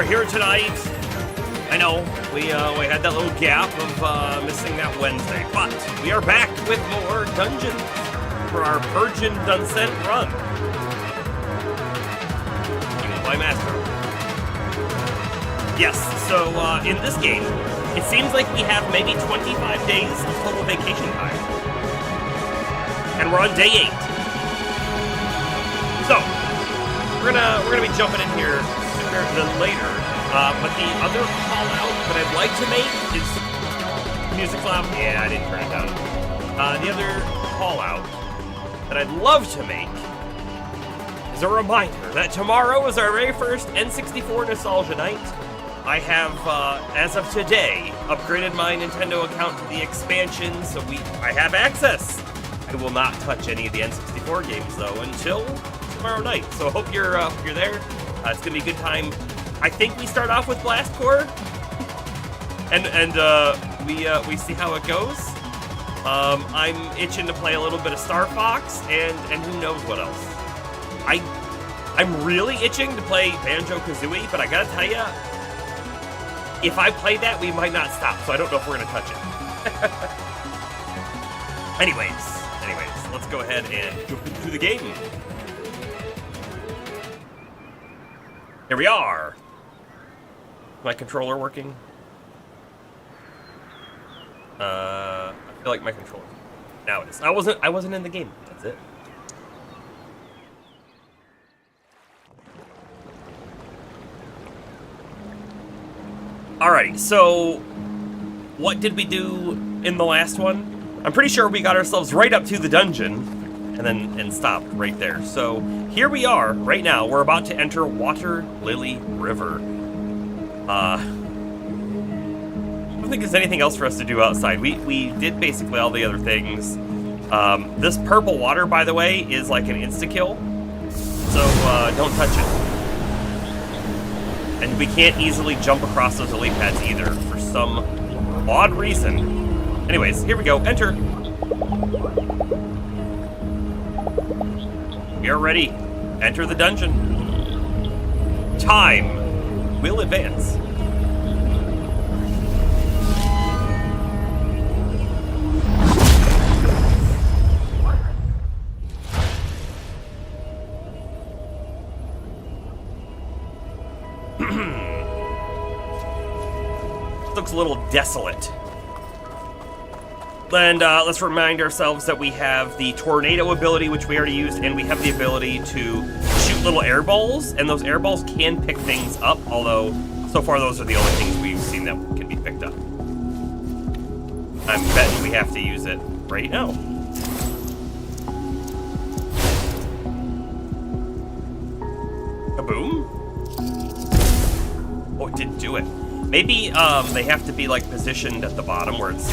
are here tonight. I know, we had that little gap of missing that Wednesday, but we are back with more dungeons for our Virgin Dunscent run. By Master. Yes, so in this game, it seems like we have maybe 25 days of total vacation time. And we're on day 8. So, we're gonna be jumping in here sooner than later. But the other call out that I'd like to make is music loud. Yeah, I didn't turn it down. The other call out that I'd love to make is a reminder that tomorrow is our very first N64 Nostalgia Night. I have, as of today, upgraded my Nintendo account to the expansion, so I have access. I will not touch any of the N64 games though until tomorrow night. So I hope you're there. It's gonna be a good time. I think we start off with Blast Core, and we see how it goes. I'm itching to play a little bit of Star Fox, and who knows what else. I'm really itching to play Banjo-Kazooie, but I gotta tell you, if I play that, we might not stop. So I don't know if we're gonna touch it. Anyways, let's go ahead and jump into the game. Here we are. My controller working? I feel like my controller. Now it is. I wasn't in the game. That's it. Alrighty, so what did we do in the last one? I'm pretty sure we got ourselves right up to the dungeon and stopped right there. So here we are right now. We're about to enter Water Lily River. I don't think there's anything else for us to do outside. We did basically all the other things. This purple water, by the way, is like an insta-kill. So don't touch it. And we can't easily jump across those lily pads either for some odd reason. Anyways, here we go. Enter. We are ready. Enter the dungeon. Time will advance. Looks a little desolate. And let's remind ourselves that we have the tornado ability, which we already used, and we have the ability to shoot little air balls, and those air balls can pick things up, although so far those are the only things we've seen that can be picked up. I'm betting we have to use it right now. Kaboom. Oh, it didn't do it. Maybe they have to be like positioned at the bottom where it's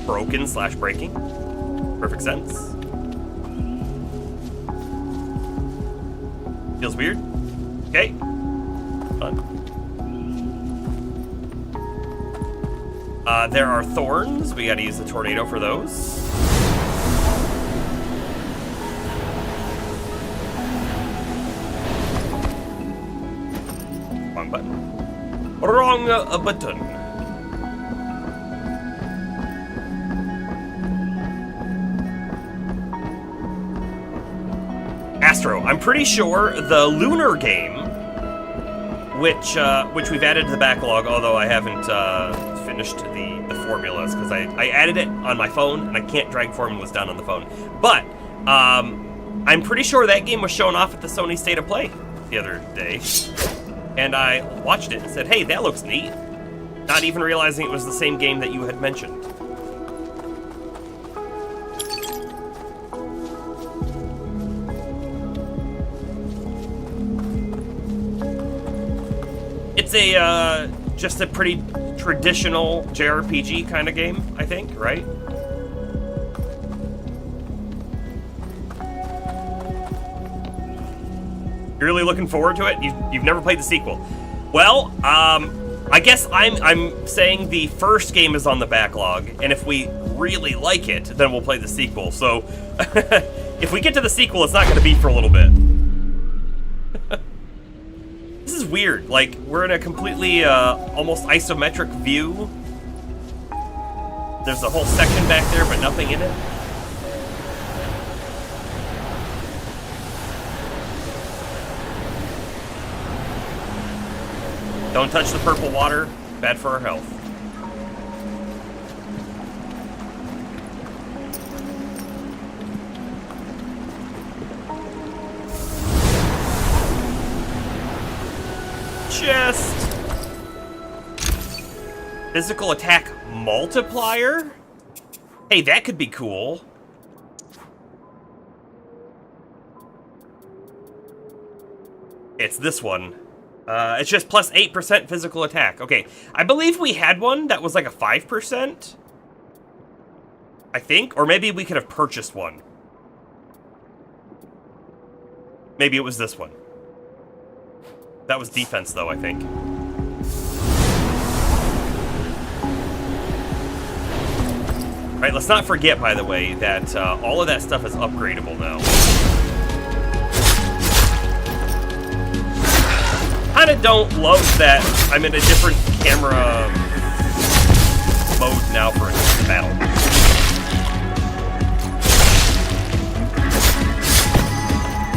broken/breaking. Perfect sense. Feels weird. Okay. Fun. There are thorns. We gotta use the tornado for those. Wrong button. Wrong button. Astro, I'm pretty sure the Lunar game, which we've added to the backlog, although I haven't finished the formulas because I added it on my phone and I can't drag formulas down on the phone. But I'm pretty sure that game was shown off at the Sony State of Play the other day. And I watched it and said, hey, that looks neat. Not even realizing it was the same game that you had mentioned. It's just a pretty traditional JRPG kind of game, I think, right? You're really looking forward to it? You've never played the sequel. Well, I guess I'm saying the first game is on the backlog, and if we really like it, then we'll play the sequel. So, if we get to the sequel, it's not going to be for a little bit. This is weird. Like, we're in a completely, almost isometric view. There's a whole section back there, but nothing in it. Don't touch the purple water. Bad for our health. Chest. Physical attack multiplier? Hey, that could be cool. It's this one. It's just plus 8% physical attack. Okay, I believe we had one that was like a 5%. I think, or maybe we could have purchased one. Maybe it was this one. That was defense, though, I think. All right, let's not forget, by the way, that all of that stuff is upgradable now. Kinda don't love that I'm in a different camera mode now for a battle.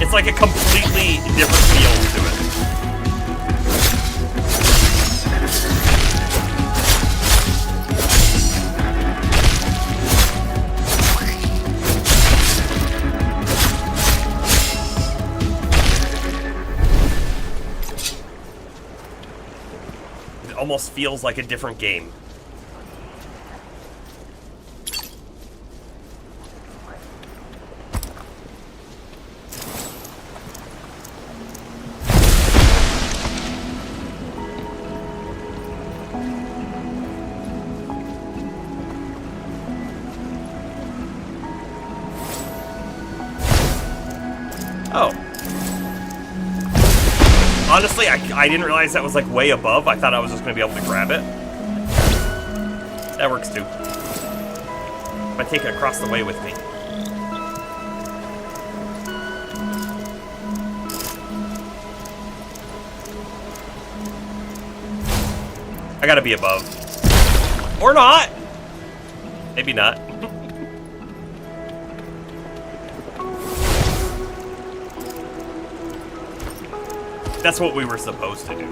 It's like a completely different feel to it. It almost feels like a different game. Oh. Honestly, I didn't realize that was like way above. I thought I was just going to be able to grab it. That works too. If I take it across the way with me. I gotta be above. Or not! Maybe not. That's what we were supposed to do.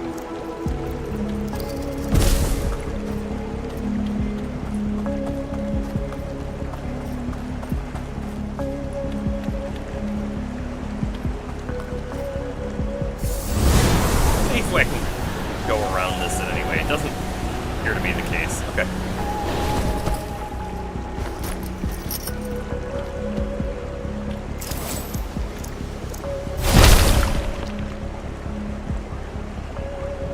See if I can go around this in any way. It doesn't appear to be the case. Okay.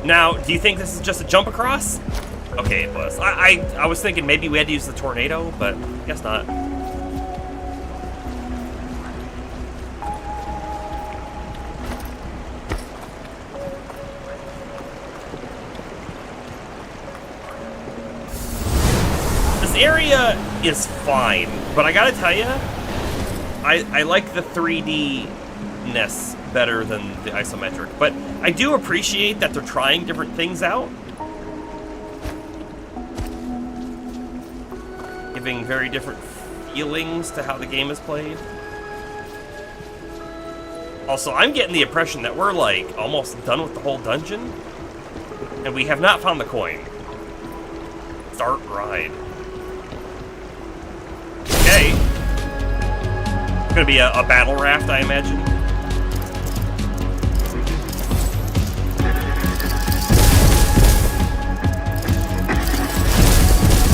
Now, do you think this is just a jump across? Okay, it was. I was thinking maybe we had to use the tornado, but I guess not. This area is fine, but I gotta tell you, I like the 3D-ness better than the isometric, but I do appreciate that they're trying different things out. Giving very different feelings to how the game is played. Also, I'm getting the impression that we're like almost done with the whole dungeon, and we have not found the coin. Start ride. Okay. It's gonna be a battle raft, I imagine.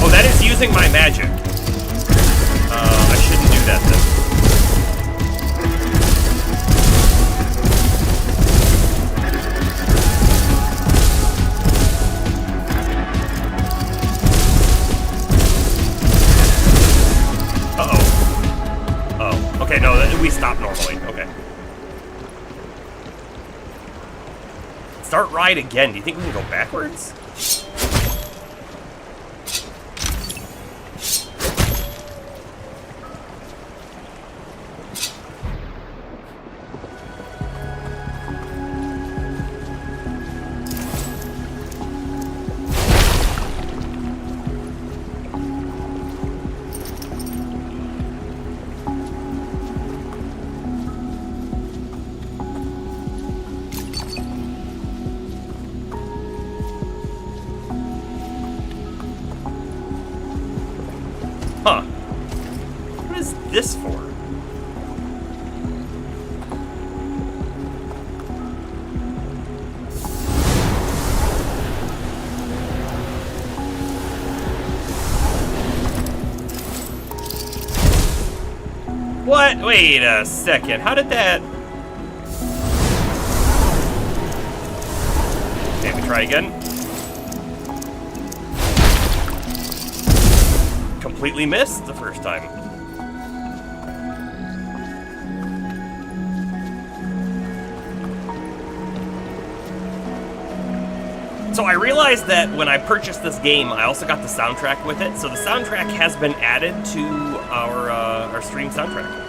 Oh, that is using my magic. I shouldn't do that then. Uh-oh. Oh, okay, no, we stop normally. Okay. Start ride again. Do you think we can go backwards? Huh. What is this for? What? Wait a second. How did that... Maybe try again. Completely missed the first time. So I realized that when I purchased this game, I also got the soundtrack with it. So the soundtrack has been added to our stream soundtrack.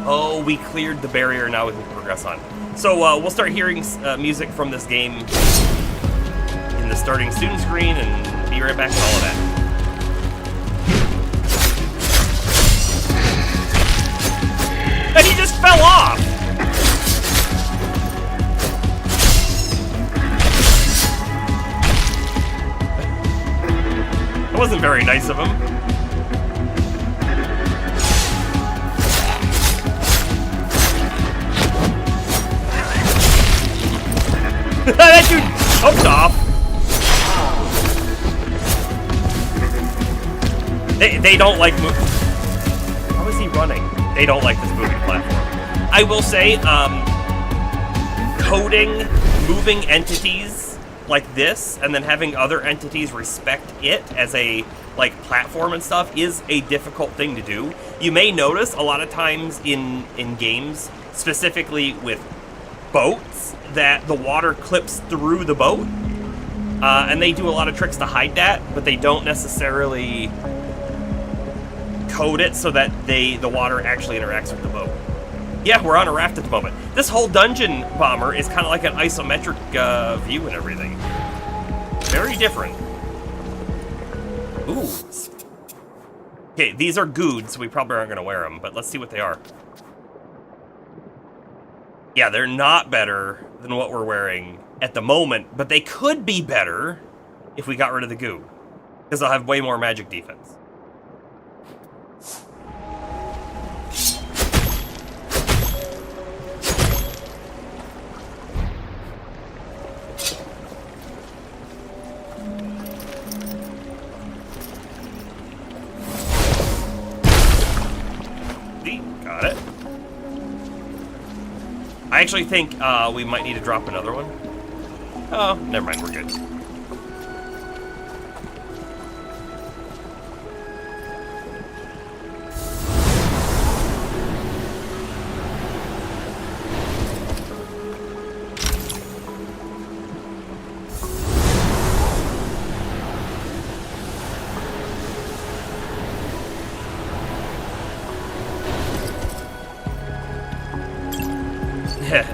Oh, we cleared the barrier. Now we can progress on. So we'll start hearing music from this game in the starting student screen, and be right back with all of that. And he just fell off! That wasn't very nice of him. That dude jumped off! They don't like moving. How is he running? They don't like this moving platform. I will say, coding moving entities like this, and then having other entities respect it as a, like, platform and stuff is a difficult thing to do. You may notice a lot of times in games, specifically with boats, that the water clips through the boat. And they do a lot of tricks to hide that, but they don't necessarily code it so that the water actually interacts with the boat. Yeah, we're on a raft at the moment. This whole dungeon bomber is kind of like an isometric view and everything. Very different. Ooh. Okay, these are goods, so we probably aren't going to wear them, but let's see what they are. Yeah, they're not better than what we're wearing at the moment, but they could be better if we got rid of the goo, because they'll have way more magic defense. Got it. I actually think we might need to drop another one. Oh, never mind, we're good.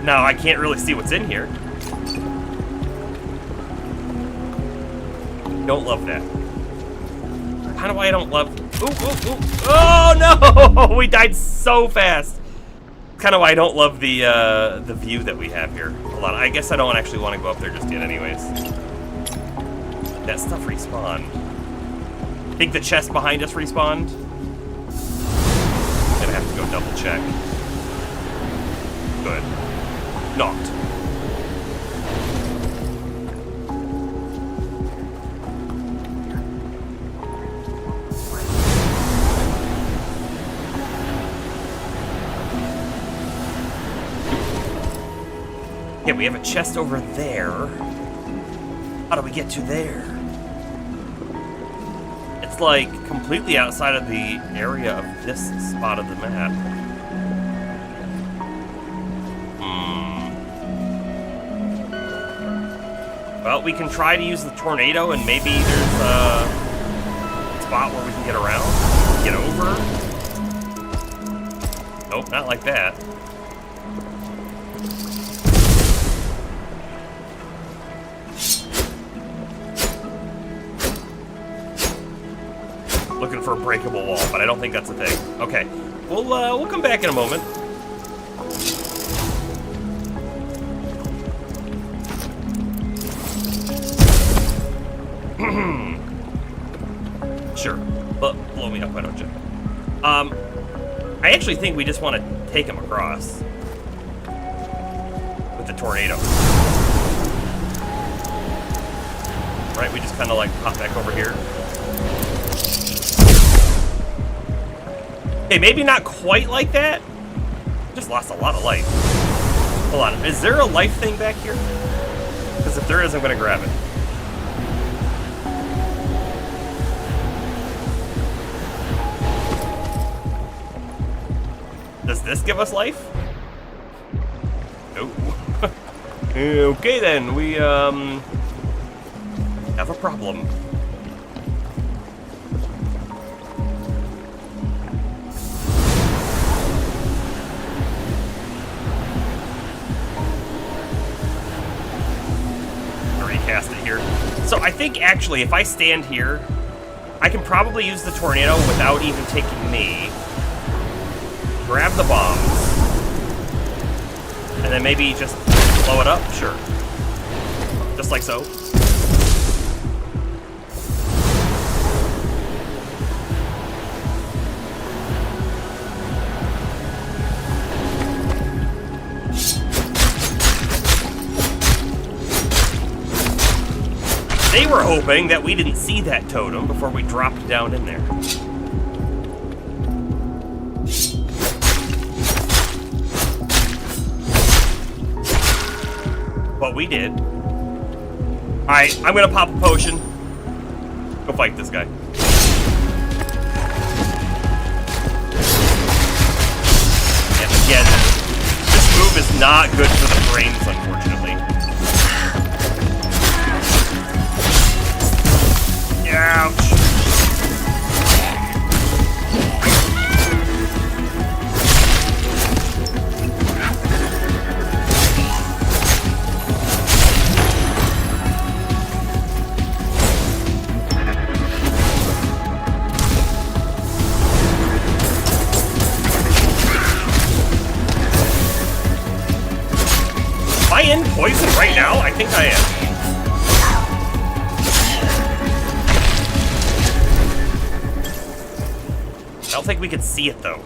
Now, I can't really see what's in here. Don't love that. Kind of why I don't love... Ooh, ooh, ooh. Oh, no! We died so fast. Kind of why I don't love the view that we have here. Hold on, I guess I don't actually want to go up there just yet anyways. That stuff respawned. I think the chest behind us respawned. Gonna have to go double check. Good. Not. Yeah, we have a chest over there. How do we get to there? It's like completely outside of the area of this spot of the map. Well, we can try to use the tornado, and maybe there's a spot where we can get around, get over. Nope, not like that. Looking for a breakable wall, but I don't think that's a thing. Okay, we'll come back in a moment. Sure. But blow me up, why don't you? I actually think we just want to take him across with the tornado. Right, we just kind of like pop back over here. Okay, maybe not quite like that. Just lost a lot of life. Hold on, is there a life thing back here? Because if there is, I'm gonna grab it. Does this give us life? No. Okay then, we have a problem. Recast it here. So I think actually if I stand here, I can probably use the tornado without even taking me. Grab the bombs. And then maybe just blow it up? Sure. Just like so. They were hoping that we didn't see that totem before we dropped down in there. But we did. Alright, I'm gonna pop a potion. Go fight this guy. And again, this move is not good for the brains, unfortunately. Ouch. Am I in poison right now? I think I am. I don't think we could see it, though.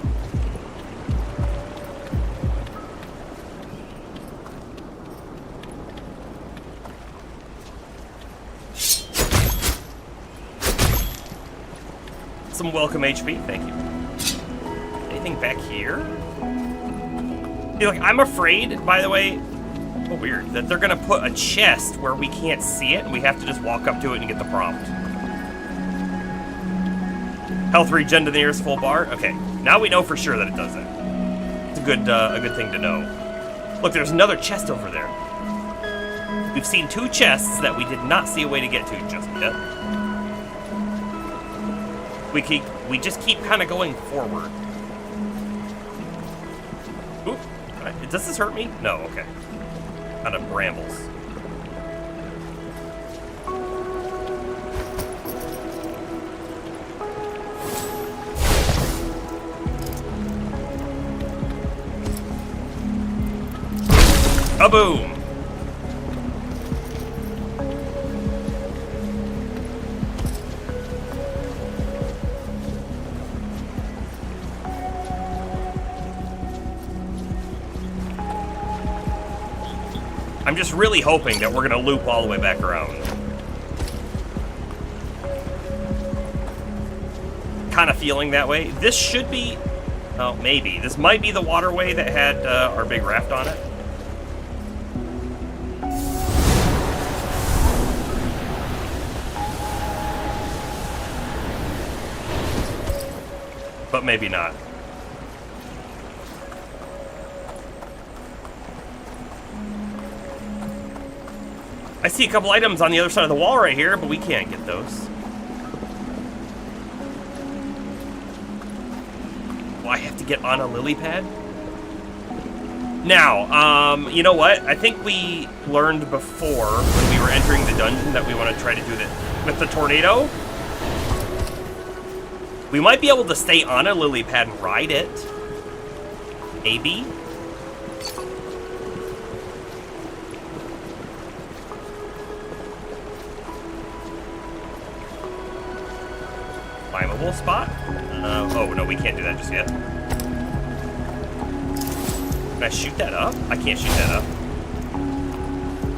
Some welcome HP, thank you. Anything back here? Like, I'm afraid, by the way, oh, weird, that they're gonna put a chest where we can't see it, and we have to just walk up to it and get the prompt. Health regen to the nearest full bar. Okay, now we know for sure that it does that. It's a good thing to know. Look, there's another chest over there. We've seen two chests that we did not see a way to get to just yet. We just keep kind of going forward. Oop, does this hurt me? No, okay. Kind of brambles. Kaboom! I'm just really hoping that we're gonna loop all the way back around. Kind of feeling that way. This should be, oh, maybe. This might be the waterway that had our big raft on it. But maybe not. I see a couple items on the other side of the wall right here, but we can't get those. Well, I have to get on a lily pad? Now, you know what? I think we learned before when we were entering the dungeon that we want to try to do that with the tornado. We might be able to stay on a lily pad and ride it. Maybe. climbable spot. Oh, no, we can't do that just yet. Can I shoot that up? I can't shoot that up.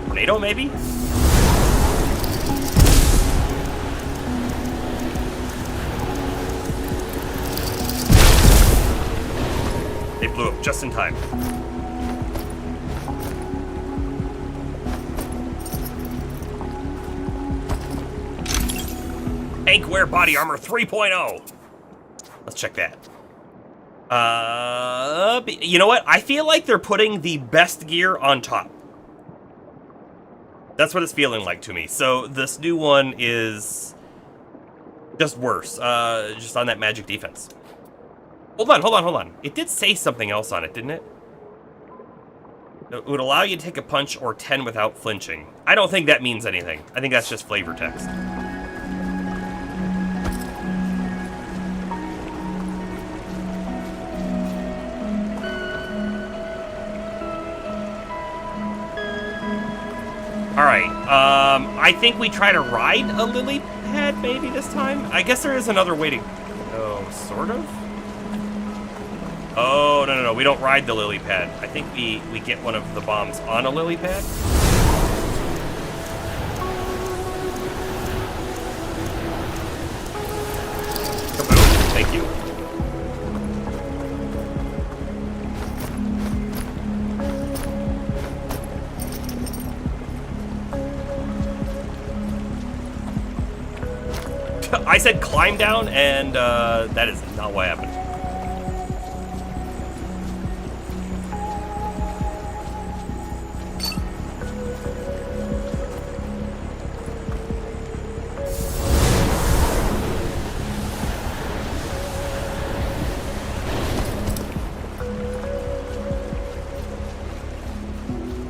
Tornado, maybe? They blew up just in time. Tank wear body armor 3.0. Let's check that. You know what? I feel like they're putting the best gear on top. That's what it's feeling like to me. So this new one is just worse. Just on that magic defense. Hold on. It did say something else on it, didn't it? It would allow you to take a punch or 10 without flinching. I don't think that means anything. I think that's just flavor text. Alright, I think we try to ride a lily pad maybe this time? I guess there is another way to... Oh, sort of? Oh, no, we don't ride the lily pad. I think we get one of the bombs on a lily pad. Kaboom, thank you. I said climb down, and that is not what happened.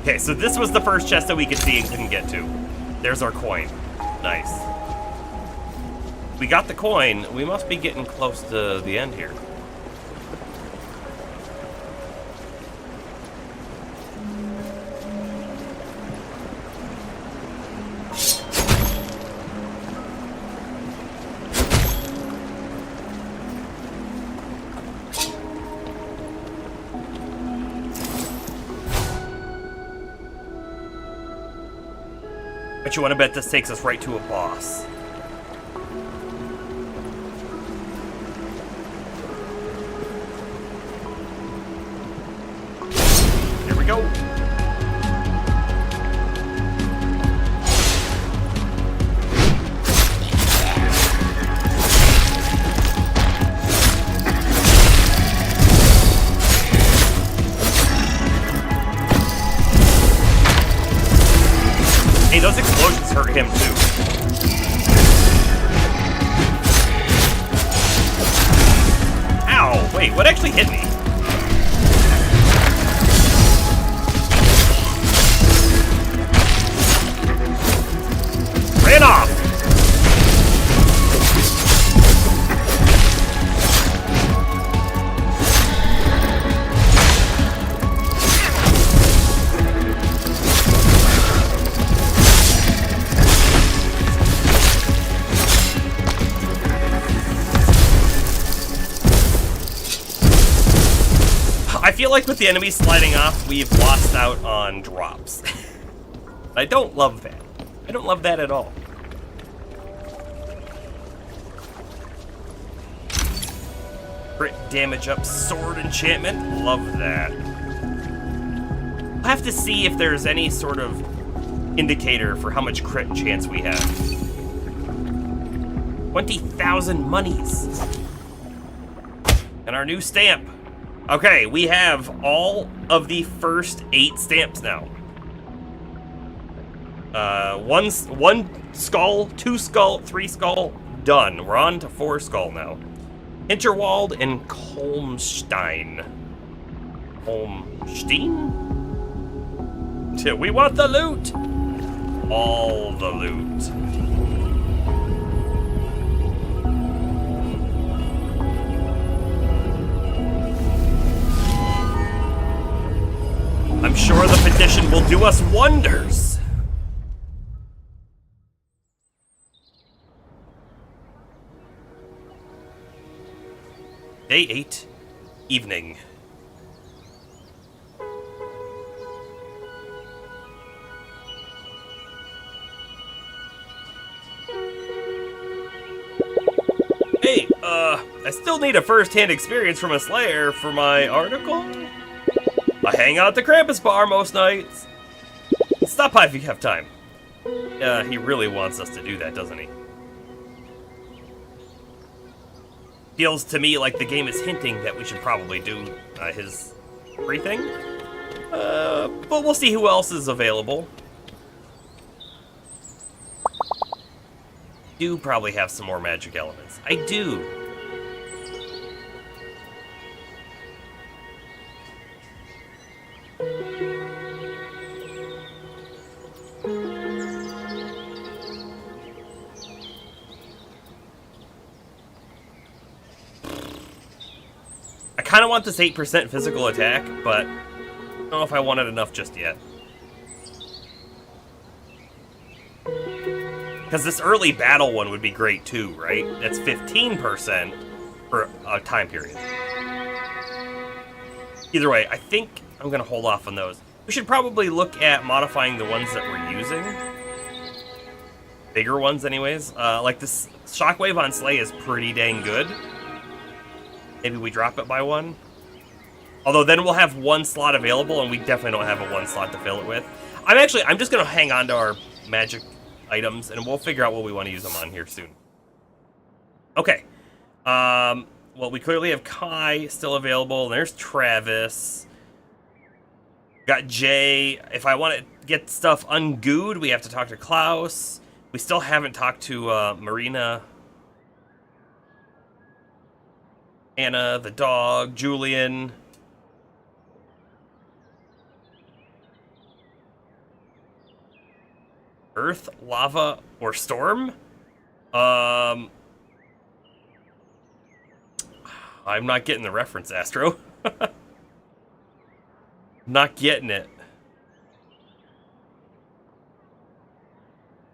Okay, so this was the first chest that we could see and couldn't get to. There's our coin. Nice. We got the coin. We must be getting close to the end here. But you want to bet this takes us right to a boss. Here we go. Hey, those explosions hurt him too. Ow! Wait, what actually hit me? Ran off! I feel like with the enemies sliding off, we've lost out on drops. I don't love that. I don't love that at all. Crit damage up, sword enchantment. Love that. I'll have to see if there's any sort of indicator for how much crit chance we have. 20,000 monies. And our new stamp. Okay, we have all of the first 8 stamps now. One skull, 2 skull, 3 skull, done. We're on to 4 skull now. Hinterwald and Kolmstein. Kolmstein? We want the loot! All the loot. I'm sure the petition will do us wonders. Day 8, evening. Hey, I still need a first-hand experience from a Slayer for my article. I hang out at the Krampus bar most nights. Stop by if you have time. He really wants us to do that, doesn't he? Feels to me like the game is hinting that we should probably do his free thing. But we'll see who else is available. Do probably have some more magic elements. I do. I kind of want this 8% physical attack, but I don't know if I want it enough just yet. Because this early battle one would be great too, right? That's 15% for a time period. Either way, I think I'm going to hold off on those. We should probably look at modifying the ones that we're using. Bigger ones anyways. Like this Shockwave on Slay is pretty dang good. Maybe we drop it by one. Although then we'll have one slot available, and we definitely don't have a one slot to fill it with. I'm just going to hang on to our magic items, and we'll figure out what we want to use them on here soon. Okay. Well, we clearly have Kai still available. There's Travis. Got Jay. If I want to get stuff ungooed, we have to talk to Klaus. We still haven't talked to Marina. Anna, the dog, Julian. Earth, lava, or storm? I'm not getting the reference, Astro. Not getting it.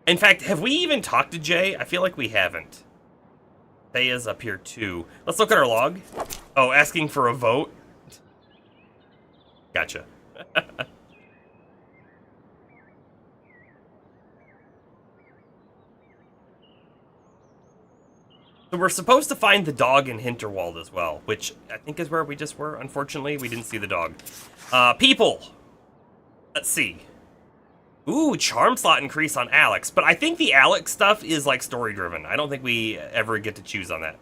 In fact, have we even talked to Jay? I feel like we haven't. Thea's up here too. Let's look at our log. Oh, asking for a vote? Gotcha. So we're supposed to find the dog in Hinterwald as well, which I think is where we just were. Unfortunately, we didn't see the dog. People. Let's see. Ooh, charm slot increase on Alex. But I think the Alex stuff is like story driven. I don't think we ever get to choose on that.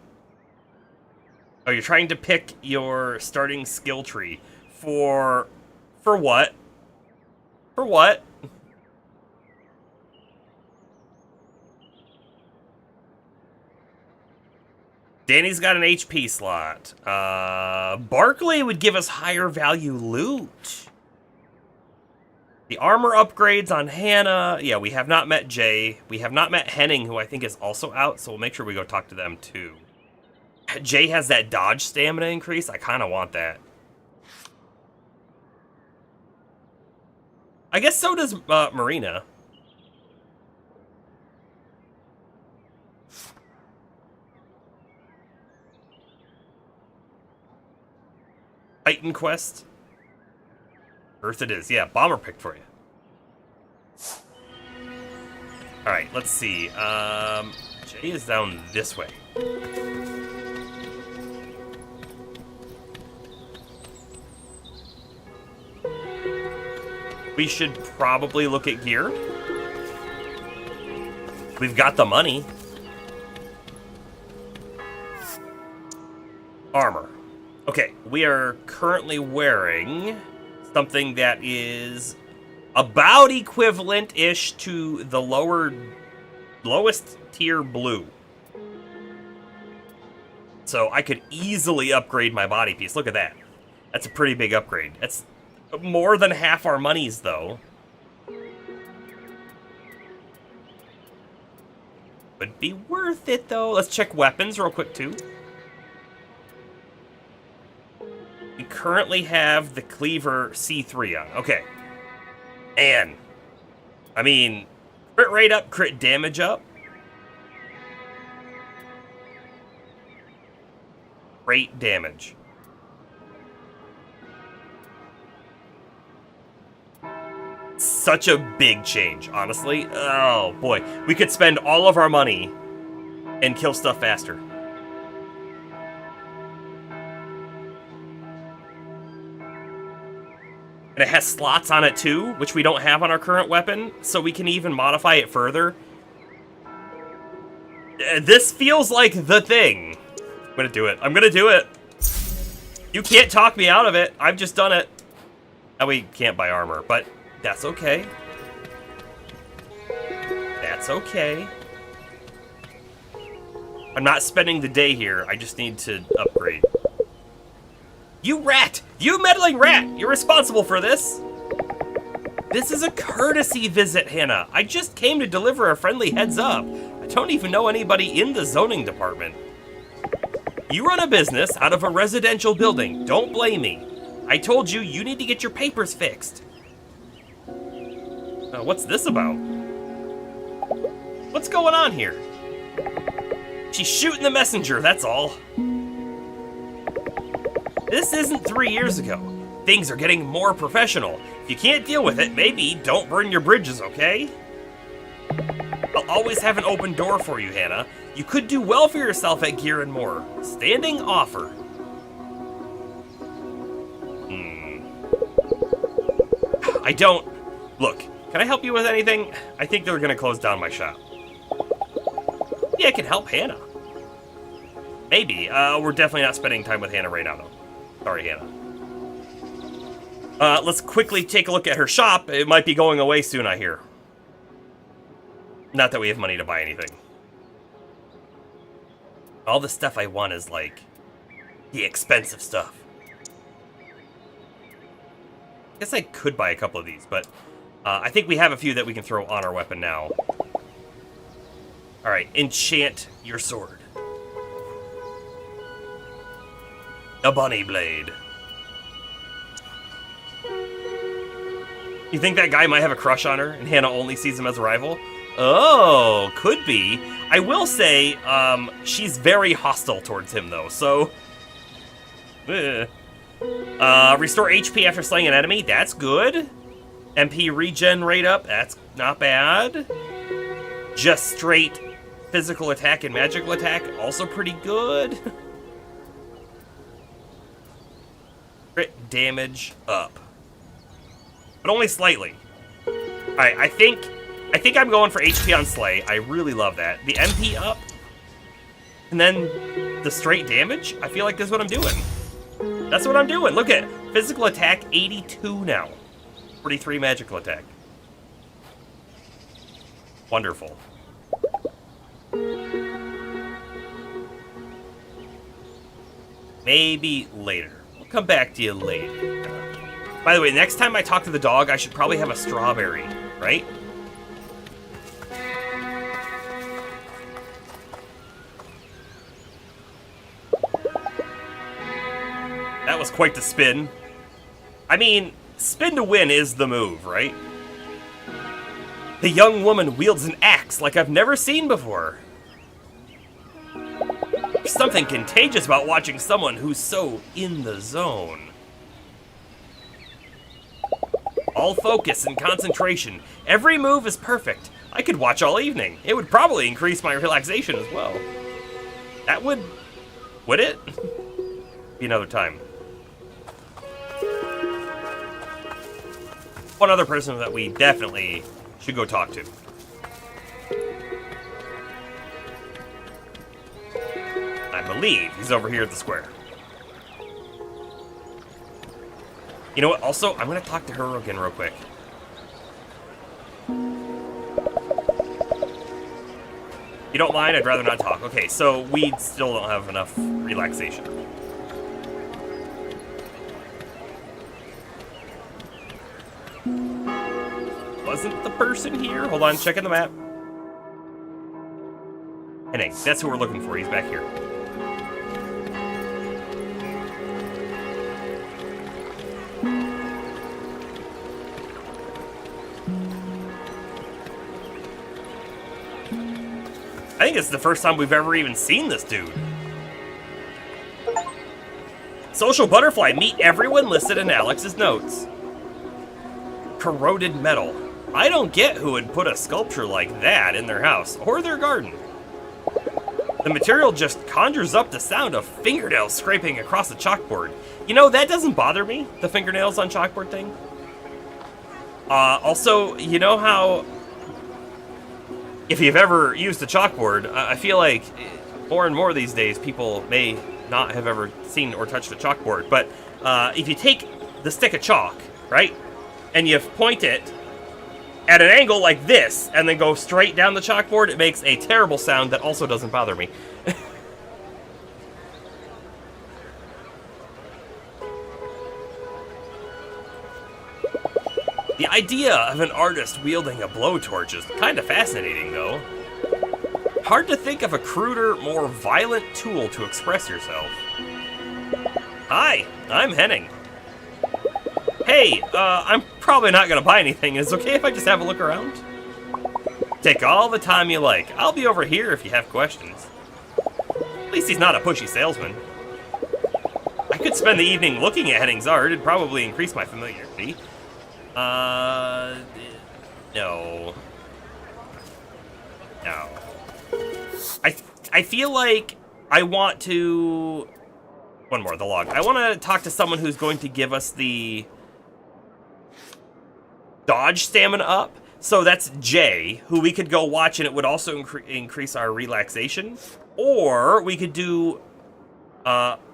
Oh, you're trying to pick your starting skill tree for what? For what? Danny's got an HP slot. Barkley would give us higher value loot. The armor upgrades on Hannah. Yeah, we have not met Jay. We have not met Henning, who I think is also out, so we'll make sure we go talk to them too. Jay has that dodge stamina increase. I kind of want that. I guess so does Marina. Titan Quest. Earth it is. Yeah, bomber pick for you. Alright, let's see. Jay is down this way. We should probably look at gear. We've got the money. Armor. Okay, we are currently wearing something that is about equivalent-ish to the lowest tier blue. So I could easily upgrade my body piece. Look at that. That's a pretty big upgrade. That's more than half our monies, though. Would be worth it, though. Let's check weapons real quick, too. We currently have the Cleaver C3 on. Okay. And, I mean, crit rate up, crit damage up. Great damage. Such a big change, honestly. Oh, boy. We could spend all of our money and kill stuff faster. And it has slots on it too, which we don't have on our current weapon, so we can even modify it further. This feels like the thing. I'm gonna do it. I'm gonna do it. You can't talk me out of it. I've just done it. And we can't buy armor, but that's okay. That's okay. I'm not spending the day here. I just need to upgrade. You rat! You meddling rat! You're responsible for this! This is a courtesy visit, Hannah. I just came to deliver a friendly heads up. I don't even know anybody in the zoning department. You run a business out of a residential building. Don't blame me. I told you you need to get your papers fixed. What's this about? What's going on here? She's shooting the messenger, that's all. This isn't 3 years ago. Things are getting more professional. If you can't deal with it, maybe don't burn your bridges, okay? I'll always have an open door for you, Hannah. You could do well for yourself at Gear and More. Standing offer. I don't... Look, can I help you with anything? I think they're gonna close down my shop. Yeah, I can help Hannah. Maybe. We're definitely not spending time with Hannah right now, though. Sorry, Hannah. Let's quickly take a look at her shop. It might be going away soon, I hear. Not that we have money to buy anything. All the stuff I want is, like, the expensive stuff. I guess I could buy a couple of these, but I think we have a few that we can throw on our weapon now. Alright, enchant your sword. A bunny blade. You think that guy might have a crush on her, and Hannah only sees him as a rival? Oh, could be. I will say, she's very hostile towards him, though, so... Restore HP after slaying an enemy, that's good. MP regen rate up, that's not bad. Just straight physical attack and magical attack, also pretty good. Crit damage up. But only slightly. Alright, I think I'm going for HP on Slay. I really love that. The MP up, and then the straight damage? I feel like that's what I'm doing. That's what I'm doing. Look at physical attack 82 now. 43 magical attack. Wonderful. Maybe later. We'll come back to you later. By the way, next time I talk to the dog, I should probably have a strawberry, right? That was quite the spin. I mean, spin to win is the move, right? The young woman wields an axe like I've never seen before. There's something contagious about watching someone who's so in the zone. All focus and concentration. Every move is perfect. I could watch all evening. It would probably increase my relaxation as well. That would it? Be another time. One other person that we definitely should go talk to. I believe he's over here at the square. You know what? Also, I'm going to talk to her again real quick. You don't mind? I'd rather not talk. Okay, so we still don't have enough relaxation. Wasn't the person here? Hold on, checking the map. Henning, that's who we're looking for. He's back here. I think it's the first time we've ever even seen this dude. Social butterfly, meet everyone listed in Alex's notes. Corroded metal. I don't get who would put a sculpture like that in their house or their garden. The material just conjures up the sound of fingernails scraping across the chalkboard. You know, that doesn't bother me, the fingernails on chalkboard thing. Also, you know how, if you've ever used a chalkboard, I feel like more and more these days people may not have ever seen or touched a chalkboard, but if you take the stick of chalk, right, and you point it at an angle like this, and then go straight down the chalkboard, it makes a terrible sound that also doesn't bother me. The idea of an artist wielding a blowtorch is kind of fascinating, though. Hard to think of a cruder, more violent tool to express yourself. Hi, I'm Henning. Hey, I'm probably not gonna buy anything. Is it okay if I just have a look around? Take all the time you like. I'll be over here if you have questions. At least he's not a pushy salesman. I could spend the evening looking at Henning's art. It'd probably increase my familiarity. No. No. I feel like I want to... One more, the log. I want to talk to someone who's going to give us the dodge stamina up. So that's Jay, who we could go watch, and it would also increase our relaxation. Or we could do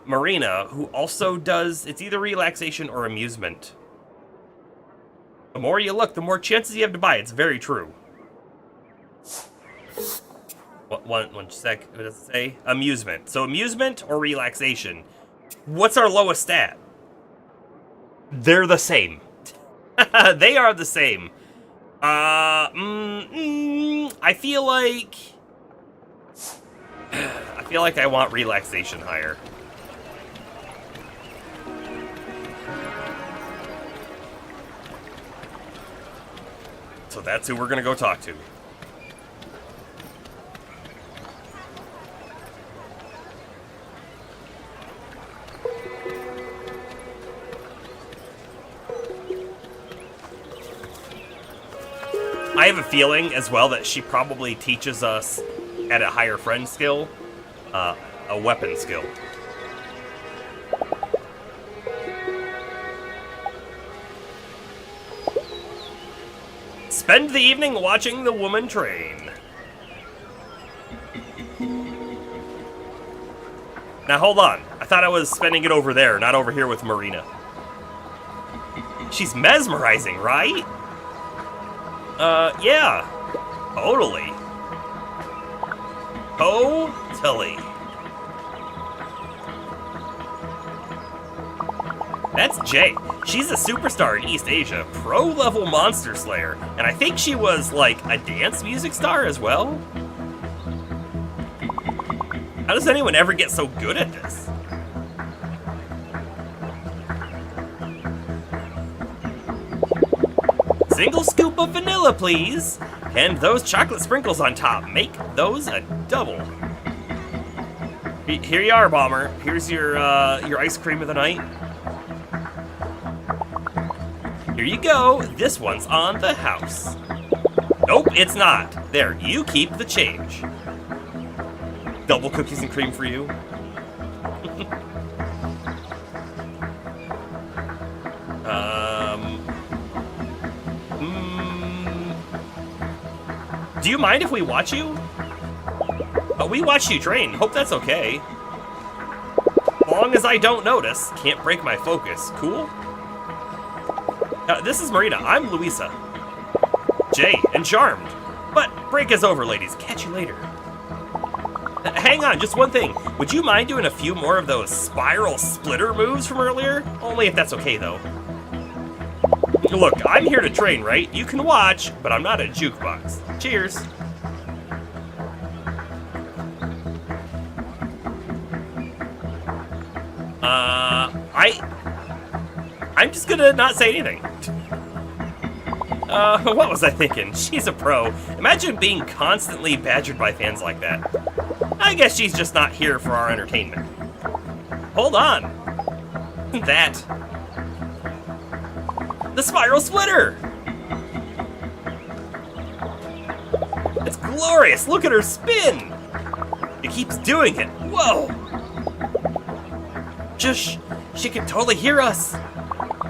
Marina, who also does... It's either relaxation or amusement. The more you look, the more chances you have to buy. It's very true. One sec. What does it say? Amusement. So amusement or relaxation. What's our lowest stat? They're the same. They are the same. I feel like... I want relaxation higher. So that's who we're gonna go talk to. I have a feeling as well that she probably teaches us at a higher friend skill, a weapon skill. Spend the evening watching the woman train. Now hold on. I thought I was spending it over there, not over here with Marina. She's mesmerizing, right? Yeah. Totally. Totally. That's Jay. She's a superstar in East Asia, pro-level monster slayer, and I think she was, like, a dance music star as well? How does anyone ever get so good at this? Single scoop of vanilla, please. And those chocolate sprinkles on top. Make those a double. Here you are, Bomber. Here's your ice cream of the night. Here you go. This one's on the house. Nope, it's not. There, you keep the change. Double cookies and cream for you. Do you mind if we watch you? We watched you train. Hope that's okay. Long as I don't notice. Can't break my focus. Cool? This is Marina. I'm Louisa. Jay and Charmed. But break is over, ladies. Catch you later. Hang on, just one thing. Would you mind doing a few more of those spiral splitter moves from earlier? Only if that's okay, though. Look, I'm here to train, right? You can watch, but I'm not a jukebox. Cheers. I'm just gonna not say anything. What was I thinking? She's a pro. Imagine being constantly badgered by fans like that. I guess she's just not here for our entertainment. Hold on. Isn't that the spiral splitter? It's glorious. Look at her spin. It keeps doing it. Whoa. She can totally hear us.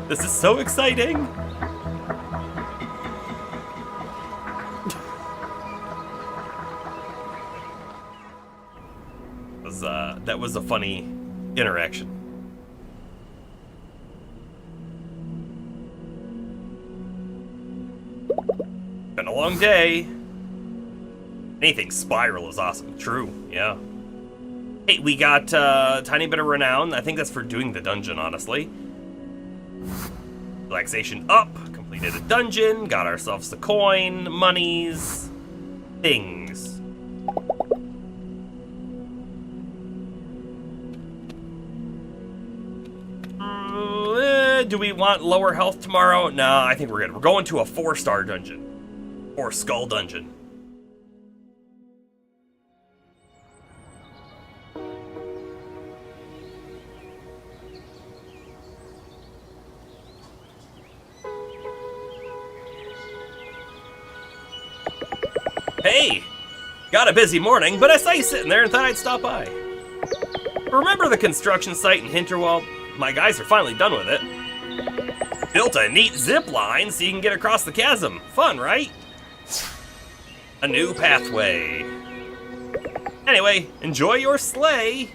This is so exciting. That was a funny interaction. Been a long day. Anything spiral is awesome. True, yeah. Hey, we got a tiny bit of renown. I think that's for doing the dungeon, honestly. Relaxation up. Completed a dungeon. Got ourselves the coin, monies, things. Do we want lower health tomorrow? No, I think we're good. We're going to a 4-star dungeon. Or skull dungeon. Hey! Got a busy morning, but I saw you sitting there and thought I'd stop by. Remember the construction site in Hinterberg? My guys are finally done with it. Built a neat zip line so you can get across the chasm. Fun, right? A new pathway. Anyway, enjoy your sleigh.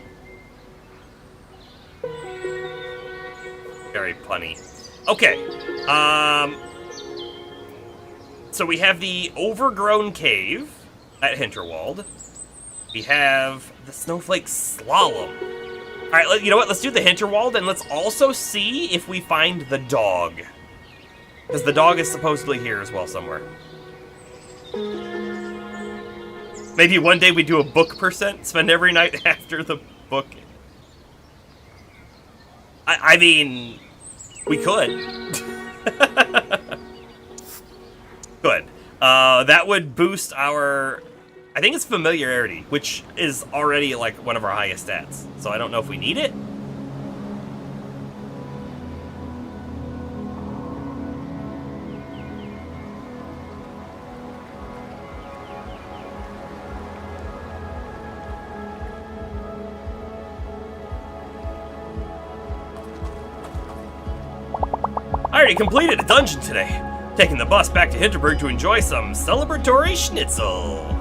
Very punny. Okay. So we have the overgrown cave at Hinterwald. We have the snowflake slalom. All right, you know what? Let's do the Hinterwald, and let's also see if we find the dog. Because the dog is supposedly here as well somewhere. Maybe one day we do a book percent, spend every night after the book. I mean, we could. Good. That would boost our... I think it's familiarity, which is already like one of our highest stats. So I don't know if we need it. I already completed a dungeon today. Taking the bus back to Hinterberg to enjoy some celebratory schnitzel.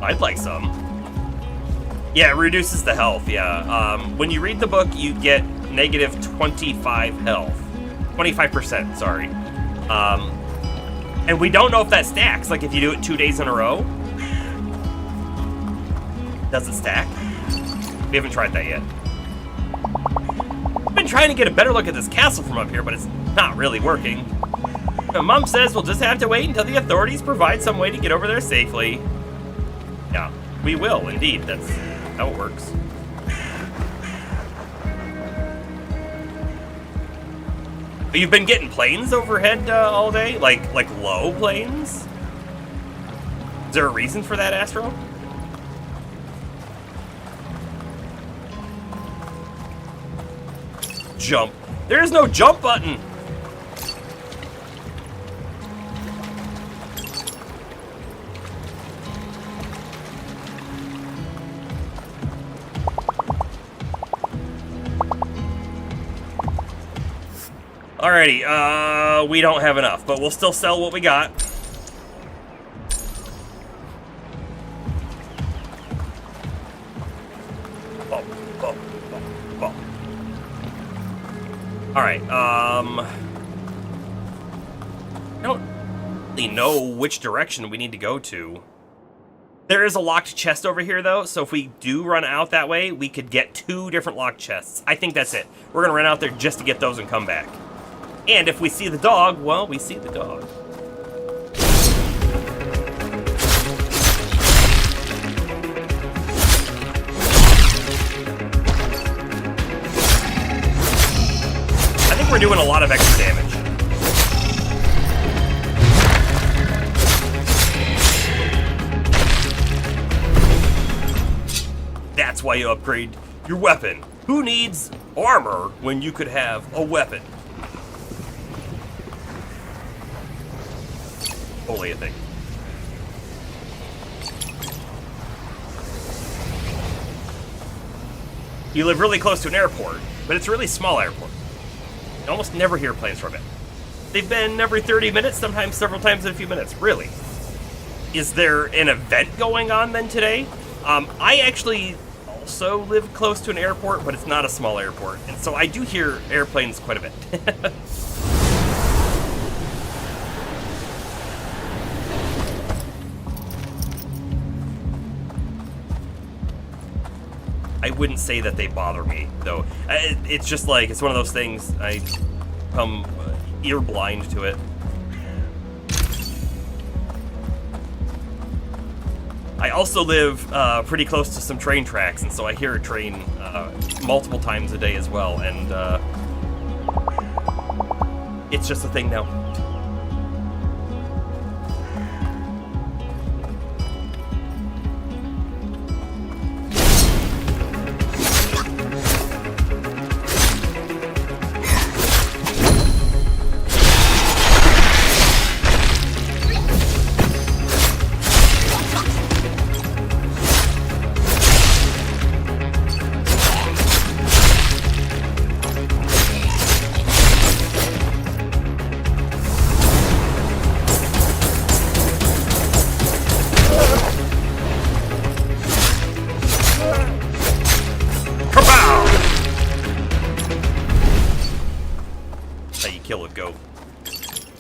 I'd like some. Yeah, it reduces the health, yeah. When you read the book, you get negative 25 health. 25%, sorry. And we don't know if that stacks. Like, if you do it 2 days in a row. Does it stack? We haven't tried that yet. I've been trying to get a better look at this castle from up here, but it's not really working. Mom says we'll just have to wait until the authorities provide some way to get over there safely. Yeah, we will, indeed. That's how it works. But you've been getting planes overhead all day? Like low planes? Is there a reason for that, Astro? Jump. There is no jump button. Alrighty, we don't have enough, but we'll still sell what we got. Alright, I don't really know which direction we need to go to. There is a locked chest over here, though, so if we do run out that way, we could get 2 different locked chests. I think that's it. We're gonna run out there just to get those and come back. And if we see the dog, well, we see the dog. I think we're doing a lot of extra damage. That's why you upgrade your weapon. Who needs armor when you could have a weapon? Only a thing. You live really close to an airport, but it's a really small airport. You almost never hear planes from it. They've been every 30 minutes, sometimes several times in a few minutes. Really. Is there an event going on then today? I actually also live close to an airport, but it's not a small airport. And so I do hear airplanes quite a bit. I wouldn't say that they bother me, though. It's just like, it's one of those things, I come ear blind to it. I also live pretty close to some train tracks, and so I hear a train multiple times a day as well, and it's just a thing now.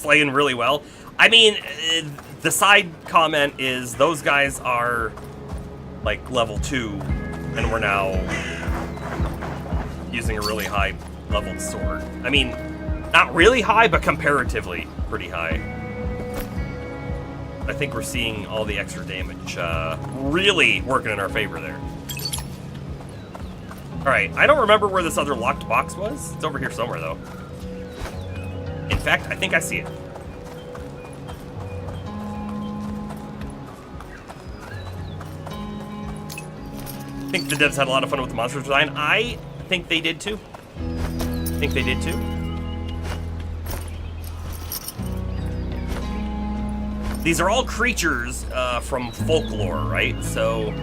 Playing really well. I mean, the side comment is those guys are like level 2, and we're now using a really high leveled sword. I mean, not really high, but comparatively pretty high. I think we're seeing all the extra damage really working in our favor there. Alright, I don't remember where this other locked box was. It's over here somewhere, though. In fact, I think I see it. I think the devs had a lot of fun with the monster design. I think they did too. These are all creatures from folklore, right? So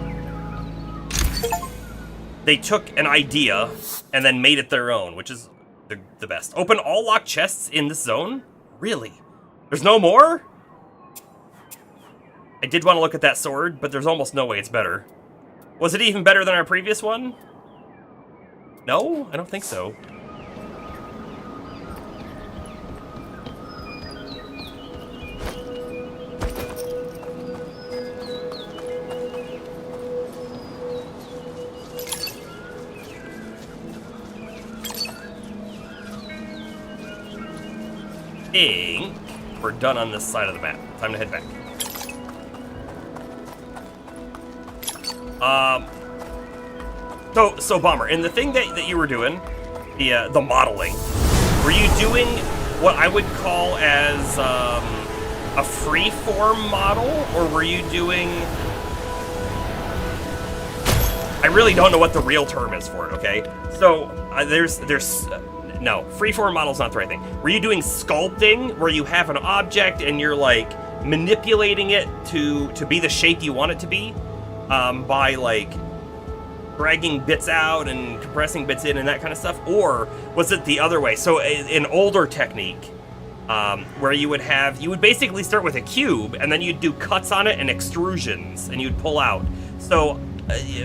they took an idea and then made it their own, which is the best. Open all locked chests in this zone? Really? There's no more? I did want to look at that sword, but there's almost no way it's better. Was it even better than our previous one? No? I don't think so. Think we're done on this side of the map. Time to head back. So Bomber, in the thing that you were doing, the modeling, were you doing what I would call as a free-form model, or were you doing... I really don't know what the real term is for it, okay? So, no, freeform model's not the right thing. Were you doing sculpting, where you have an object and you're, like, manipulating it to be the shape you want it to be? By, like, dragging bits out and compressing bits in and that kind of stuff? Or was it the other way? So, an older technique, where you would basically start with a cube, and then you'd do cuts on it and extrusions, and you'd pull out. So,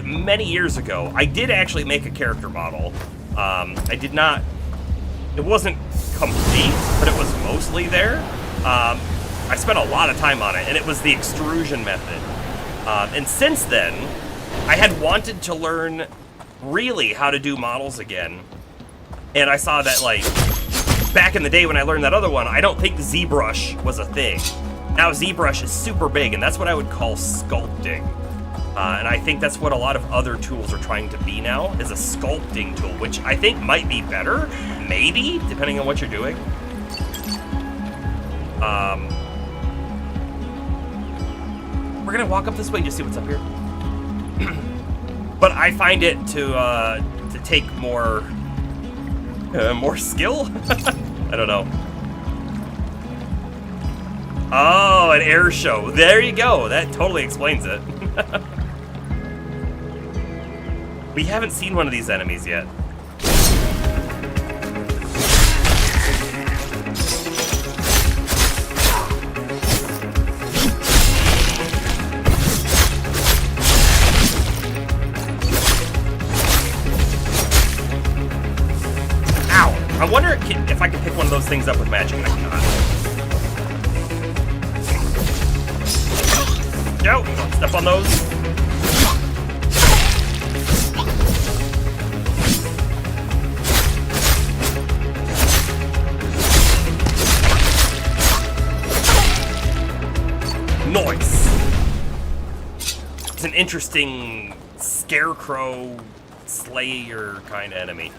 many years ago, I did actually make a character model. I did not... It wasn't complete, but it was mostly there. I spent a lot of time on it, and it was the extrusion method. And since then, I had wanted to learn really how to do models again. And I saw that, like, back in the day when I learned that other one, I don't think ZBrush was a thing. Now ZBrush is super big, and that's what I would call sculpting. And I think that's what a lot of other tools are trying to be now, is a sculpting tool, which I think might be better, maybe, depending on what you're doing. We're gonna walk up this way and just see what's up here. but I find it to take more skill. I don't know. Oh, an air show. There you go. That totally explains it. We haven't seen one of these enemies yet. Ow. I wonder if I can pick one of those things up with magic. I cannot. No, don't step on those. Noise. It's an interesting scarecrow slayer kind of enemy.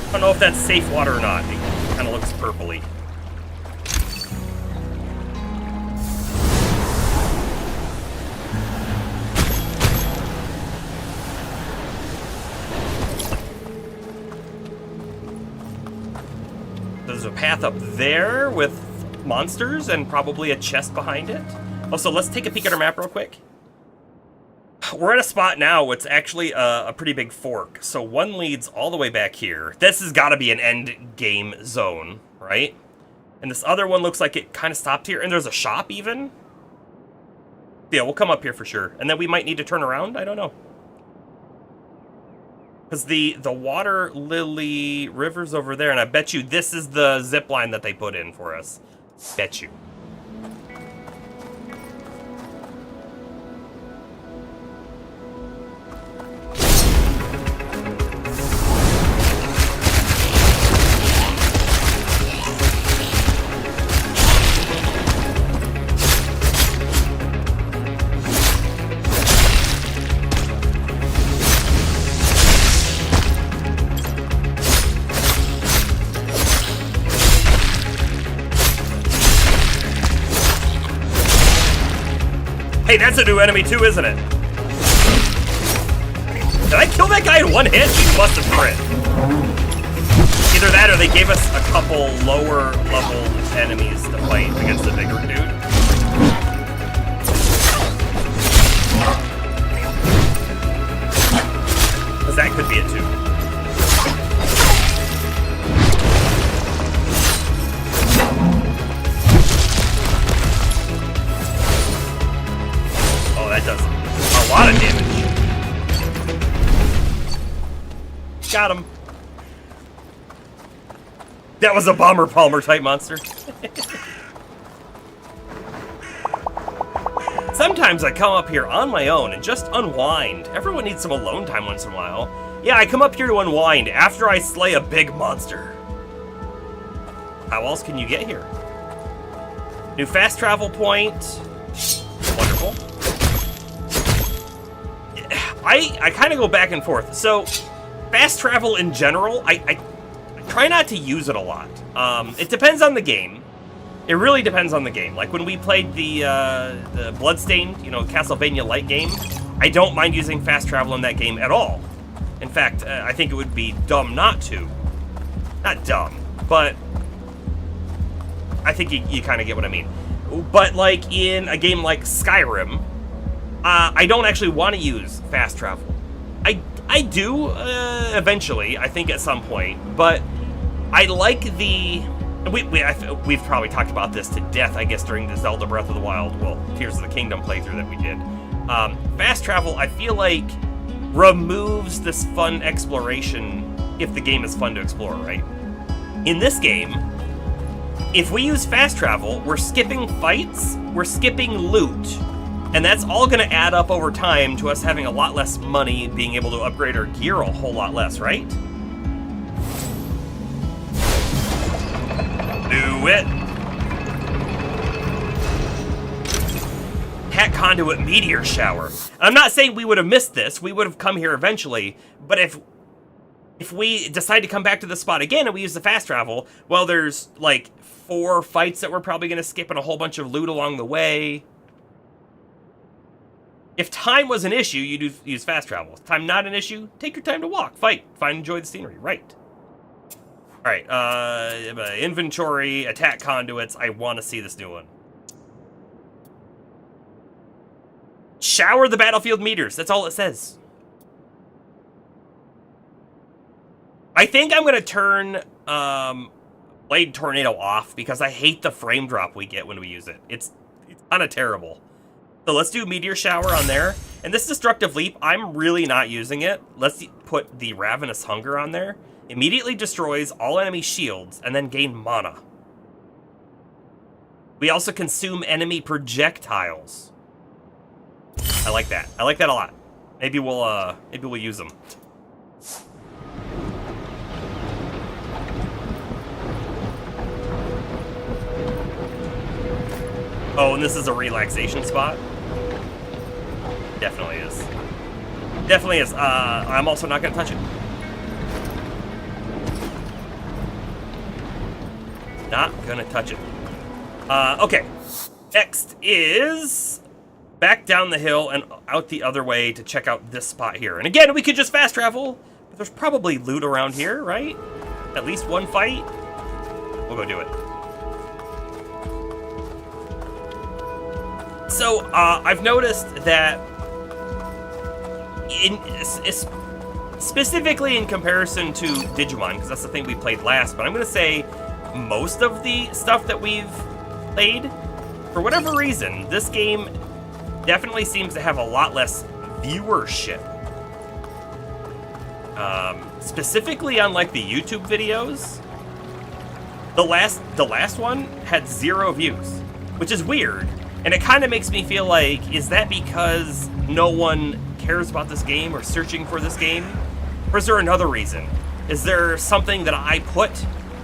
I don't know if that's safe water or not. It kind of looks purpley. There's a path up there with monsters and probably a chest behind it. Oh, so let's take a peek at our map real quick. We're at a spot now. It's actually a pretty big fork. So one leads all the way back here. This has got to be an end game zone, right? And this other one looks like it kind of stopped here. And there's a shop even. Yeah, we'll come up here for sure. And then we might need to turn around. I don't know. Because the water lily river's over there, and I bet you this is the zip line that they put in for us. Bet you. Hey, that's a new enemy too, isn't it? Did I kill that guy in one hit? He must have crit. Either that or they gave us a couple lower level enemies to fight against the bigger dude. Because that could be it too. That does a lot of damage. Got him. That was a Bomber Palmer type monster. Sometimes I come up here on my own and just unwind. Everyone needs some alone time once in a while. Yeah, I come up here to unwind after I slay a big monster. How else can you get here? New fast travel point. Wonderful. I kind of go back and forth. So, fast travel in general, I try not to use it a lot. It depends on the game. It really depends on the game. Like when we played the Bloodstained, Castlevania light game, I don't mind using fast travel in that game at all. In fact, I think it would be dumb not to. Not dumb, but I think you kind of get what I mean. But like in a game like Skyrim, I don't actually want to use fast travel. I do eventually, I think at some point, but I like the... We've probably talked about this to death, I guess, during the Zelda Breath of the Wild, well, Tears of the Kingdom playthrough that we did. Fast travel, I feel like, removes this fun exploration if the game is fun to explore, right? In this game, if we use fast travel, we're skipping fights, we're skipping loot, and that's all going to add up over time to us having a lot less money, being able to upgrade our gear a whole lot less, right? Do it! Hat Conduit Meteor Shower. I'm not saying we would have missed this, we would have come here eventually, but if we decide to come back to the spot again and we use the fast travel, well, there's like 4 fights that we're probably going to skip and a whole bunch of loot along the way. If time was an issue, you'd use fast travel. If time not an issue, take your time to walk, fight, find, enjoy the scenery. Right. All right. Inventory, attack conduits. I want to see this new one. Shower the battlefield meters. That's all it says. I think I'm going to turn Blade Tornado off because I hate the frame drop we get when we use it. It's kind of terrible. So let's do Meteor Shower on there. And this Destructive Leap, I'm really not using it. Let's put the Ravenous Hunger on there. Immediately destroys all enemy shields and then gain mana. We also consume enemy projectiles. I like that. I like that a lot. Maybe we'll use them. Oh, and this is a relaxation spot? Definitely is. Definitely is. I'm also not going to touch it. Not going to touch it. Okay. Next is back down the hill and out the other way to check out this spot here. And again, we could just fast travel, but there's probably loot around here, right? At least one fight. We'll go do it. So, I've noticed that specifically in comparison to Digimon, because that's the thing we played last, but I'm going to say most of the stuff that we've played, for whatever reason, this game definitely seems to have a lot less viewership. Specifically on like the YouTube videos, the last one had 0 views, which is weird. And it kind of makes me feel like, is that because no one cares about this game or searching for this game? Or is there another reason? Is there something that I put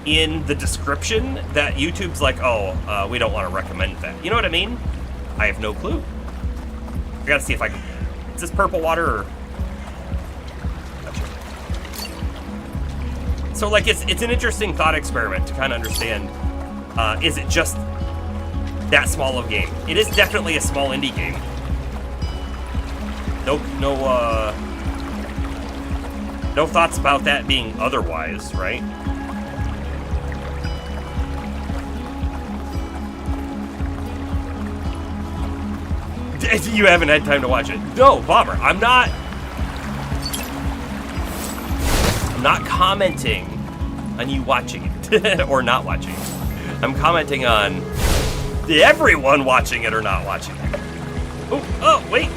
in the description that YouTube's like, oh, we don't want to recommend that? You know what I mean? I have no clue. I gotta see if I can... Is this purple water or... Gotcha. So, like, it's an interesting thought experiment to kind of understand, is it just that small of a game? It is definitely a small indie game. No thoughts about that being otherwise, right? You haven't had time to watch it. No, Bobber, I'm not commenting on you watching it or not watching it. I'm commenting on everyone watching it or not watching it. Wait.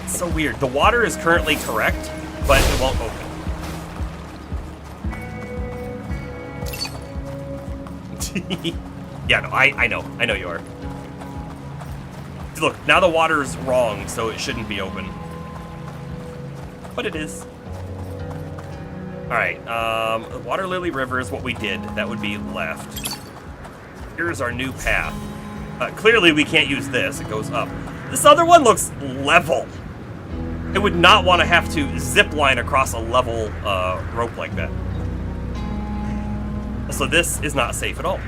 It's so weird. The water is currently correct, but it won't open. Yeah, no, I know you are. Look, now the water's wrong, so it shouldn't be open. But it is. Alright, Water Lily River is what we did. That would be left. Here's our new path. Clearly we can't use this. It goes up. This other one looks level. I would not want to have to zip line across a level rope like that. So this is not safe at all.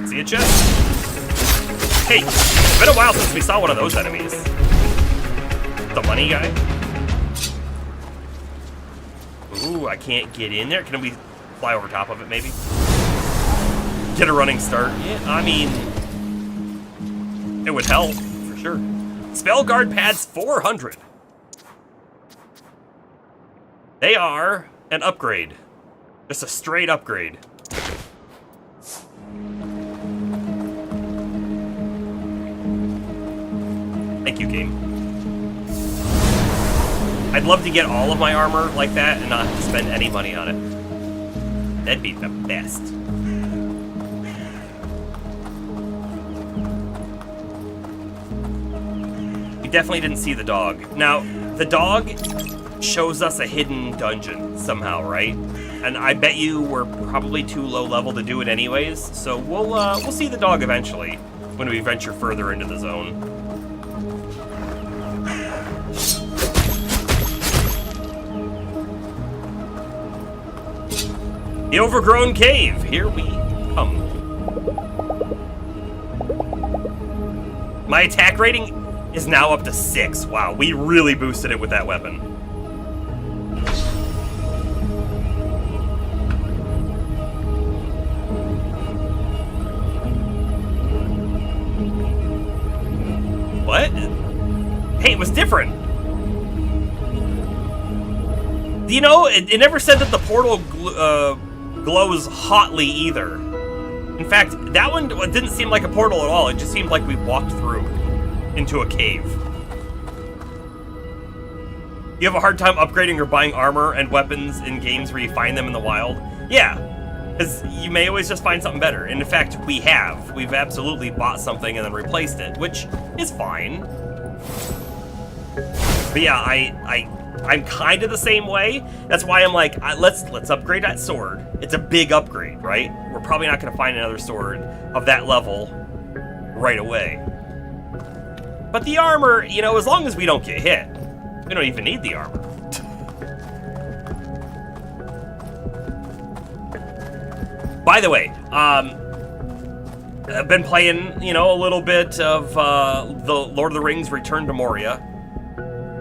See a chest? Hey, it's been a while since we saw one of those enemies. The money guy? Ooh, I can't get in there. Can we fly over top of it, maybe? Get a running start. Yeah, I mean, it would help, for sure. Spell Guard pads 400. They are an upgrade. Just a straight upgrade. Thank you, game. I'd love to get all of my armor like that and not have to spend any money on it. That'd be the best. We definitely didn't see the dog. Now, the dog shows us a hidden dungeon somehow, right? And I bet you we're probably too low level to do it anyways, so we'll see the dog eventually when we venture further into the zone. The overgrown cave. Here we come. My attack rating is now up to 6. Wow, we really boosted it with that weapon. What? Hey, it was different. You know, it never said that the portal glows hotly either. In fact, that one didn't seem like a portal at all. It just seemed like we walked through into a cave. You have a hard time upgrading or buying armor and weapons in games where you find them in the wild? Yeah, because you may always just find something better. And in fact, we have. We've absolutely bought something and then replaced it, which is fine. But yeah, I'm kind of the same way. That's why I'm like, let's upgrade that sword. It's a big upgrade, right? We're probably not going to find another sword of that level right away. But the armor, you know, as long as we don't get hit, we don't even need the armor. By the way, I've been playing, you know, a little bit of the Lord of the Rings Return to Moria.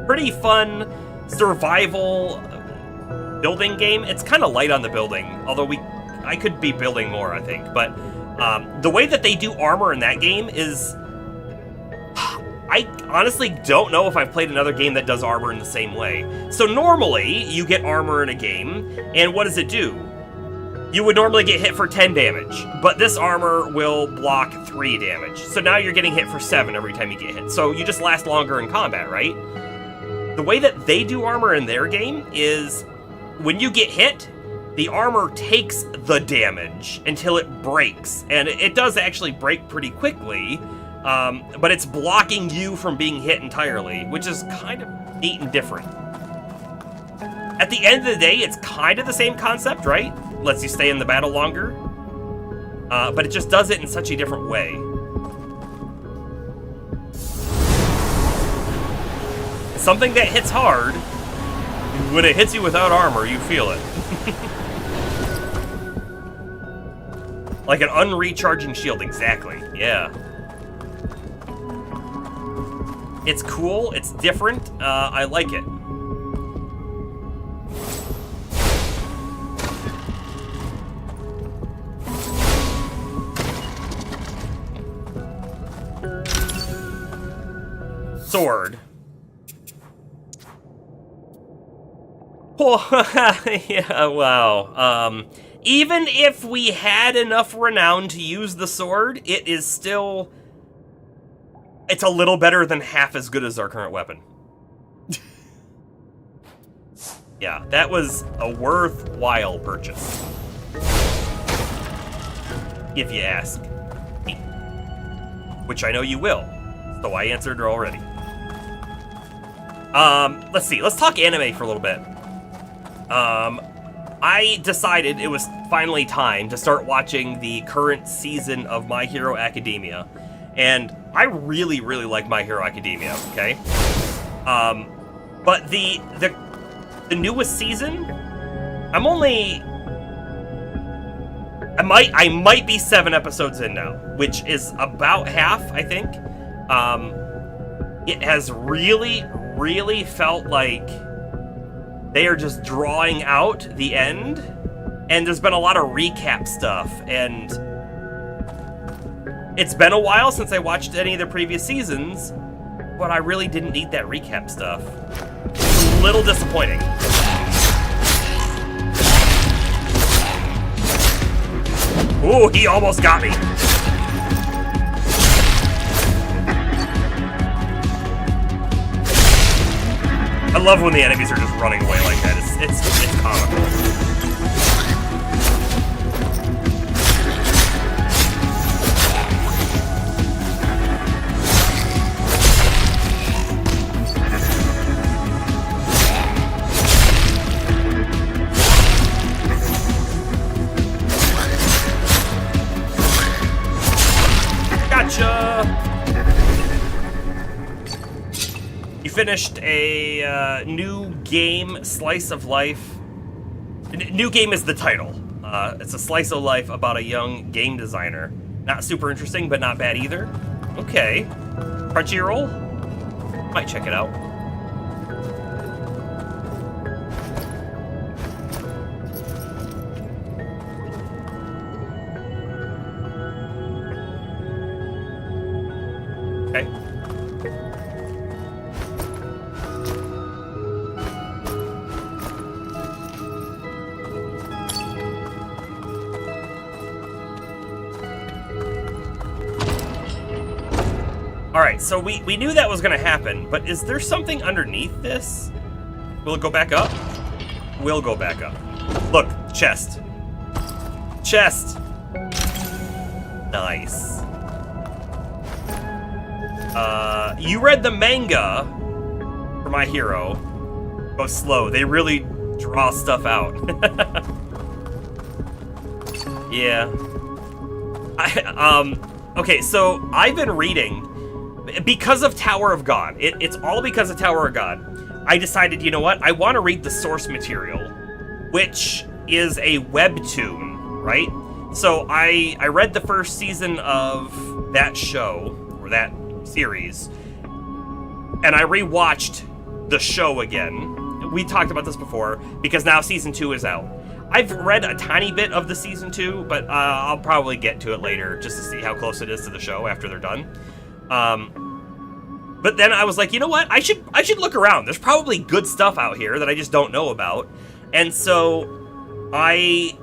Pretty fun survival building game. It's kind of light on the building, although I could be building more, I think. But the way that they do armor in that game is, I honestly don't know if I've played another game that does armor in the same way. So normally, you get armor in a game, and what does it do? You would normally get hit for 10 damage, but this armor will block 3 damage. So now you're getting hit for 7 every time you get hit. So you just last longer in combat, right? The way that they do armor in their game is when you get hit, the armor takes the damage until it breaks. And it does actually break pretty quickly, but it's blocking you from being hit entirely, which is kind of neat and different. At the end of the day, it's kind of the same concept, right? Lets you stay in the battle longer, but it just does it in such a different way. Something that hits hard, when it hits you without armor, you feel it. Like an unrecharging shield, exactly, yeah. It's cool, it's different, I like it. Sword. Oh, yeah, wow. Even if we had enough renown to use the sword, it is still... It's a little better than half as good as our current weapon. Yeah, that was a worthwhile purchase. If you ask me. Which I know you will, so I answered already. Let's see, let's talk anime for a little bit. I decided it was finally time to start watching the current season of My Hero Academia. And I really, really like My Hero Academia, okay? But the newest season, I might be 7 episodes in now, which is about half, I think. It has really felt like they are just drawing out the end, and there's been a lot of recap stuff, and it's been a while since I watched any of the previous seasons, but I really didn't need that recap stuff. It's a little disappointing. Ooh, he almost got me. I love when the enemies are just running away like that. It's comical. Gotcha! You finished a new game, Slice of Life. New game is the title. It's a slice of life about a young game designer. Not super interesting, but not bad either. Okay. Crunchyroll? Might check it out. Okay. Alright, so we knew that was going to happen, but is there something underneath this? Will it go back up? Will go back up. Look, chest. Chest! Nice. You read the manga for My Hero. Go slow. They really draw stuff out. Yeah. Okay, so I've been reading because of Tower of God. It's all because of Tower of God. I decided, you know what? I want to read the source material, which is a webtoon, right? So I read the first season of that show, or that series, and I rewatched the show again. We talked about this before, because now season 2 is out. I've read a tiny bit of the season 2, but I'll probably get to it later just to see how close it is to the show after they're done. But then I was like, you know what? I should look around. There's probably good stuff out here that I just don't know about. And so I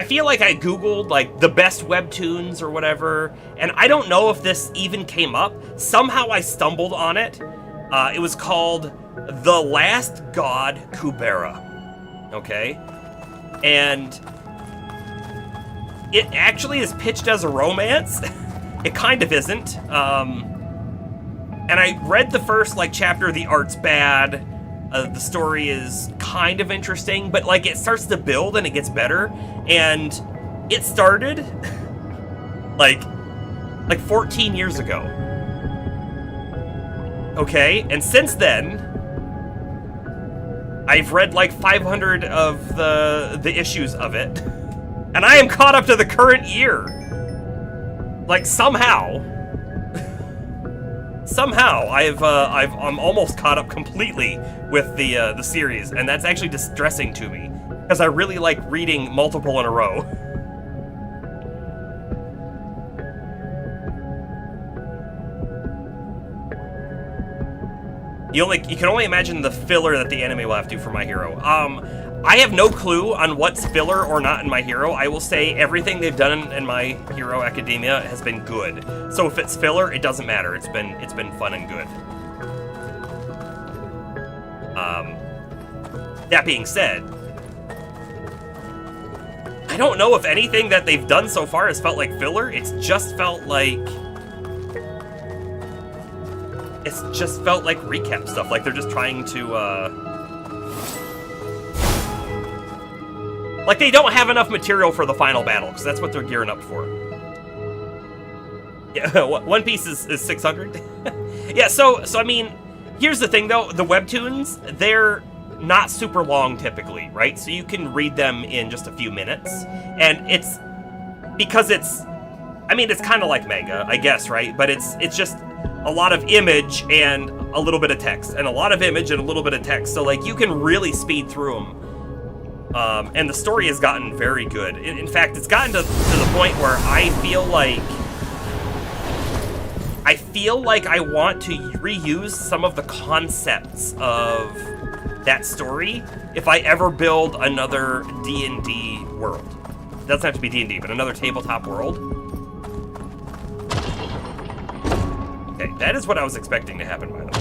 feel like I Googled like the best webtoons or whatever, and I don't know if this even came up. Somehow I stumbled on it. It was called The Last God Kubera. Okay? And it actually is pitched as a romance. It kind of isn't. And I read the first like chapter. The art's bad. The story is kind of interesting, but like it starts to build and it gets better. And it started like 14 years ago. Okay, and since then, I've read like 500 of the issues of it, and I am caught up to the current year. Like somehow I'm almost caught up completely with the series, and that's actually distressing to me because I really like reading multiple in a row. You can only imagine the filler that the anime will have to for My Hero. I have no clue on what's filler or not in My Hero. I will say everything they've done in My Hero Academia has been good. So if it's filler, it doesn't matter. It's been fun and good. That being said, I don't know if anything that they've done so far has felt like filler. It's just felt like recap stuff. Like they're just trying to like they don't have enough material for the final battle, because that's what they're gearing up for. Yeah, One Piece is 600. Yeah, so I mean, here's the thing though, the webtoons, they're not super long typically, right? So you can read them in just a few minutes, and it's kind of like manga, I guess, right? But it's just a lot of image and a little bit of text, and a lot of image and a little bit of text. So like you can really speed through them. And the story has gotten very good. In fact, it's gotten to the point where I feel like I want to reuse some of the concepts of that story if I ever build another D&D world. It doesn't have to be D&D, but another tabletop world. Okay, that is what I was expecting to happen, by the way.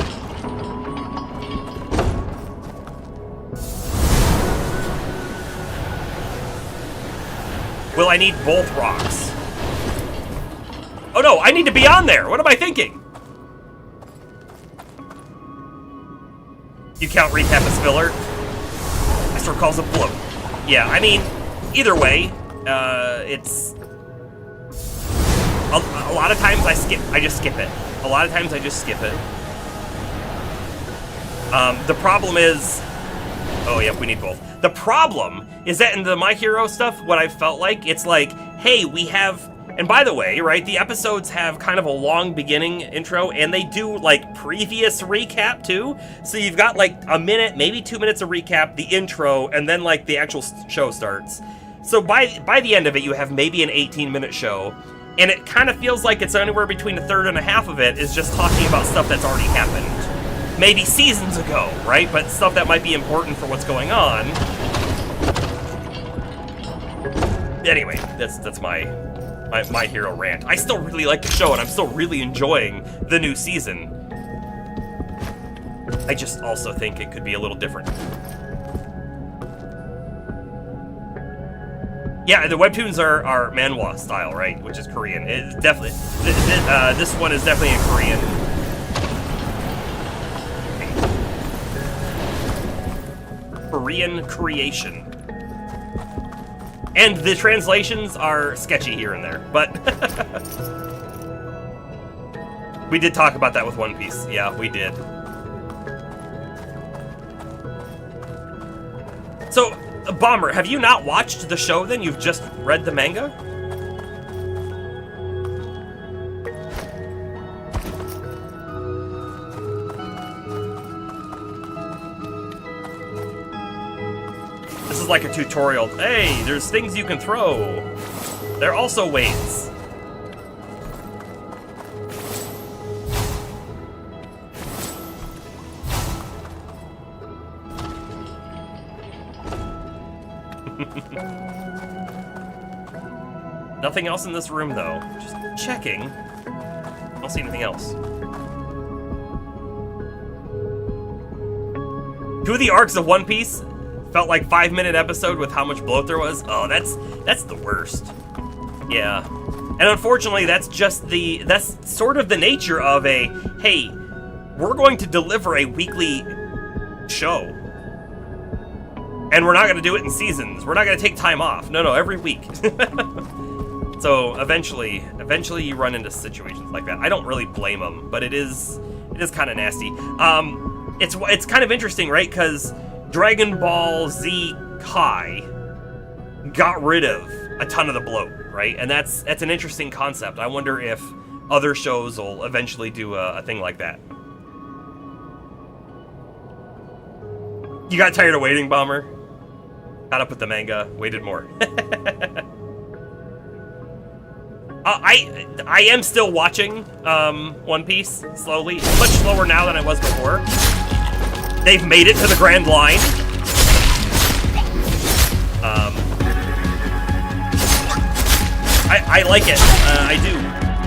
Will I need both rocks? Oh no, I need to be on there! What am I thinking? You count recap as filler? Astro calls it bloat. Yeah, I mean, either way, it's... A lot of times I just skip it. A lot of times I just skip it. The problem is, Oh, yep, we need both. The problem is that in the My Hero stuff, what I felt like, it's like, hey, we have... And by the way, right, the episodes have kind of a long beginning intro, and they do, like, previous recap, too. So you've got, like, a minute, maybe 2 minutes of recap, the intro, and then, like, the actual show starts. So by the end of it, you have maybe an 18-minute show, and it kind of feels like it's anywhere between a third and a half of it is just talking about stuff that's already happened. Maybe seasons ago, right? But stuff that might be important for what's going on. Anyway, that's my Hero rant. I still really like the show, and I'm still really enjoying the new season. I just also think it could be a little different. Yeah, the webtoons are manhwa style, right? Which is Korean. It's definitely this one is definitely in Korean. Korean creation. And the translations are sketchy here and there, but we did talk about that with One Piece. Yeah, we did. So, Bomber, have you not watched the show then? You've just read the manga? This is like a tutorial. Hey, there's things you can throw. They're also weights. Nothing else in this room, though. Just checking. I don't see anything else. 2 of the arcs of One Piece felt like 5-minute episode with how much bloat there was. Oh, that's the worst. Yeah. And unfortunately, that's sort of the nature of a, hey, we're going to deliver a weekly show. And we're not going to do it in seasons. We're not going to take time off. No, every week. So eventually you run into situations like that. I don't really blame them, but it is kind of nasty. It's kind of interesting, right? Because Dragon Ball Z Kai got rid of a ton of the bloat, right? And that's an interesting concept. I wonder if other shows will eventually do a thing like that. You got tired of waiting, Bomber? Caught up with the manga, waited more. I am still watching One Piece slowly. Much slower now than I was before. They've made it to the Grand Line. I like it. I do.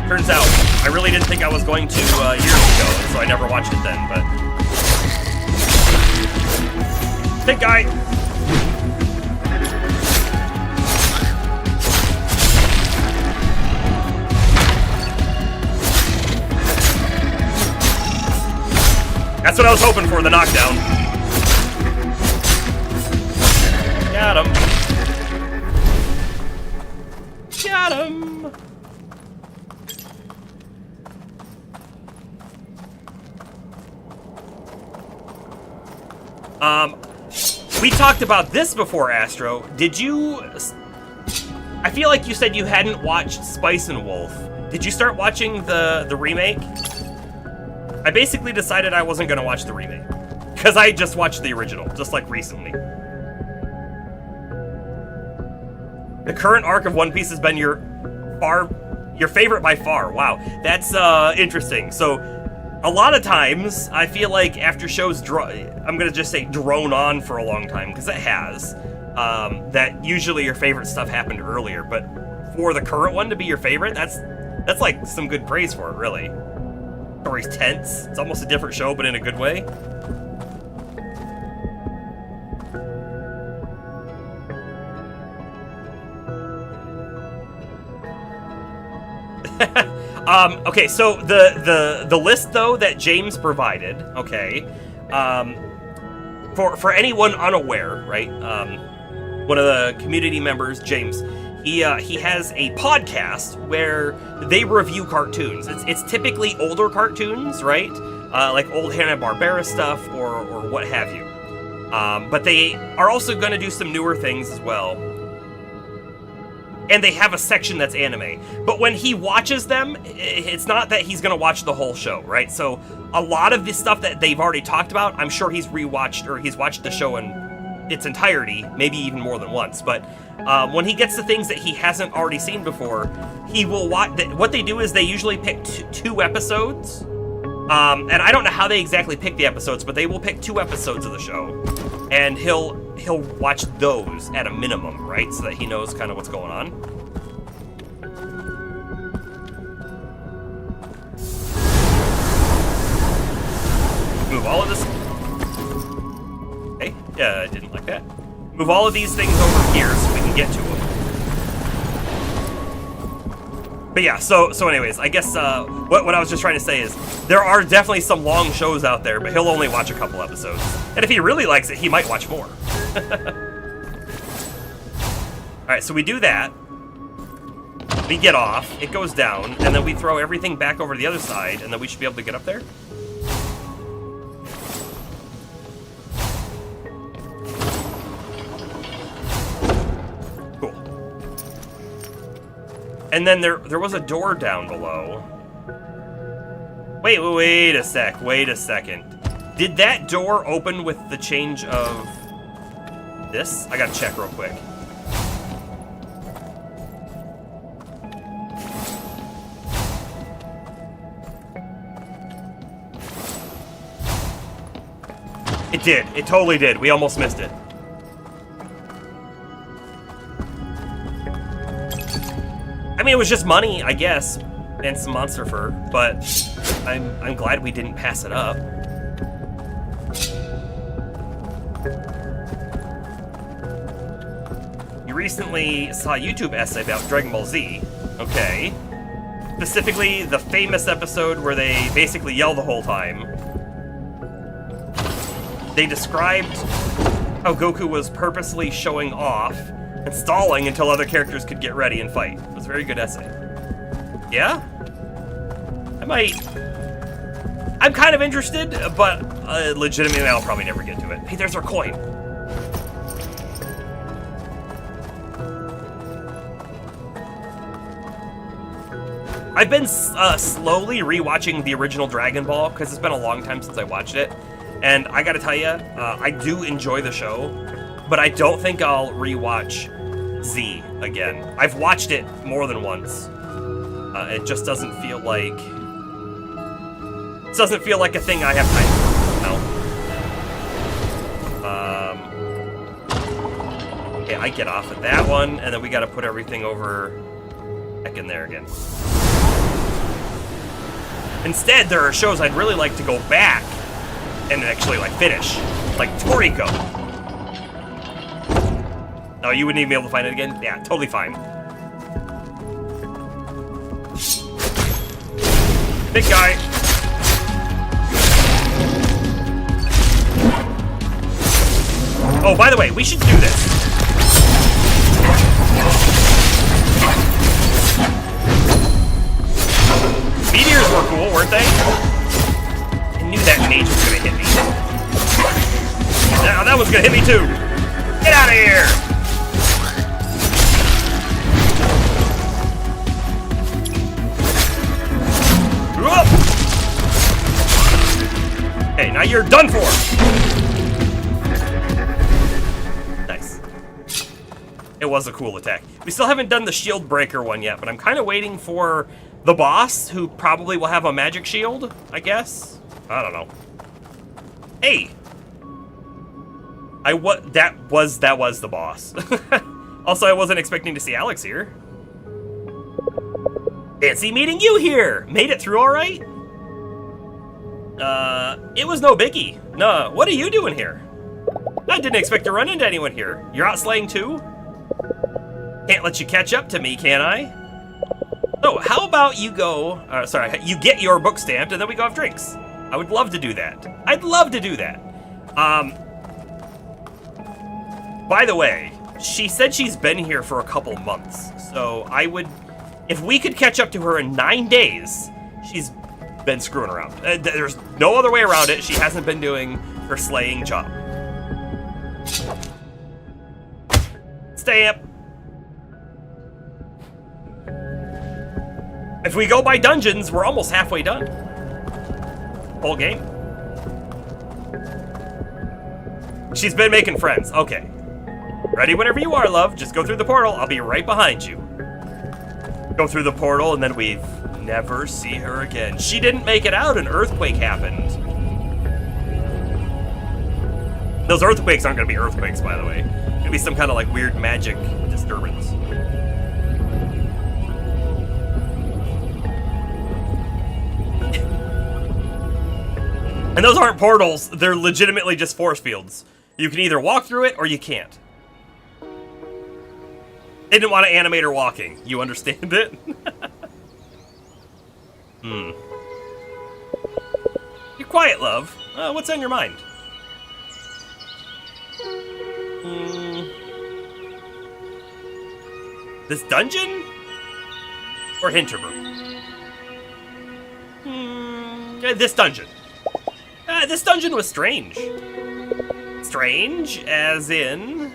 Turns out, I really didn't think I was going to years ago, so I never watched it then, but... Big guy! That's what I was hoping for, the knockdown. Got him. Got him. We talked about this before, Astro. Did you... I feel like you said you hadn't watched Spice and Wolf. Did you start watching the remake? I basically decided I wasn't going to watch the remake. Because I just watched the original, just like recently. The current arc of One Piece has been your favorite by far. Wow, that's interesting. So, a lot of times, I feel like after shows I'm going to just say drone on for a long time, because it has. That usually your favorite stuff happened earlier, but for the current one to be your favorite, that's like some good praise for it, really. Story's tense. It's almost a different show, but in a good way. Okay, so the list though that James provided, okay, for anyone unaware, right? One of the community members, James, he has a podcast where they review cartoons. It's typically older cartoons, right? Like old Hanna-Barbera stuff or what have you. But they are also going to do some newer things as well. And they have a section that's anime. But when he watches them, it's not that he's going to watch the whole show, right? So a lot of the stuff that they've already talked about, I'm sure he's rewatched, or he's watched the show in its entirety, maybe even more than once. But when he gets to things that he hasn't already seen before, he will watch. What they do is they usually pick two episodes. And I don't know how they exactly pick the episodes, but they will pick 2 episodes of the show. And he'll watch those at a minimum, right? So that he knows kind of what's going on. Move all of this. Okay, yeah, I didn't like that. Move all of these things over here so we can get to them. But yeah, so anyways, I guess what I was just trying to say is there are definitely some long shows out there, but he'll only watch a couple episodes. And if he really likes it, he might watch more. Alright, so we do that. We get off, it goes down, and then we throw everything back over to the other side, and then we should be able to get up there. And then there was a door down below. Wait a second. Did that door open with the change of this? I gotta check real quick. It did. It totally did. We almost missed it. I mean, it was just money, I guess, and some monster fur, but I'm glad we didn't pass it up. You recently saw a YouTube essay about Dragon Ball Z. Okay. Specifically, the famous episode where they basically yell the whole time. They described how Goku was purposely showing off and stalling until other characters could get ready and fight. It was a very good essay. Yeah? I'm kind of interested, but legitimately I'll probably never get to it. Hey, there's our coin. I've been slowly rewatching the original Dragon Ball because it's been a long time since I watched it. And I gotta tell you, I do enjoy the show, but I don't think I'll rewatch Z again. I've watched it more than once. It just doesn't feel like... It doesn't feel like a thing I have time for. Okay, I get off of that one, and then we gotta put everything over back in there again. Instead, there are shows I'd really like to go back and actually, like, finish. Like Toriko. Oh, you wouldn't even be able to find it again? Yeah, totally fine. Big guy. Oh, by the way, we should do this. Meteors were cool, weren't they? I knew that mage was gonna hit me. Now that one's gonna hit me too. Get out of here! Hey, now you're done for! Nice. It was a cool attack. We still haven't done the shield breaker one yet, but I'm kind of waiting for the boss, who probably will have a magic shield, I guess? I don't know. Hey! That was the boss. Also, I wasn't expecting to see Alex here. Fancy meeting you here! Made it through alright? It was no biggie. No, what are you doing here? I didn't expect to run into anyone here. You're out slaying too? Can't let you catch up to me, can I? So, how about you go... you get your book stamped and then we go have drinks. I would love to do that. I'd love to do that. By the way, she said she's been here for a couple months. So, I would... If we could catch up to her in 9 days, she's been screwing around. There's no other way around it. She hasn't been doing her slaying job. Stamp. If we go by dungeons, we're almost halfway done. Whole game. She's been making friends. Okay. Ready whenever you are, love. Just go through the portal. I'll be right behind you. Go through the portal, and then we never see her again. She didn't make it out. An earthquake happened. Those earthquakes aren't going to be earthquakes, by the way. It's going to be some kind of like weird magic disturbance. And those aren't portals. They're legitimately just force fields. You can either walk through it or you can't. They didn't want to animate her walking. You understand it? You're quiet, love. What's on your mind? This dungeon? Or Hinterberg? This dungeon. This dungeon was strange. Strange, as in...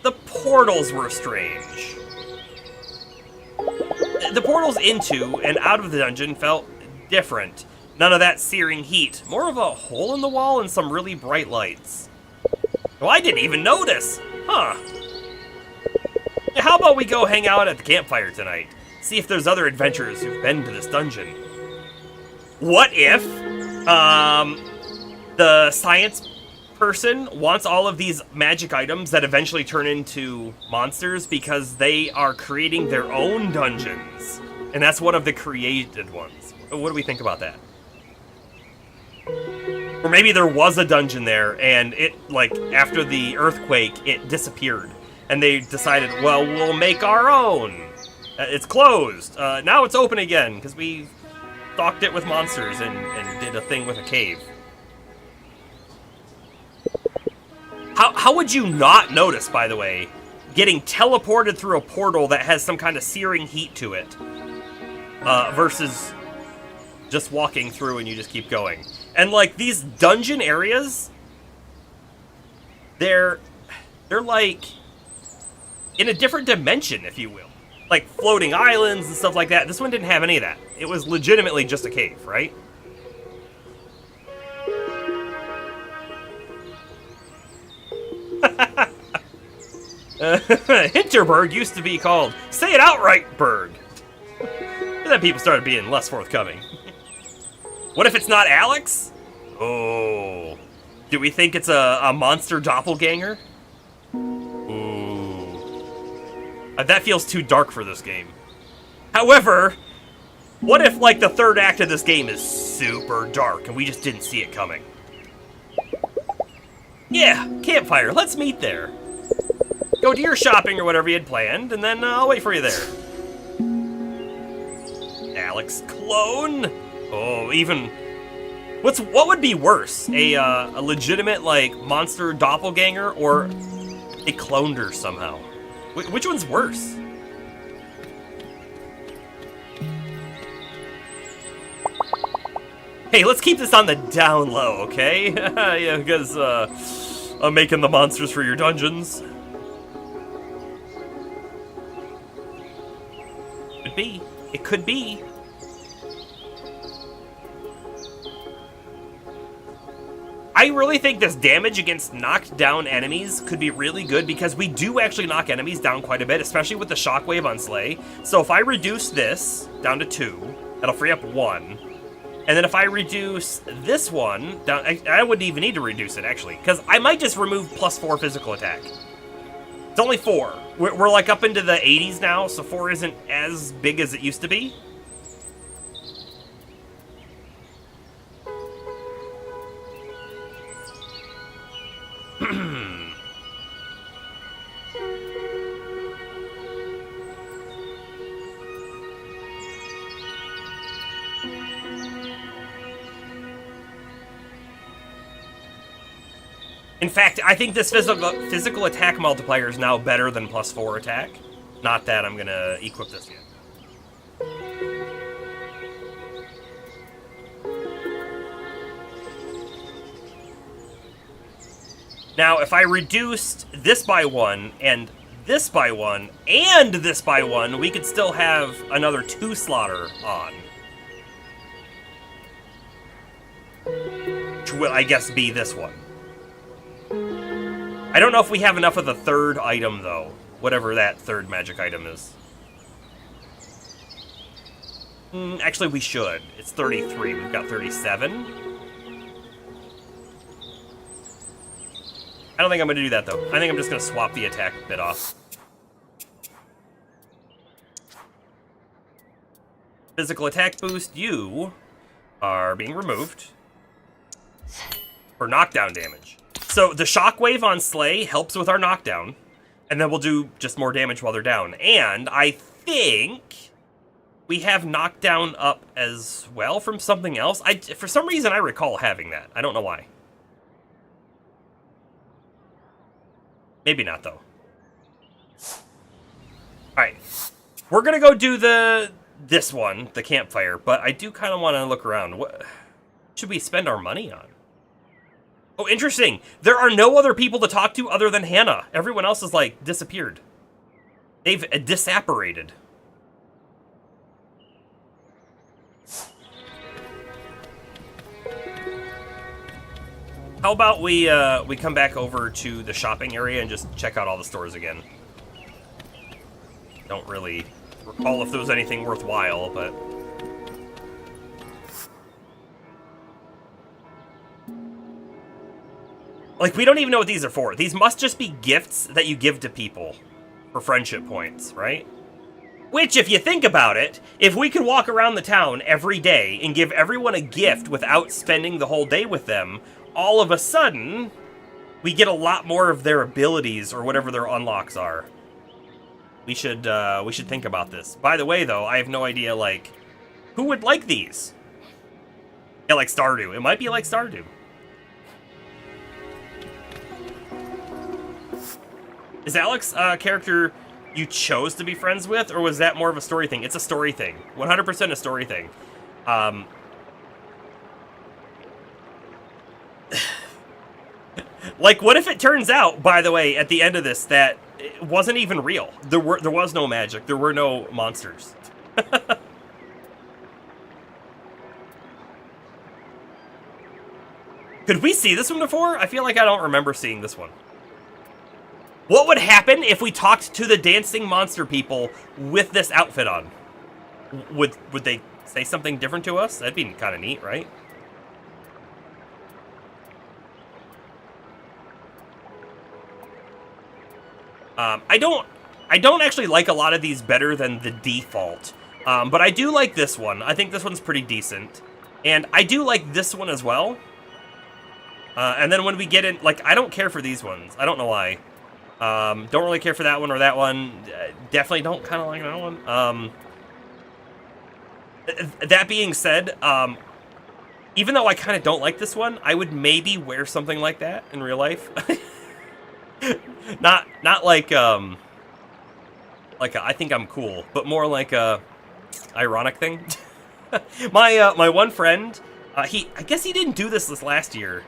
the portals were strange. The portals into and out of the dungeon felt different. None of that searing heat. More of a hole in the wall and some really bright lights. Well, I didn't even notice. Huh. How about we go hang out at the campfire tonight? See if there's other adventurers who've been to this dungeon. What if, the science person wants all of these magic items that eventually turn into monsters because they are creating their own dungeons. And that's one of the created ones. What do we think about that? Or maybe there was a dungeon there and it, like, after the earthquake, it disappeared. And they decided, well, we'll make our own. It's closed. Now it's open again because we stocked it with monsters and did a thing with a cave. How would you not notice, by the way, getting teleported through a portal that has some kind of searing heat to it, versus just walking through and you just keep going? And like these dungeon areas, they're like in a different dimension, if you will. Like floating islands and stuff like that. This one didn't have any of that. It was legitimately just a cave, right? Hinterberg used to be called Say It Outright Berg. And then people started being less forthcoming. What if it's not Alex? Oh. Do we think it's a monster doppelganger? Ooh. That feels too dark for this game. However, what if like the third act of this game is super dark and we just didn't see it coming? Yeah, campfire, let's meet there. Go do your shopping or whatever you had planned, and then I'll wait for you there. Alex clone? Oh, even... What would be worse? A legitimate, like, monster doppelganger, or they cloned her somehow? Which one's worse? Hey, let's keep this on the down low, okay? Yeah, because, I'm making the monsters for your dungeons. Could be. It could be. I really think this damage against knocked down enemies could be really good because we do actually knock enemies down quite a bit, especially with the shockwave on Slay. So if I reduce this down to 2, that'll free up 1. And then if I reduce this one down, I wouldn't even need to reduce it actually, because I might just remove +4 physical attack. It's only 4. We're like up into the 80s now, so 4 isn't as big as it used to be. In fact, I think this physical attack multiplier is now better than +4 attack. Not that I'm gonna equip this yet. Now, if I reduced this by 1 and this by 1 and this by 1, we could still have another 2 slaughter on. Which will, I guess, be this one. I don't know if we have enough of the third item, though. Whatever that third magic item is. Actually, we should. It's 33. We've got 37. I don't think I'm going to do that, though. I think I'm just going to swap the attack bit off. Physical attack boost, you are being removed for knockdown damage. So the shockwave on Slay helps with our knockdown, and then we'll do just more damage while they're down. And I think we have knockdown up as well from something else. For some reason, I recall having that. I don't know why. Maybe not, though. Alright. We're gonna go do this one, the campfire, but I do kind of want to look around. What should we spend our money on? Oh, interesting. There are no other people to talk to other than Hannah. Everyone else is, like, disappeared. They've disapparated. How about we come back over to the shopping area and just check out all the stores again? Don't really recall if there was anything worthwhile, but... Like, we don't even know what these are for. These must just be gifts that you give to people for friendship points, right? Which, if you think about it, if we could walk around the town every day and give everyone a gift without spending the whole day with them, all of a sudden, we get a lot more of their abilities or whatever their unlocks are. We should think about this. By the way, though, I have no idea, like, who would like these? Yeah, like Stardew. It might be like Stardew. Is Alex a character you chose to be friends with, or was that more of a story thing? It's a story thing. 100% a story thing. Like, what if it turns out, by the way, at the end of this, that it wasn't even real? There was no magic. There were no monsters. Could we see this one before? I feel like I don't remember seeing this one. What would happen if we talked to the dancing monster people with this outfit on? Would they say something different to us? That'd be kind of neat, right? I don't actually like a lot of these better than the default, but I do like this one. I think this one's pretty decent, and I do like this one as well. And then when we get in, like, I don't care for these ones. I don't know why. Don't really care for that one or that one. Definitely don't kind of like that one. That being said, even though I kind of don't like this one, I would maybe wear something like that in real life. not like I think I'm cool, but more like a ironic thing. My one friend, I guess he didn't do this last year.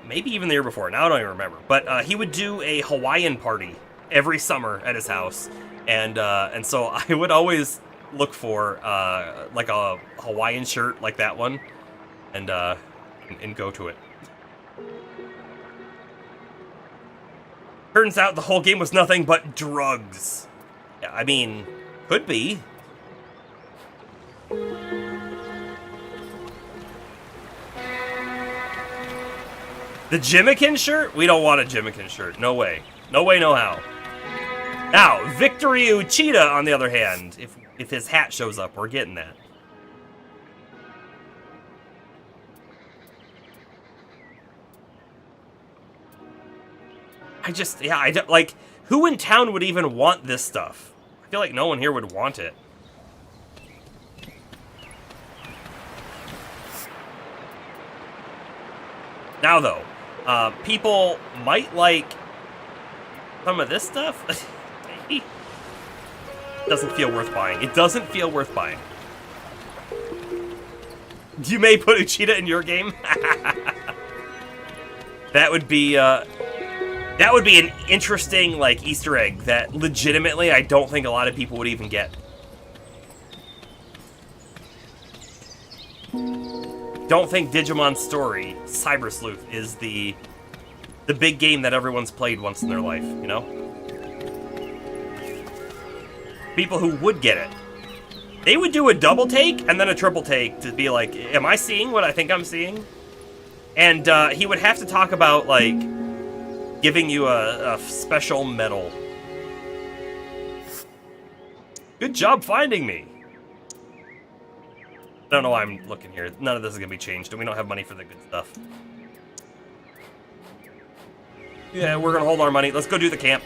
Maybe even the year before. Now I don't even remember. But he would do a Hawaiian party every summer at his house, and so I would always look for like a Hawaiian shirt like that one, and go to it. Turns out the whole game was nothing but drugs. Yeah, I mean, could be. The Jimmikin shirt? We don't want a Jimmikin shirt. No way. No way, no how. Now, Victory Uchida, on the other hand, if his hat shows up, we're getting that. I don't, like, who in town would even want this stuff? I feel like no one here would want it. Now, though, people might like some of this stuff. Maybe. Doesn't feel worth buying. It doesn't feel worth buying. You may put Uchida in your game. That would be an interesting, like, Easter egg that legitimately I don't think a lot of people would even get. Don't think Digimon Story, Cyber Sleuth, is the big game that everyone's played once in their life, you know? People who would get it. They would do a double take and then a triple take to be like, am I seeing what I think I'm seeing? And he would have to talk about, like, giving you a special medal. Good job finding me. I don't know why I'm looking here. None of this is going to be changed, and we don't have money for the good stuff. Yeah, we're going to hold our money. Let's go do the camp.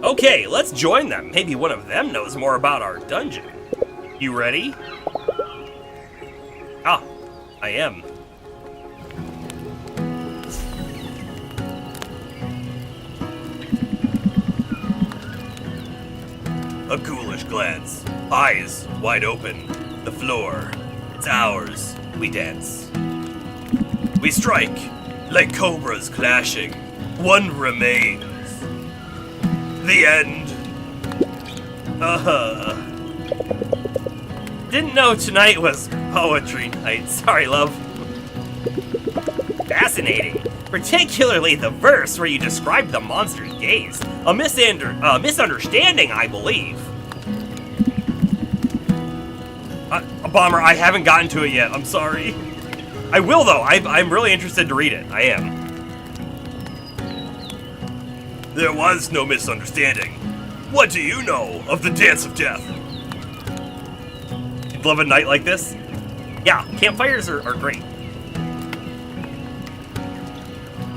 Okay, let's join them. Maybe one of them knows more about our dungeon. You ready? Ah, I am. A ghoulish glance, eyes wide open. The floor, it's ours. We dance. We strike like cobras clashing. One remains. The end. Didn't know tonight was poetry night. Sorry, love. Fascinating. Particularly the verse where you described the monster's gaze. A misunderstanding, I believe. A bomber, I haven't gotten to it yet. I'm sorry. I will, though. I'm really interested to read it. I am. There was no misunderstanding. What do you know of the Dance of Death? You'd love a night like this? Yeah, campfires are great.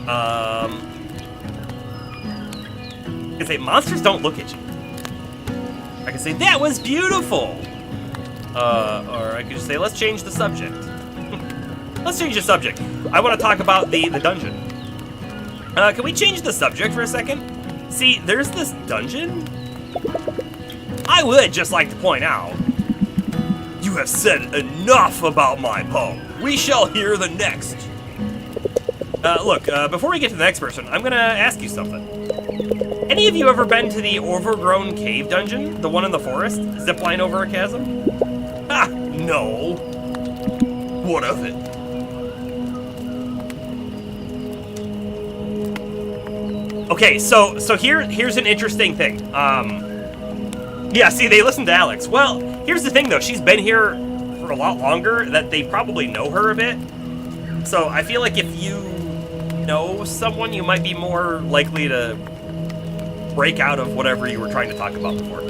I can say, monsters don't look at you. I can say, that was beautiful! Or I could just say, let's change the subject. Let's change the subject. I want to talk about the dungeon. Can we change the subject for a second? See, there's this dungeon. I would just like to point out, you have said enough about my poem. We shall hear the next. Look, before we get to the next person, I'm gonna ask you something. Any of you ever been to the overgrown cave dungeon? The one in the forest? Zipline over a chasm? Ha! No. What of it? Okay, so here's an interesting thing. Yeah, see, they listen to Alex. Well, here's the thing, though. She's been here for a lot longer, that they probably know her a bit. So I feel like if you know someone, you might be more likely to break out of whatever you were trying to talk about before.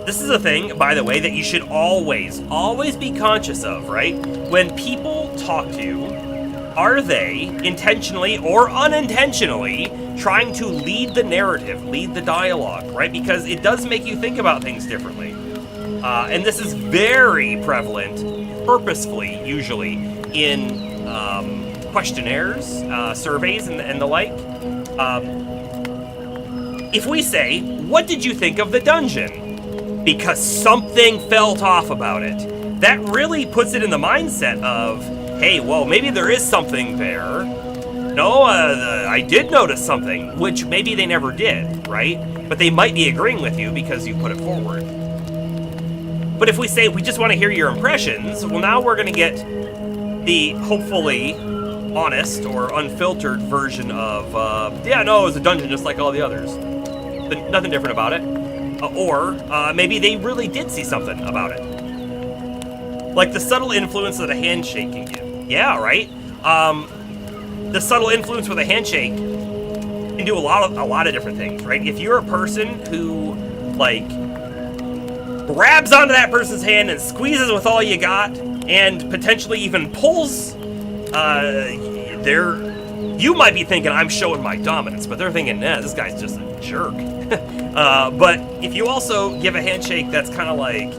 This is a thing, by the way, that you should always be conscious of, right? When people talk to you, are they intentionally or unintentionally trying to lead the narrative, lead the dialogue, right? Because it does make you think about things differently. And this is very prevalent, purposefully, usually, in questionnaires, surveys, and the like. If we say, what did you think of the dungeon? Because something felt off about it. That really puts it in the mindset of, hey, well, maybe there is something there. No, I did notice something, which maybe they never did, right? But they might be agreeing with you because you put it forward. But if we say, we just want to hear your impressions, well, now we're going to get the, hopefully, honest or unfiltered version of, yeah, no, it was a dungeon just like all the others. Nothing different about it. Or maybe they really did see something about it. Like the subtle influence that a handshake can give. Yeah, right? The subtle influence with a handshake can do a lot of different things, right? If you're a person who, like, grabs onto that person's hand and squeezes with all you got, and potentially even pulls, you might be thinking, I'm showing my dominance, but they're thinking, nah, this guy's just a jerk. But if you also give a handshake that's kind of like,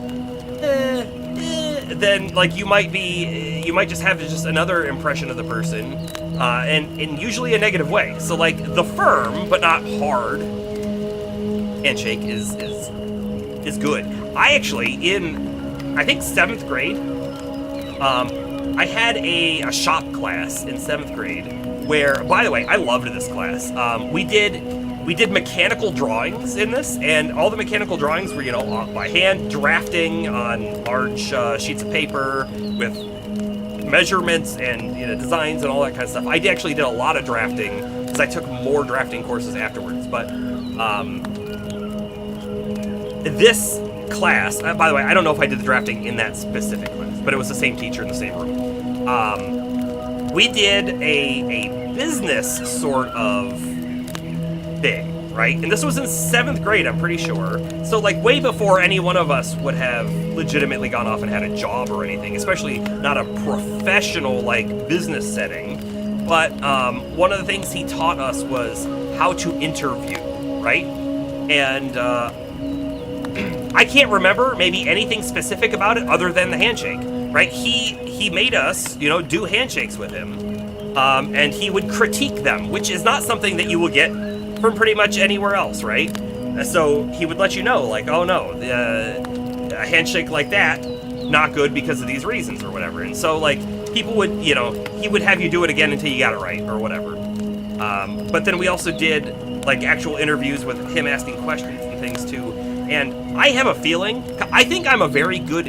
then like you might just have just another impression of the person, and in usually a negative way. So like the firm but not hard handshake is is good. I actually, I think 7th grade, I had a shop class in 7th grade where, by the way, I loved this class. We did mechanical drawings in this, and all the mechanical drawings were, by hand, drafting on large sheets of paper with measurements and designs and all that kind of stuff. I actually did a lot of drafting because I took more drafting courses afterwards. But this class, by the way, I don't know if I did the drafting in that specific class, but it was the same teacher in the same room. We did a business sort of thing, right? And this was in 7th grade, I'm pretty sure. So like way before any one of us would have legitimately gone off and had a job or anything, especially not a professional like business setting. But one of the things he taught us was how to interview, right? And I can't remember maybe anything specific about it other than the handshake, right? He made us, do handshakes with him. And he would critique them, which is not something that you will get from pretty much anywhere else, right? So he would let you know, like, oh no, a handshake like that, not good because of these reasons or whatever. And so, like, people would, he would have you do it again until you got it right or whatever. But then we also did, like, actual interviews with him asking questions and things too. And I have a feeling, I think I'm a very good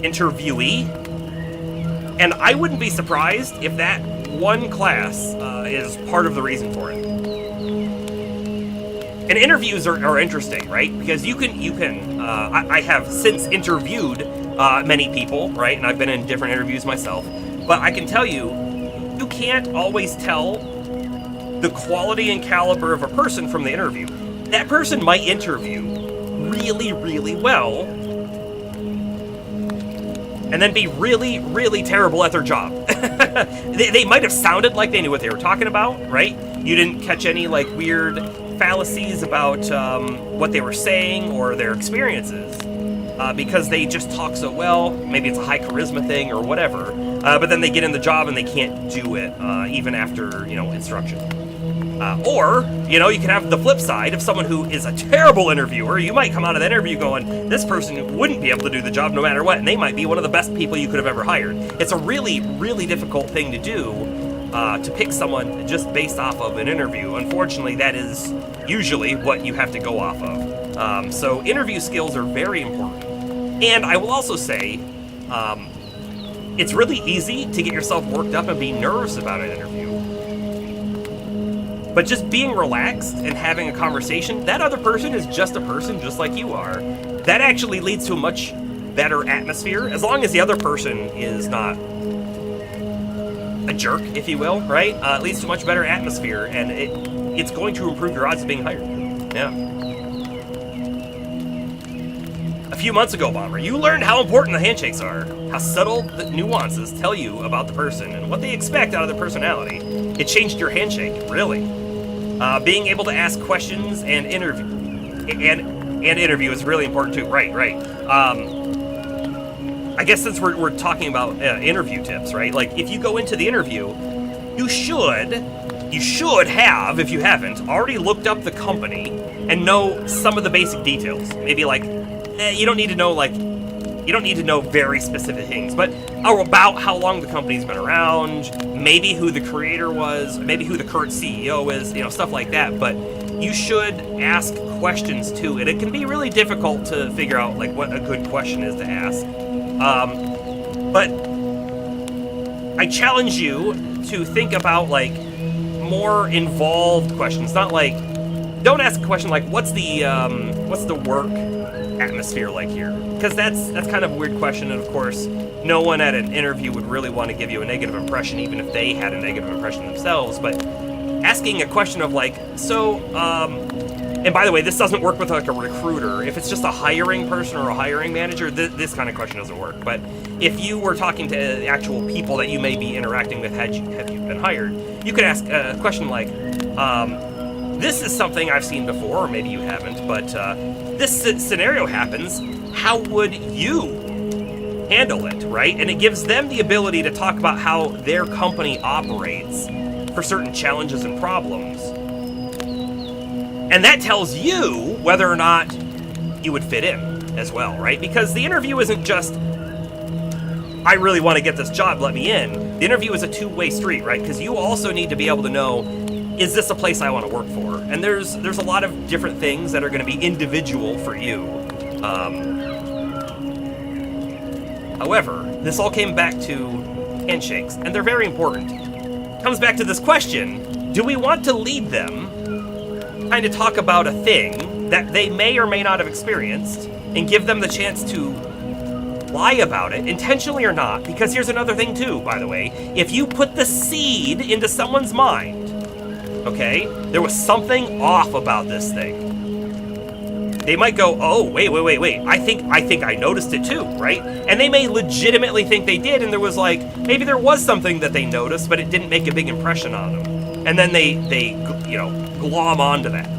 interviewee. And I wouldn't be surprised if that one class is part of the reason for it. And interviews are interesting, right? Because you can. I have since interviewed many people, right? And I've been in different interviews myself. But I can tell you, you can't always tell the quality and caliber of a person from the interview. That person might interview really, really well, and then be really, really terrible at their job. They might have sounded like they knew what they were talking about, right? You didn't catch any like weird fallacies about what they were saying or their experiences because they just talk so well. Maybe it's a high charisma thing or whatever. But then they get in the job and they can't do it even after instruction. Or, you can have the flip side of someone who is a terrible interviewer. You might come out of that interview going, this person wouldn't be able to do the job no matter what, and they might be one of the best people you could have ever hired. It's a really, really difficult thing to do, to pick someone just based off of an interview. Unfortunately, that is usually what you have to go off of. So interview skills are very important. And I will also say, it's really easy to get yourself worked up and be nervous about an interview. But just being relaxed and having a conversation, that other person is just a person just like you are. That actually leads to a much better atmosphere, as long as the other person is not a jerk, if you will, right? It leads to a much better atmosphere, and it's going to improve your odds of being hired. Yeah. A few months ago, Bomber, you learned how important the handshakes are, how subtle the nuances tell you about the person, and what they expect out of their personality. It changed your handshake, really. Being able to ask questions and interview is really important too. Right. I guess since we're talking about interview tips, right? Like if you go into the interview, you should have, if you haven't, already looked up the company and know some of the basic details. Maybe like you don't need to know very specific things, but about how long the company's been around, maybe who the creator was, maybe who the current CEO is, stuff like that. But you should ask questions too, and it can be really difficult to figure out like what a good question is to ask. But I challenge you to think about like more involved questions, not like, don't ask a question like what's the work atmosphere like here, because that's kind of a weird question, and of course no one at an interview would really want to give you a negative impression even if they had a negative impression themselves. But asking a question of like, so and by the way, this doesn't work with like a recruiter. If it's just a hiring person or a hiring manager, this kind of question doesn't work. But if you were talking to actual people that you may be interacting with, have you been hired, you could ask a question like, this is something I've seen before, or maybe you haven't, but this scenario happens, how would you handle it, right? And it gives them the ability to talk about how their company operates for certain challenges and problems. And that tells you whether or not you would fit in as well, right? Because the interview isn't just, I really want to get this job, let me in. The interview is a two-way street, right? Because you also need to be able to know, is this a place I want to work for? And there's a lot of different things that are going to be individual for you. However, this all came back to handshakes, and they're very important. Comes back to this question, do we want to lead them, kind of talk about a thing that they may or may not have experienced, and give them the chance to lie about it, intentionally or not? Because here's another thing too, by the way. If you put the seed into someone's mind, okay, there was something off about this thing, they might go, oh, wait, I think I noticed it too, right? And they may legitimately think they did, and there was like, maybe there was something that they noticed, but it didn't make a big impression on them. And then they you know, glom onto that.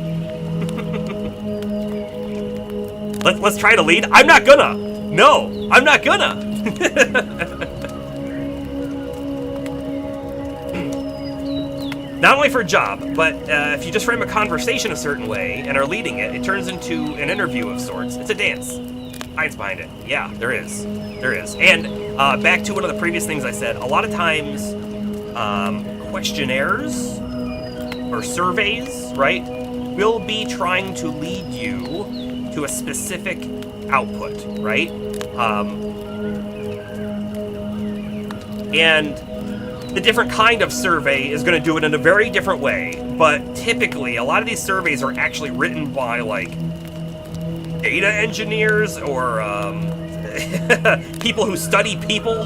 Let's try to lead. I'm not gonna. No, I'm not gonna. Not only for a job, but if you just frame a conversation a certain way and are leading it, it turns into an interview of sorts. It's a dance. Science behind it. Yeah, there is. There is. And back to one of the previous things I said, a lot of times questionnaires or surveys, right, will be trying to lead you to a specific output, right? And the different kind of survey is going to do it in a very different way, but typically a lot of these surveys are actually written by like data engineers or people who study people,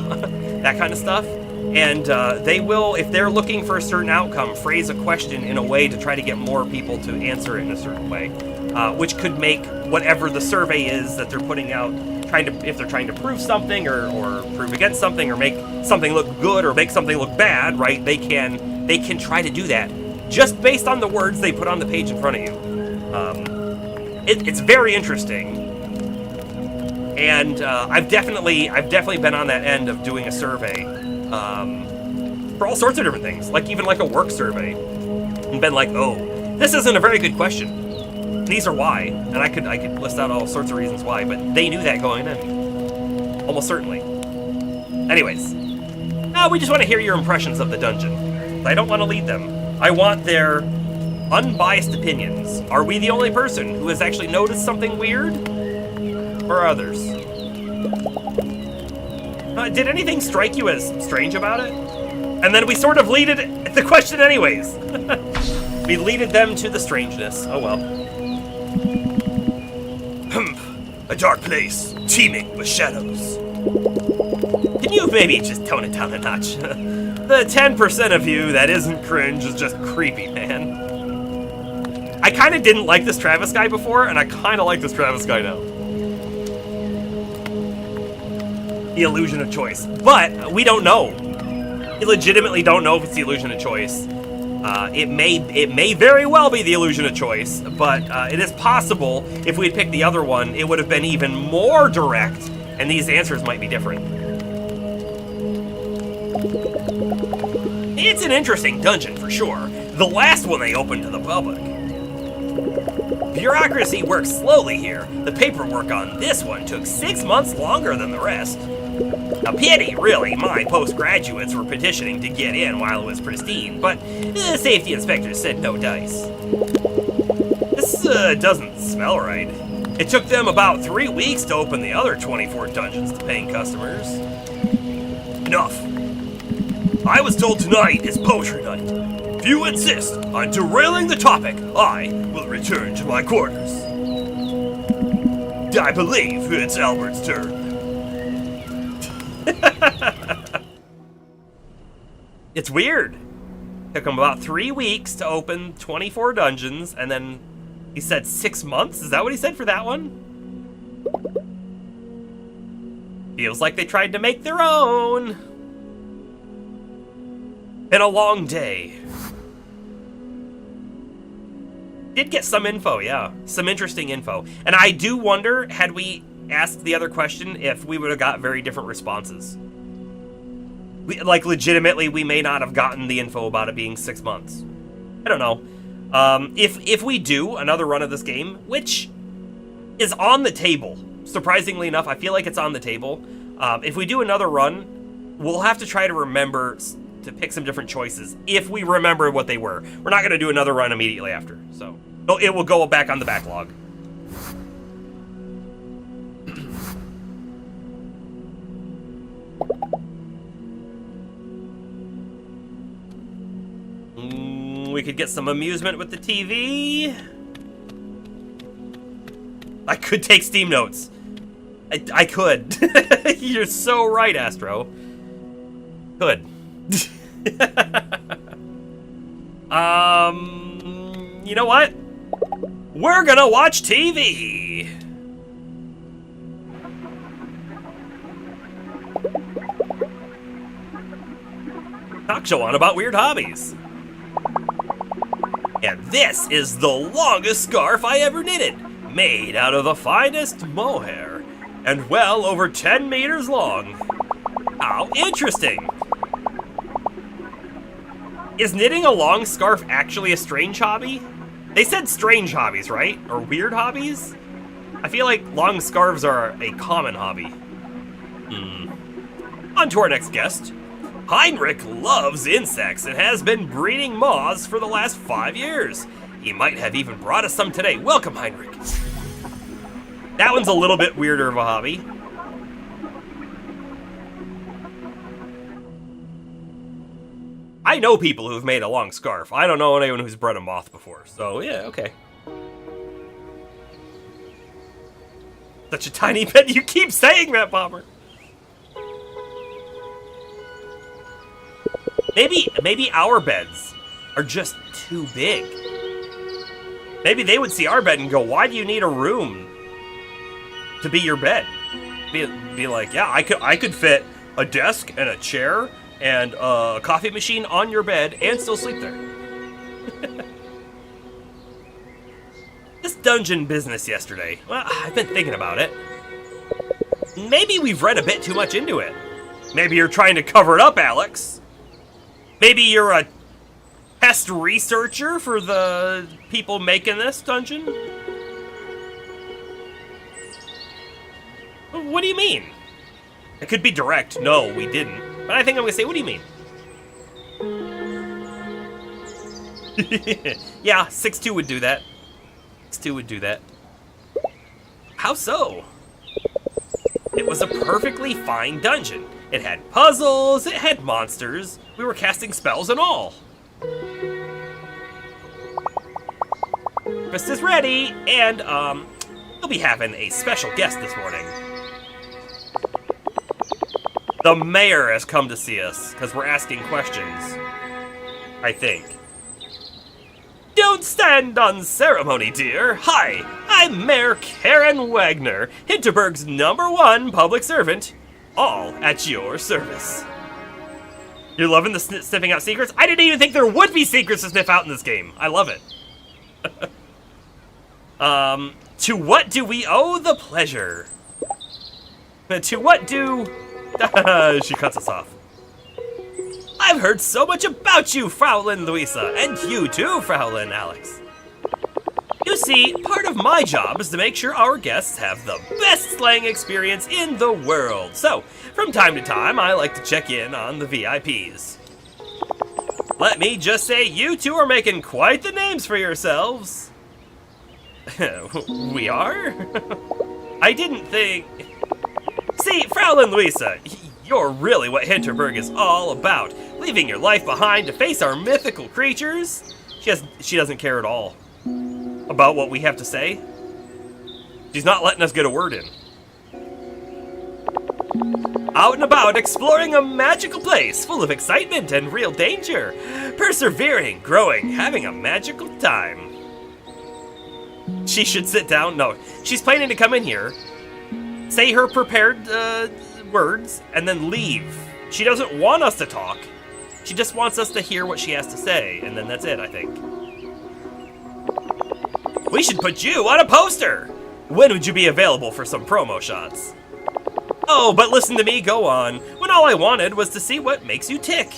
that kind of stuff. And they will, if they're looking for a certain outcome, phrase a question in a way to try to get more people to answer it in a certain way, which could make whatever the survey is that they're putting out, if they're trying to prove something or prove against something or make something look good or make something look bad, right? They can try to do that just based on the words they put on the page in front of you. It's very interesting, and I've definitely been on that end of doing a survey for all sorts of different things, like even like a work survey, and been like, oh, this isn't a very good question. These are why, and I could list out all sorts of reasons why, but they knew that going in, almost certainly. Anyways, we just want to hear your impressions of the dungeon. I don't want to lead them. I want their unbiased opinions. Are we the only person who has actually noticed something weird, or others? Did anything strike you as strange about it? And then we sort of leaded the question anyways. We leaded them to the strangeness. Oh well. A dark place, teeming with shadows. Can you maybe just tone it down a notch? The 10% of you that isn't cringe is just creepy, man. I kind of didn't like this Travis guy before, and I kind of like this Travis guy now. The illusion of choice. But we don't know. We legitimately don't know if it's the illusion of choice. It may very well be the illusion of choice, but it is possible if we had picked the other one, it would have been even more direct, and these answers might be different. It's an interesting dungeon for sure. The last one they opened to the public. Bureaucracy works slowly here. The paperwork on this one took 6 months longer than the rest. A pity, really. My postgraduates were petitioning to get in while it was pristine, but the safety inspectors said no dice. This doesn't smell right. It took them about 3 weeks to open the other 24 dungeons to paying customers. Enough. I was told tonight is poetry night. If you insist on derailing the topic, I will return to my quarters. I believe it's Albert's turn. It's weird. Took him about 3 weeks to open 24 dungeons, and then he said 6 months? Is that what he said for that one? Feels like they tried to make their own. Been a long day. Did get some info, yeah. Some interesting info. And I do wonder, had we asked the other question, if we would have got very different responses. Like, legitimately, we may not have gotten the info about it being 6 months. I don't know. If we do another run of this game, which is on the table. Surprisingly enough, I feel like it's on the table. If we do another run, we'll have to try to remember to pick some different choices if we remember what they were. We're not going to do another run immediately after, so it will go back on the backlog. We could get some amusement with the TV. I could take Steam notes. I could. You're so right, Astro. Could. You know what? We're gonna watch TV. Talk show on about weird hobbies. And this is the longest scarf I ever knitted, made out of the finest mohair, and well over 10 meters long. How interesting! Is knitting a long scarf actually a strange hobby? They said strange hobbies, right? Or weird hobbies? I feel like long scarves are a common hobby. On to our next guest. Heinrich loves insects and has been breeding moths for the last 5 years. He might have even brought us some today. Welcome, Heinrich. That one's a little bit weirder of a hobby. I know people who've made a long scarf. I don't know anyone who's bred a moth before, so yeah, okay. Such a tiny bed. You keep saying that, Bomber. Maybe our beds are just too big. Maybe they would see our bed and go, why do you need a room to be your bed? Be like, yeah, I could fit a desk and a chair and a coffee machine on your bed and still sleep there. This dungeon business yesterday, well, I've been thinking about it. Maybe we've read a bit too much into it. Maybe you're trying to cover it up, Alex. Maybe you're a test researcher for the people making this dungeon? What do you mean? It could be direct. No, we didn't. But I think I'm gonna say, what do you mean? Yeah, 6-2 would do that. 6-2 would do that. How so? It was a perfectly fine dungeon. It had puzzles, it had monsters, we were casting spells and all. Breakfast is ready, and, we'll be having a special guest this morning. The mayor has come to see us, because we're asking questions. I think. Don't stand on ceremony, dear. Hi, I'm Mayor Karen Wagner, Hinterberg's #1 public servant. All at your service. You're loving the sniffing out secrets? I didn't even think there would be secrets to sniff out in this game. I love it. To what do we owe the pleasure? To what do... She cuts us off. I've heard so much about you, Fraulein Luisa, and you too, Fraulein Alex. You see, part of my job is to make sure our guests have the best slang experience in the world. So, from time to time, I like to check in on the VIPs. Let me just say, you two are making quite the names for yourselves. We are? I didn't think... See, Fraulein Luisa, you're really what Hinterberg is all about. Leaving your life behind to face our mythical creatures. She doesn't care at all about what we have to say. She's not letting us get a word in. Out and about, exploring a magical place full of excitement and real danger. Persevering, growing, having a magical time. She should sit down. No, she's planning to come in here, say her prepared words, and then leave. She doesn't want us to talk. She just wants us to hear what she has to say, and then that's it, I think. We should put you on a poster! When would you be available for some promo shots? Oh, but listen to me go on, when all I wanted was to see what makes you tick.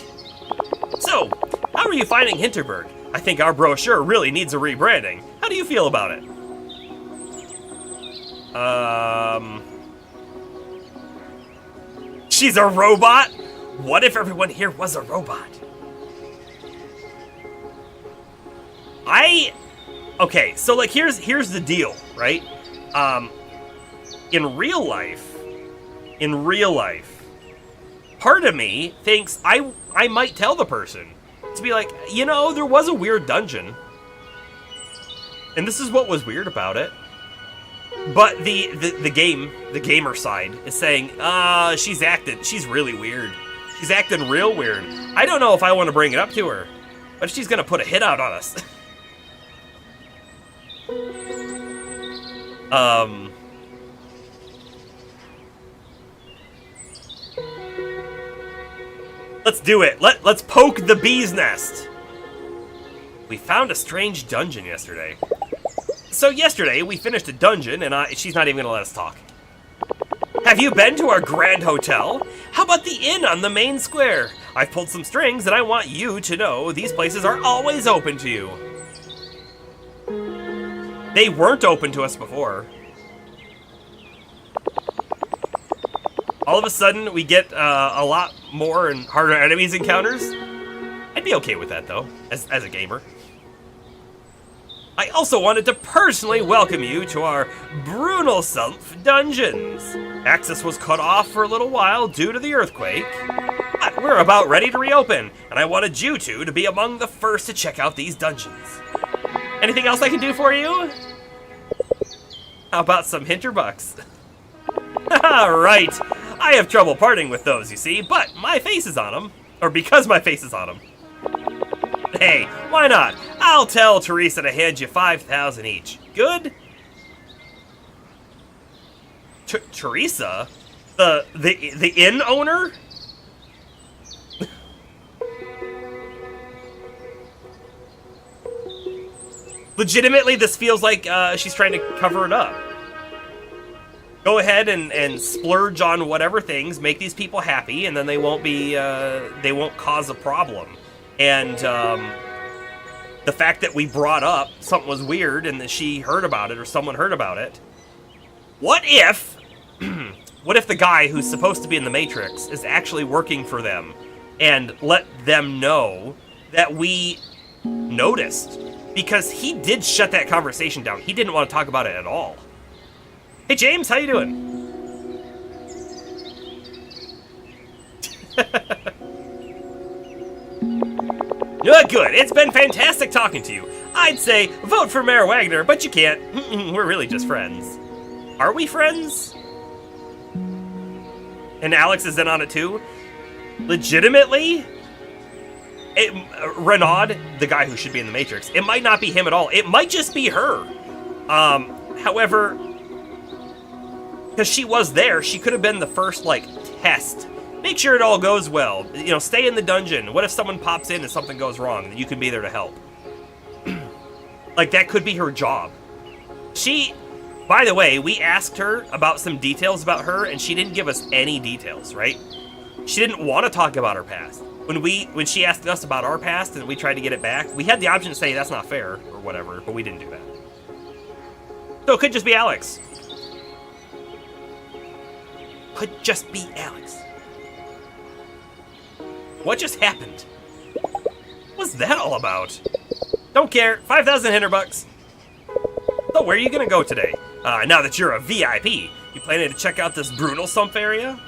So, how are you finding Hinterberg? I think our brochure really needs a rebranding. How do you feel about it? She's a robot? What if everyone here was a robot? Okay, so like here's the deal, right? In real life, part of me thinks I might tell the person to be like, you know, there was a weird dungeon, and this is what was weird about it. But the gamer side is saying, she's really weird. She's acting real weird. I don't know if I want to bring it up to her, but she's gonna put a hit out on us. Let's do it. Let's poke the bee's nest. We found a strange dungeon yesterday. So yesterday, we finished a dungeon, and she's not even going to let us talk. Have you been to our grand hotel? How about the inn on the main square? I've pulled some strings, and I want you to know these places are always open to you. They weren't open to us before. All of a sudden, we get a lot more and harder enemies encounters. I'd be okay with that, though, as a gamer. I also wanted to personally welcome you to our Brunelsumpf dungeons. Access was cut off for a little while due to the earthquake, but we're about ready to reopen, and I wanted you two to be among the first to check out these dungeons. Anything else I can do for you? How about some Hinterbucks? Right, I have trouble parting with those, you see, but my face is on them, or because my face is on them. Hey, why not? I'll tell Teresa to hand you 5,000 each. Good? Teresa? The inn owner? Legitimately, this feels like she's trying to cover it up. Go ahead and splurge on whatever things, make these people happy, and then they won't cause a problem. And the fact that we brought up something was weird and that she heard about it or someone heard about it. What if the guy who's supposed to be in the Matrix is actually working for them and let them know that we noticed? Because he did shut that conversation down. He didn't want to talk about it at all. Hey, James, how you doing? Good. It's been fantastic talking to you. I'd say vote for Mayor Wagner, but you can't. We're really just friends. Are we friends? And Alex is in on it too? Legitimately? Renaud, the guy who should be in the Matrix, it might not be him at all. It might just be her. However, because she was there, she could have been the first, test. Make sure it all goes well. You know, stay in the dungeon. What if someone pops in and something goes wrong? Then you can be there to help. That could be her job. By the way, we asked her about some details about her, and she didn't give us any details, right? She didn't want to talk about her past. When she asked us about our past and we tried to get it back, we had the option to say that's not fair or whatever, but we didn't do that. So it could just be Alex. Could just be Alex. What just happened? What's that all about? Don't care. 5,000 Hinterbucks. So where are you gonna go today? Now that you're a VIP, you planning to check out this Brunelsumpf area?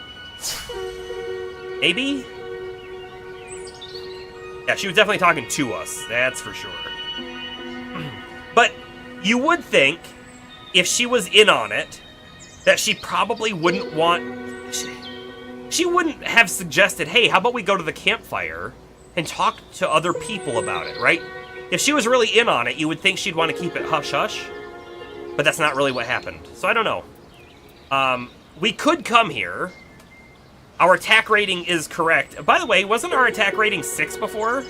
Maybe? Yeah, she was definitely talking to us. That's for sure. But you would think, if she was in on it, that she probably wouldn't want... She wouldn't have suggested, hey, how about we go to the campfire and talk to other people about it, right? If she was really in on it, you would think she'd want to keep it hush-hush. But that's not really what happened. So I don't know. We could come here. Our attack rating is correct. By the way, wasn't our attack rating 6 before?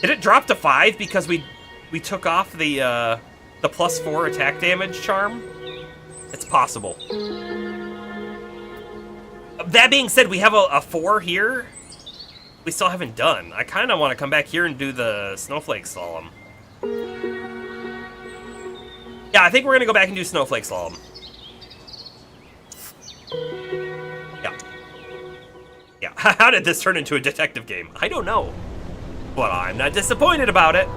Did it drop to 5 because we took off the +4 attack damage charm? It's possible. That being said, we have a 4 here. We still haven't done. I kind of want to come back here and do the Snowflake Slalom. Yeah, I think we're going to go back and do Snowflake Slalom. How did this turn into a detective game? I don't know. But I'm not disappointed about it.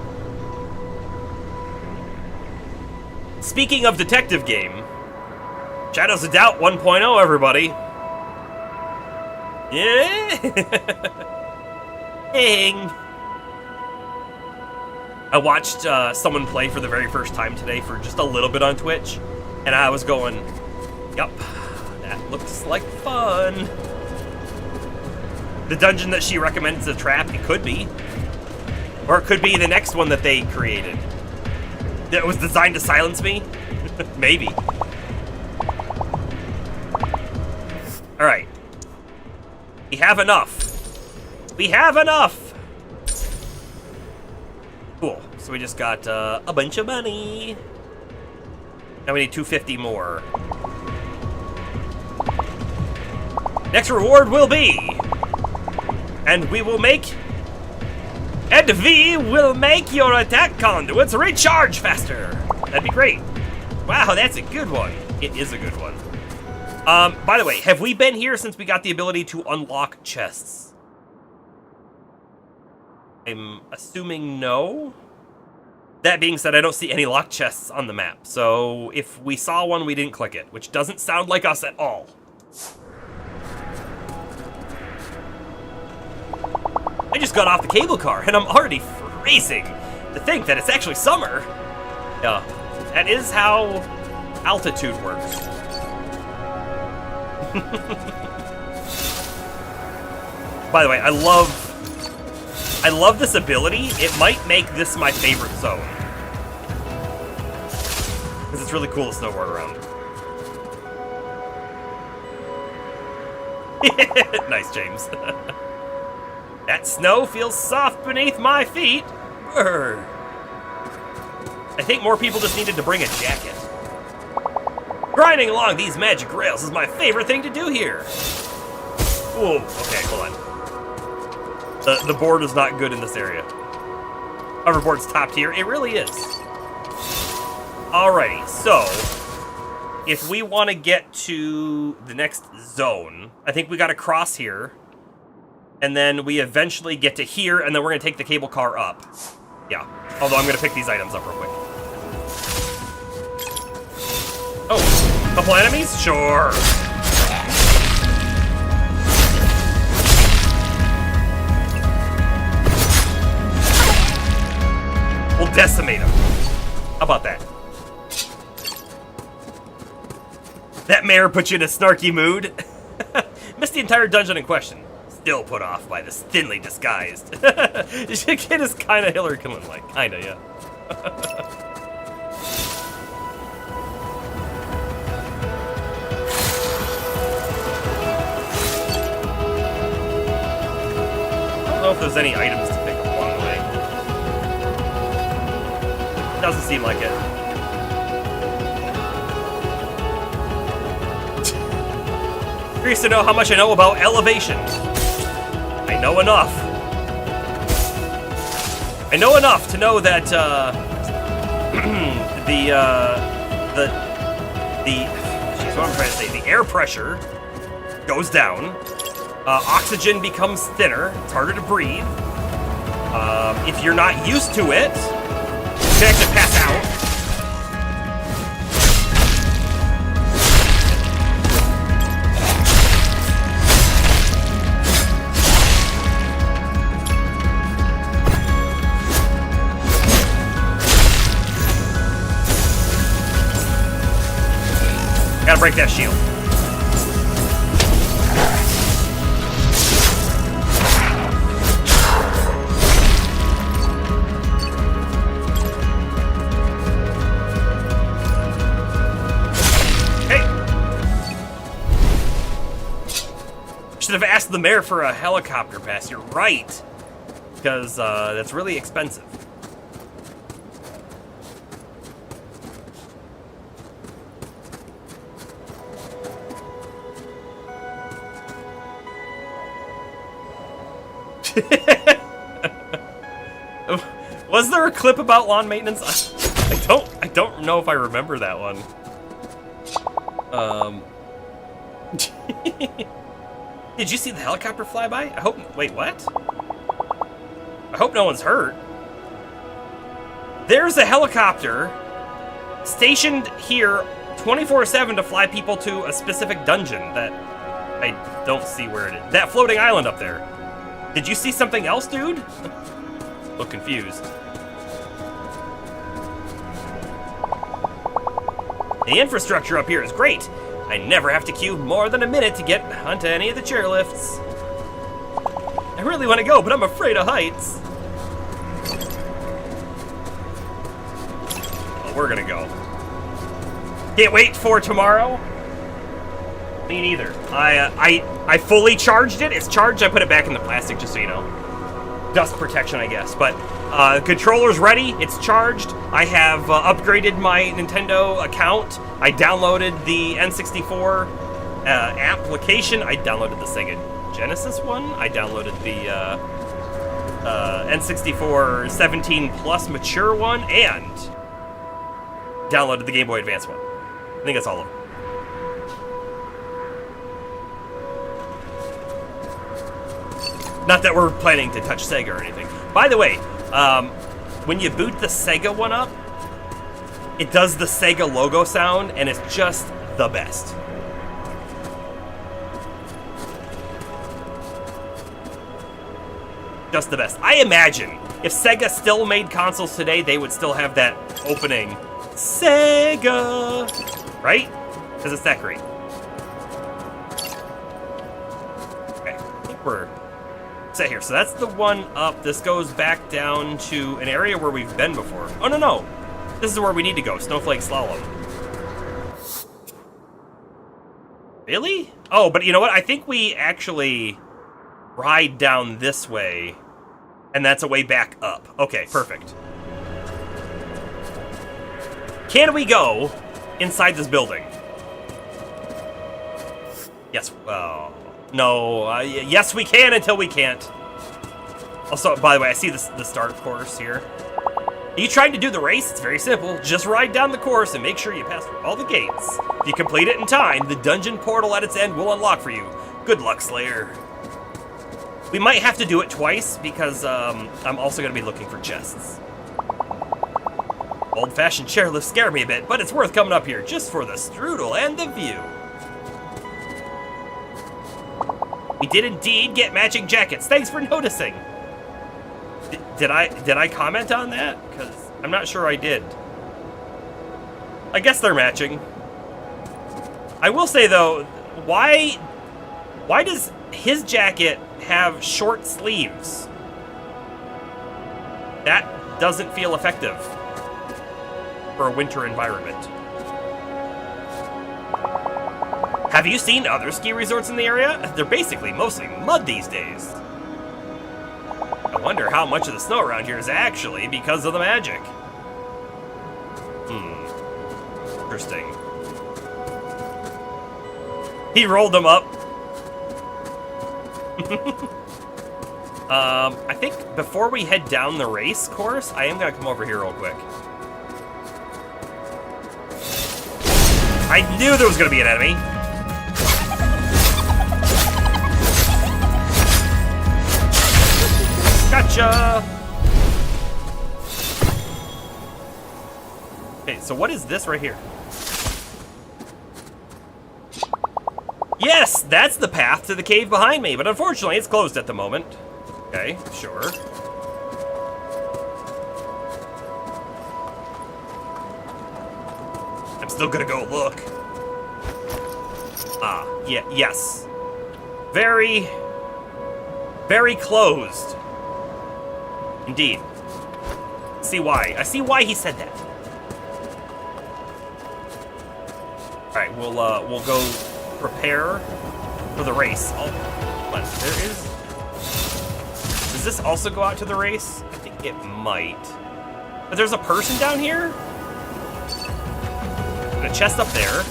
Speaking of detective game, Shadows of Doubt 1.0, everybody. Yeah. Ding. I watched someone play for the very first time today for just a little bit on Twitch, and I was going, yup, that looks like fun. The dungeon that she recommends a trap, it could be. Or it could be the next one that they created. That was designed to silence me? Maybe. Alright. We have enough. We have enough! Cool. So we just got a bunch of money. Now we need 250 more. Next reward will be... And we will make your attack conduits recharge faster. That'd be great. Wow, that's a good one. It is a good one. By the way, have we been here since we got the ability to unlock chests? I'm assuming no. That being said, I don't see any locked chests on the map. So if we saw one, we didn't click it, which doesn't sound like us at all. I just got off the cable car, and I'm already freezing. To think that it's actually summer. Yeah, that is how altitude works. By the way, I love this ability. It might make this my favorite zone. Because it's really cool to snowboard around. Nice, James. That snow feels soft beneath my feet. Brr. I think more people just needed to bring a jacket. Grinding along these magic rails is my favorite thing to do here. Whoa, okay, hold on. The board is not good in this area. Hoverboard's top tier, it really is. Alrighty, so if we want to get to the next zone, I think we gotta cross here. And then we eventually get to here, and then we're gonna take the cable car up. Yeah, although I'm gonna pick these items up real quick. Oh, couple enemies? Sure. We'll decimate them. How about that? That mayor put you in a snarky mood. Missed the entire dungeon in question. Still put off by this thinly disguised. This kid is kind of Hillary Clinton-like. Kinda, yeah. I don't know if there's any items to pick up along the way. Doesn't seem like it. Curious to know how much I know about elevation. I know enough. I know enough to know that geez, what I'm trying to say, the air pressure goes down, oxygen becomes thinner, it's harder to breathe. If you're not used to it, you can actually pass out. Gotta break that shield. Hey! Should have asked the mayor for a helicopter pass. You're right. Because that's really expensive. Was there a clip about lawn maintenance? I don't know if I remember that one. Did you see the helicopter fly by? I hope... Wait, what? I hope no one's hurt. There's a helicopter stationed here 24/7 to fly people to a specific dungeon that I don't see where it is. That floating island up there. Did you see something else, dude? Look confused. The infrastructure up here is great. I never have to queue more than a minute to get onto any of the chairlifts. I really want to go, but I'm afraid of heights. Well, we're gonna go. Can't wait for tomorrow. Me neither. I fully charged it. It's charged. I put it back in the plastic just so you know. Dust protection, I guess. But the controller's ready. It's charged. I have upgraded my Nintendo account. I downloaded the N64 application. I downloaded the Sega Genesis one. I downloaded the N64 17 Plus mature one, and downloaded the Game Boy Advance one. I think that's all of them. Not that we're planning to touch Sega or anything. By the way, when you boot the Sega one up, it does the Sega logo sound, and it's just the best. Just the best. I imagine if Sega still made consoles today, they would still have that opening Sega, right? Because it's that great. Okay, I think we're set here. So that's the one up. This goes back down to an area where we've been before. Oh, no, no. This is where we need to go. Snowflake Slalom. Really? Oh, but you know what? I think we actually ride down this way, and that's a way back up. Okay, perfect. Can we go inside this building? Yes. No. Yes, we can until we can't. Also, by the way, I see the start course here. Are you trying to do the race? It's very simple. Just ride down the course and make sure you pass through all the gates. If you complete it in time, the dungeon portal at its end will unlock for you. Good luck, Slayer. We might have to do it twice because I'm also going to be looking for chests. Old-fashioned chairlifts scare me a bit, but it's worth coming up here just for the strudel and the view. We did indeed get matching jackets. Thanks for noticing. Did I comment on that? Because I'm not sure I did. I guess they're matching. I will say though, why does his jacket have short sleeves? That doesn't feel effective for a winter environment. Have you seen other ski resorts in the area? They're basically mostly mud these days. I wonder how much of the snow around here is actually because of the magic. Interesting. He rolled them up. I think before we head down the race course, I am gonna come over here real quick. I knew there was gonna be an enemy. Gotcha! Okay, so what is this right here? Yes, that's the path to the cave behind me, but unfortunately it's closed at the moment. Okay, sure. I'm still gonna go look. Ah, yeah, yes. Very, very closed. Indeed. See why. I see why he said that. Alright, we'll go prepare for the race. Oh, what? There is... Does this also go out to the race? I think it might. But there's a person down here? And a chest up there.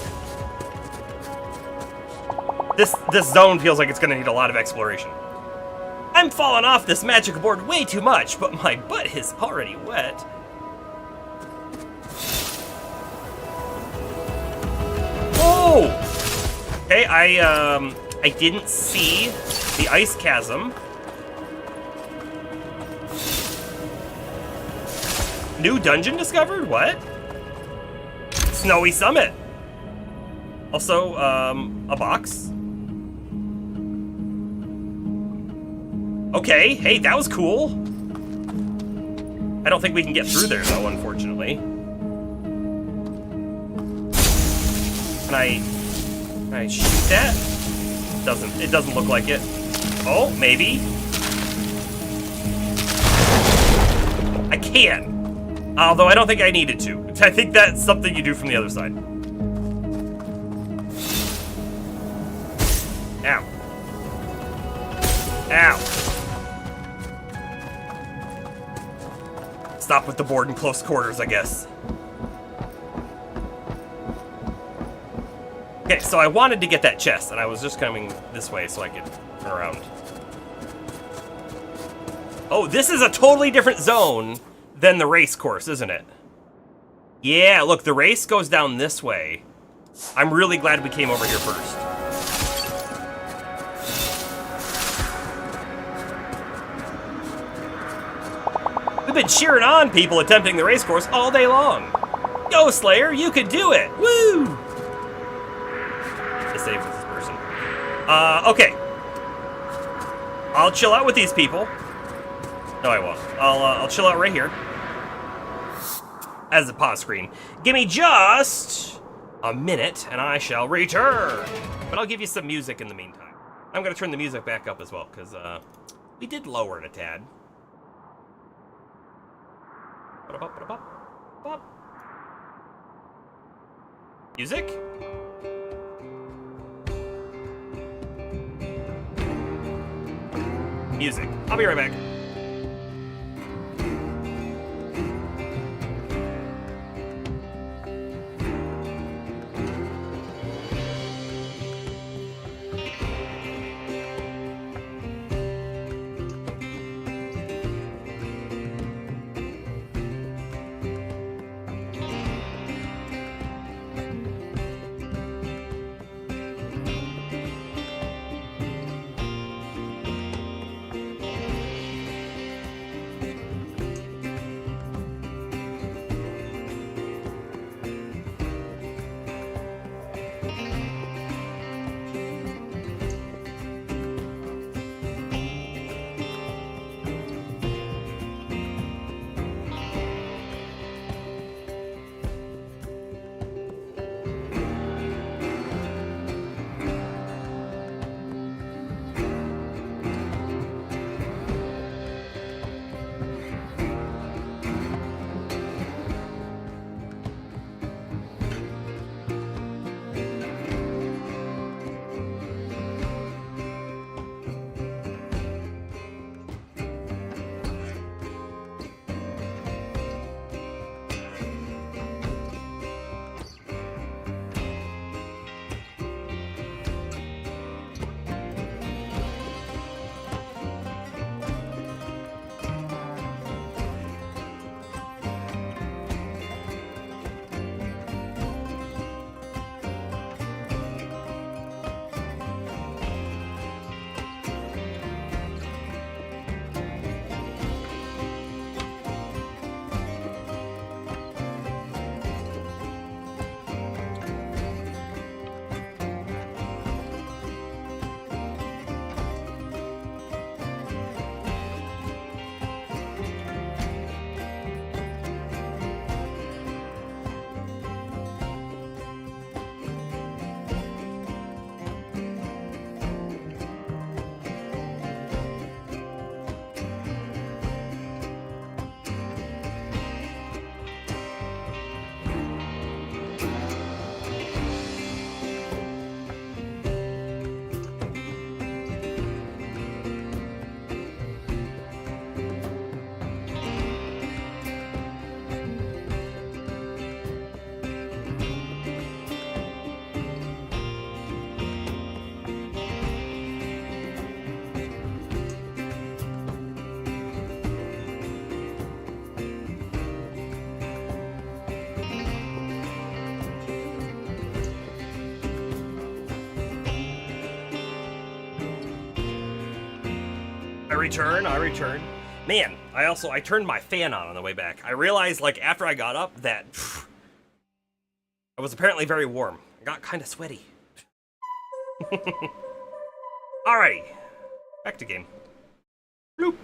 This zone feels like it's gonna need a lot of exploration. I'm falling off this magic board way too much, but my butt is already wet. Whoa! Okay, I didn't see the ice chasm. New dungeon discovered? What? Snowy Summit. Also, a box. Okay, hey, that was cool. I don't think we can get through there, though, unfortunately. Can I shoot that? It doesn't look like it. Oh, maybe. I can. Although I don't think I needed to. I think that's something you do from the other side. Ow. Ow. Stop with the board in close quarters, I guess. Okay, so I wanted to get that chest, and I was just coming this way so I could turn around. Oh, this is a totally different zone than the race course, isn't it? Yeah, look, the race goes down this way. I'm really glad we came over here first. We've been cheering on people attempting the race course all day long. Go, Slayer, you can do it! Woo! Save with this person. Okay. I'll chill out with these people. No, I won't. I'll chill out right here. As a pause screen. Give me just a minute, and I shall return. But I'll give you some music in the meantime. I'm gonna turn the music back up as well, because we did lower it a tad. Music? Music. I'll be right back. return. Man, I turned my fan on the way back. I realized, like, after I got up that I was apparently very warm. I got kind of sweaty. Alrighty. Back to game. Bloop.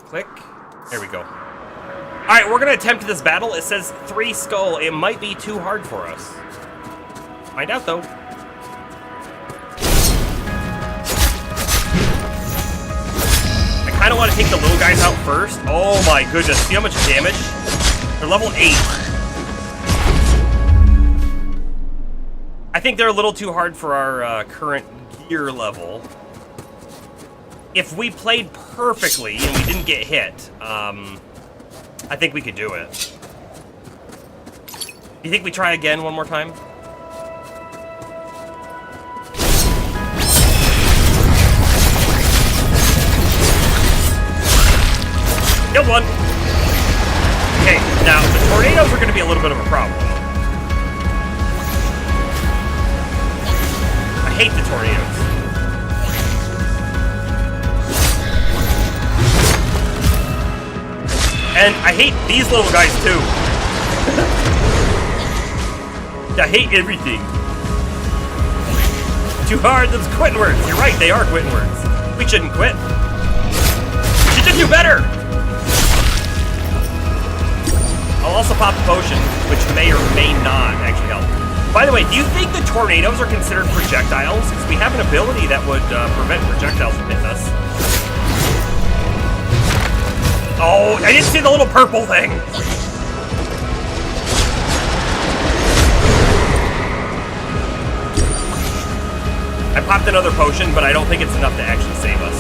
Click. There we go. Alright, we're gonna attempt this battle. It says 3 skull. It might be too hard for us. Find out, though. I kind of want to take the little guys out first. Oh my goodness. See how much damage? They're level 8. I think they're a little too hard for our current gear level. If we played perfectly and we didn't get hit, I think we could do it. You think we try again one more time? Killed one. Okay, now the tornadoes are going to be a little bit of a problem. I hate the tornadoes. And I hate these little guys too. I hate everything. Too hard, those quitting words. You're right, they are quitting words. We shouldn't quit. We should just do better. I'll also pop a potion, which may or may not actually help. By the way, do you think the tornadoes are considered projectiles? Because we have an ability that would prevent projectiles from hitting us. Oh, I didn't see the little purple thing! I popped another potion, but I don't think it's enough to actually save us.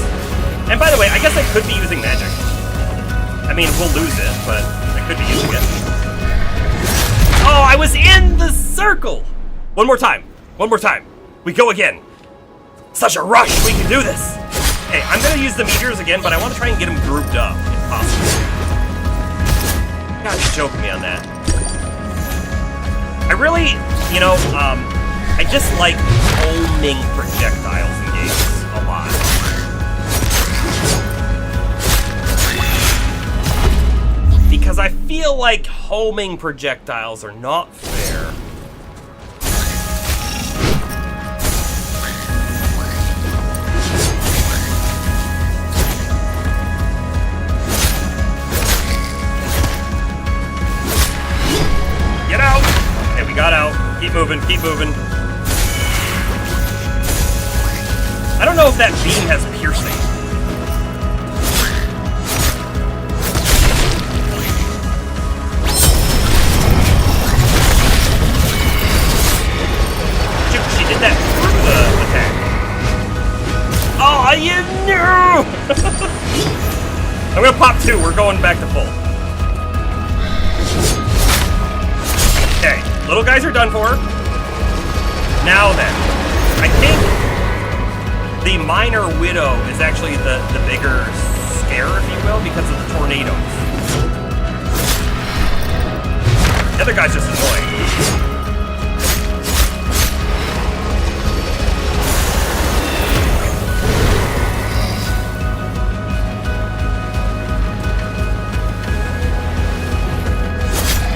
And by the way, I guess I could be using magic. I mean, we'll lose it, but I could be using it. Oh, I was in the circle! One more time. One more time. We go again. Such a rush, we can do this! Hey, I'm gonna use the meteors again, but I want to try and get them grouped up, if possible. God, you're joking me on that. I really, you know, I just like homing projectiles in games a lot. Because I feel like homing projectiles are not fair. Get out! Okay, we got out. Keep moving, keep moving. I don't know if that beam has piercing. Shoot, she did that through the attack. Oh, you knew! I'm gonna pop 2. We're going back to full. Okay, little guys are done for. Now then, I think the minor widow is actually the bigger scare, if you will, because of the tornadoes. The other guy's just annoying.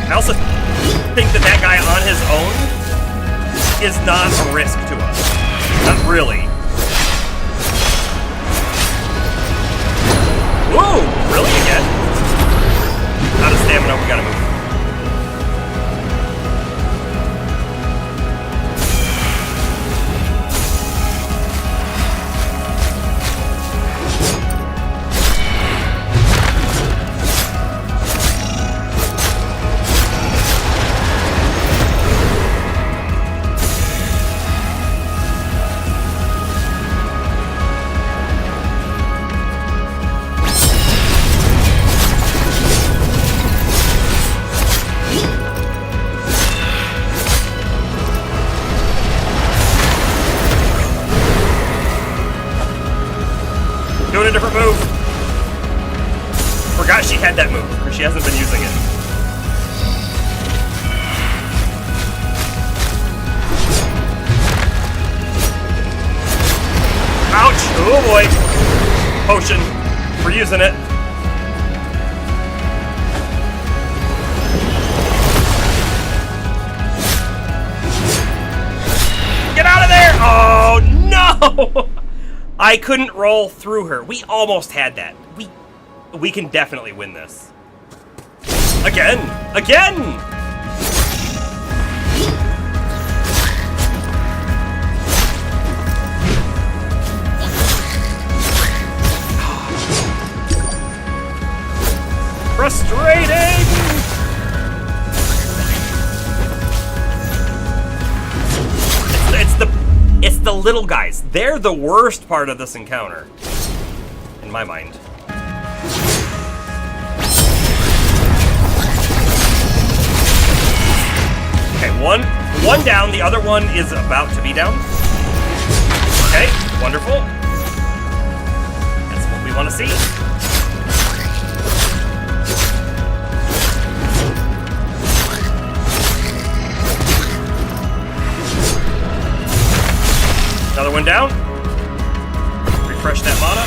I also think that guy on his own is not a risk to us. Not really. Whoa! Really again? Out of stamina, we gotta move. Doing a different move. Forgot she had that move, or she hasn't been using it. potion. We're using it. Get out of there! Oh, no! I couldn't roll through her. We almost had that. We can definitely win this. Again! Again! Frustrating! It's the little guys. They're the worst part of this encounter, in my mind. Okay, one down. The other one is about to be down. Okay, wonderful. That's what we want to see. Another one down. Refresh that mana.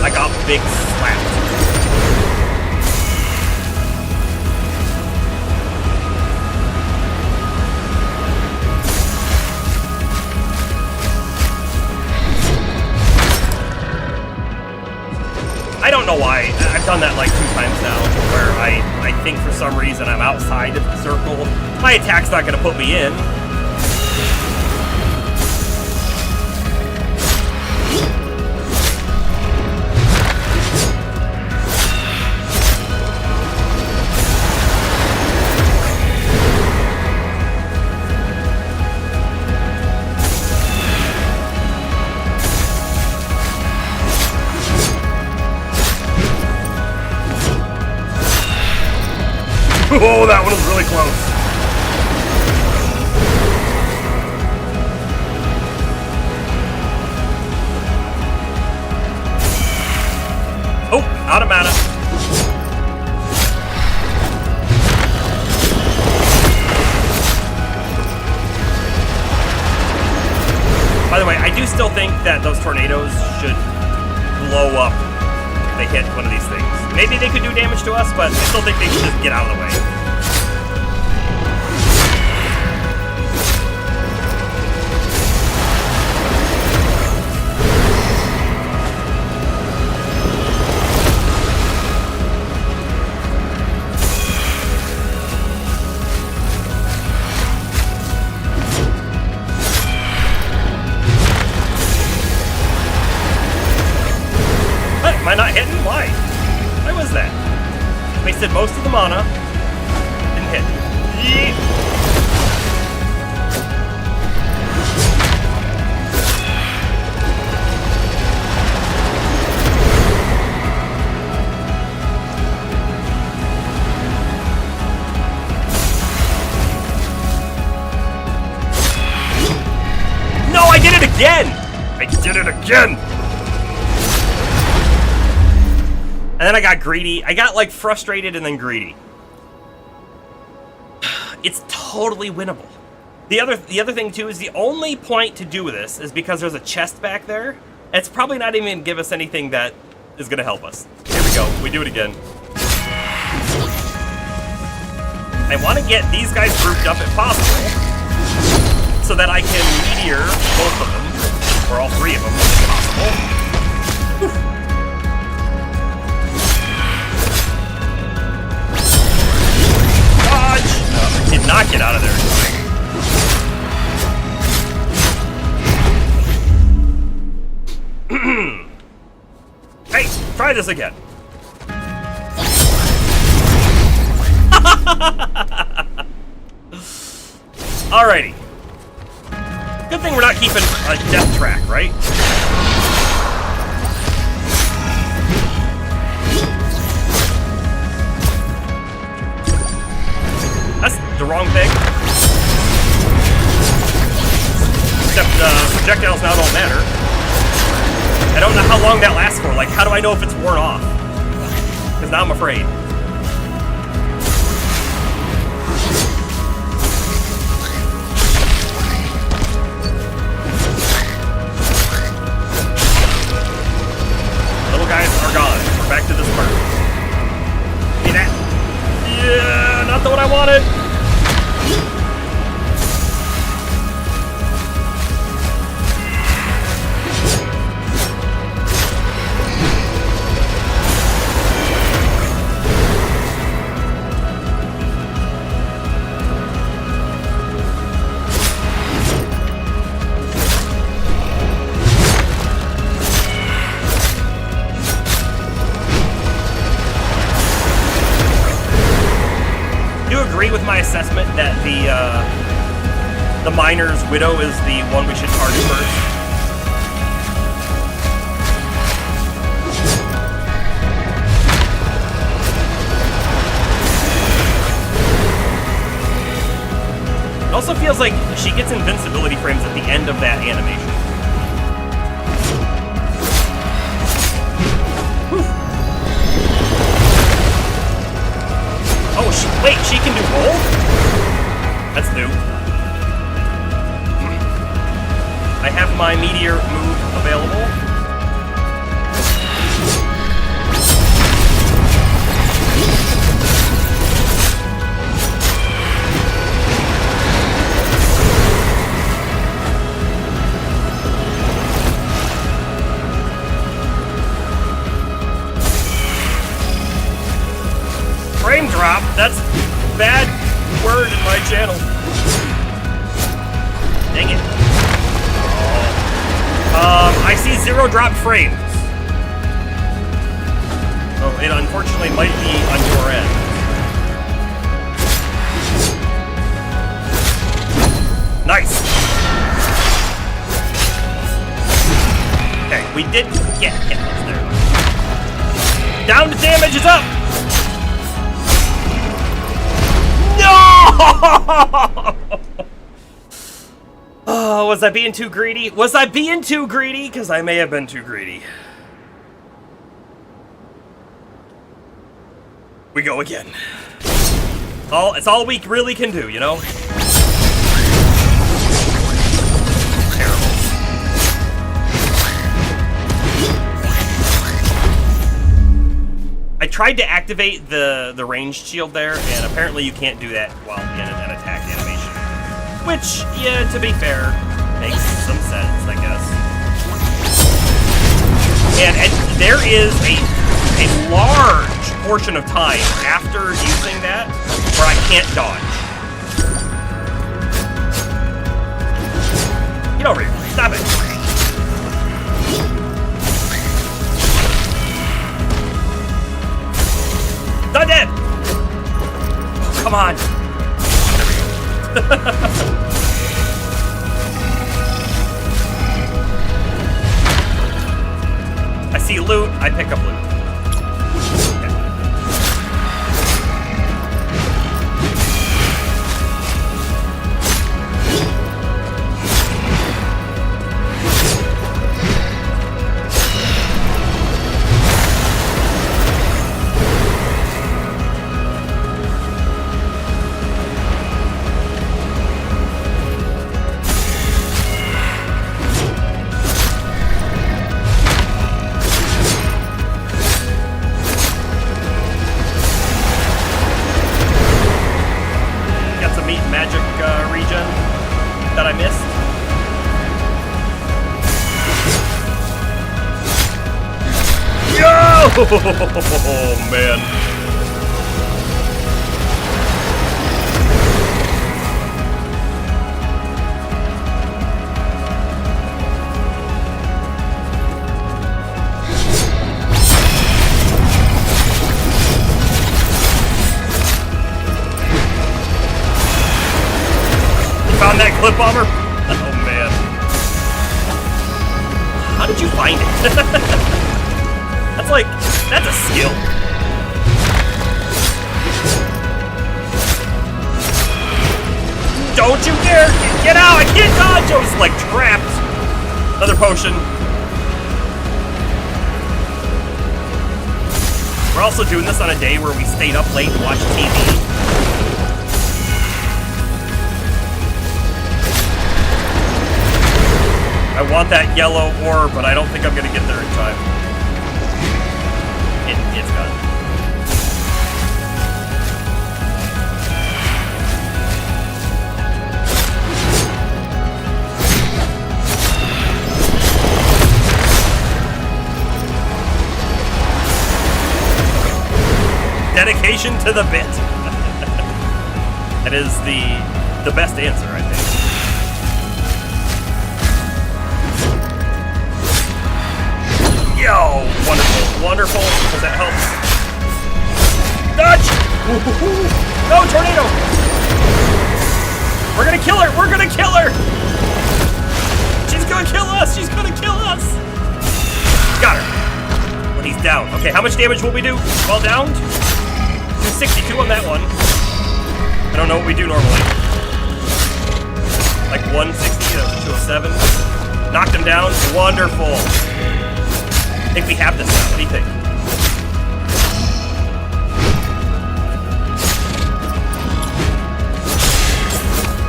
I got big slapped. I don't know why. I've done that like 2 times now, where I think for some reason I'm outside of the circle. My attack's not going to put me in. Oh, that one was really close. Oh, out of mana. By the way, I do still think that those tornadoes should blow up if they hit one of these things. Maybe they could do damage to us, but I still think they should just get out of the way. Am I not hitting? Why? Why was that? Wasted most of the mana. Didn't hit. Yeet. No, I did it again! I did it again! And then I got greedy. I got, like, frustrated and then greedy. It's totally winnable. The other thing, too, is the only point to do this is because there's a chest back there. It's probably not even going to give us anything that is going to help us. Here we go. We do it again. I want to get these guys grouped up if possible so that I can meteor both of them, or all 3 of them if possible. Whew. Did not get out of there. Hey, try this again. Alrighty. Good thing we're not keeping a death track, right? That's the wrong thing. Except projectiles now don't matter. I don't know how long that lasts for. Like, how do I know if it's worn off? Because now I'm afraid. back to this part. Give me that. Yeah, not the one I wanted. With my assessment that the miner's widow is the one we should target first. It also feels like she gets invincibility frames at the end of that animation. Oh, wait, she can do both? That's new. I have my meteor move available. Frame drop? That's a bad word in my channel. Dang it. I see 0 drop frames. Oh, it unfortunately might be on your end. Nice. Okay, we did get hit there. Down to damage is up. Oh, was I being too greedy? Was I being too greedy? Because I may have been too greedy. We go again. It's all we really can do, you know? Terrible. I tried to activate the ranged shield there, and apparently you can't do that while in an attack animation. Which, yeah, to be fair, makes some sense, I guess. And there is a large portion of time after using that where I can't dodge. Get over here. Stop it. Not dead! Oh, come on! There we go. I see loot, I pick up loot. Oh, man. Found that clip bomber? Oh, man. How did you find it? That's a skill. Don't you dare! Get out! I can't dodge! I was like trapped. Another potion. We're also doing this on a day where we stayed up late to watch TV. I want that yellow orb, but I don't think I'm gonna get there in time. It's gone. Dedication to the bit. That is the best answer, I think. Yo, wonderful, wonderful, because that helps. Dodge! No, tornado! We're gonna kill her! We're gonna kill her! She's gonna kill us! She's gonna kill us! Got her. But he's down. Okay, how much damage will we do while downed? 262 on that one. I don't know what we do normally. Like 160, 207. Knocked him down. Wonderful. I think we have this now. What do you think?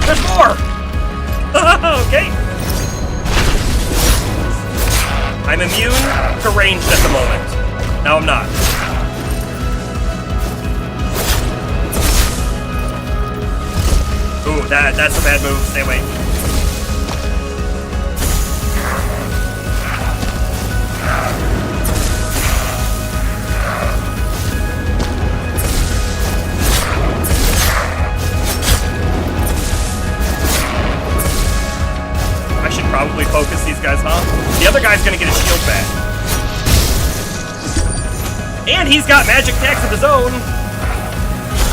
There's more! Okay. I'm immune to ranged at the moment. Now I'm not. Ooh, that's a bad move. Stay away. I should probably focus these guys, huh? The other guy's gonna get his shield back. And he's got magic attacks of his own.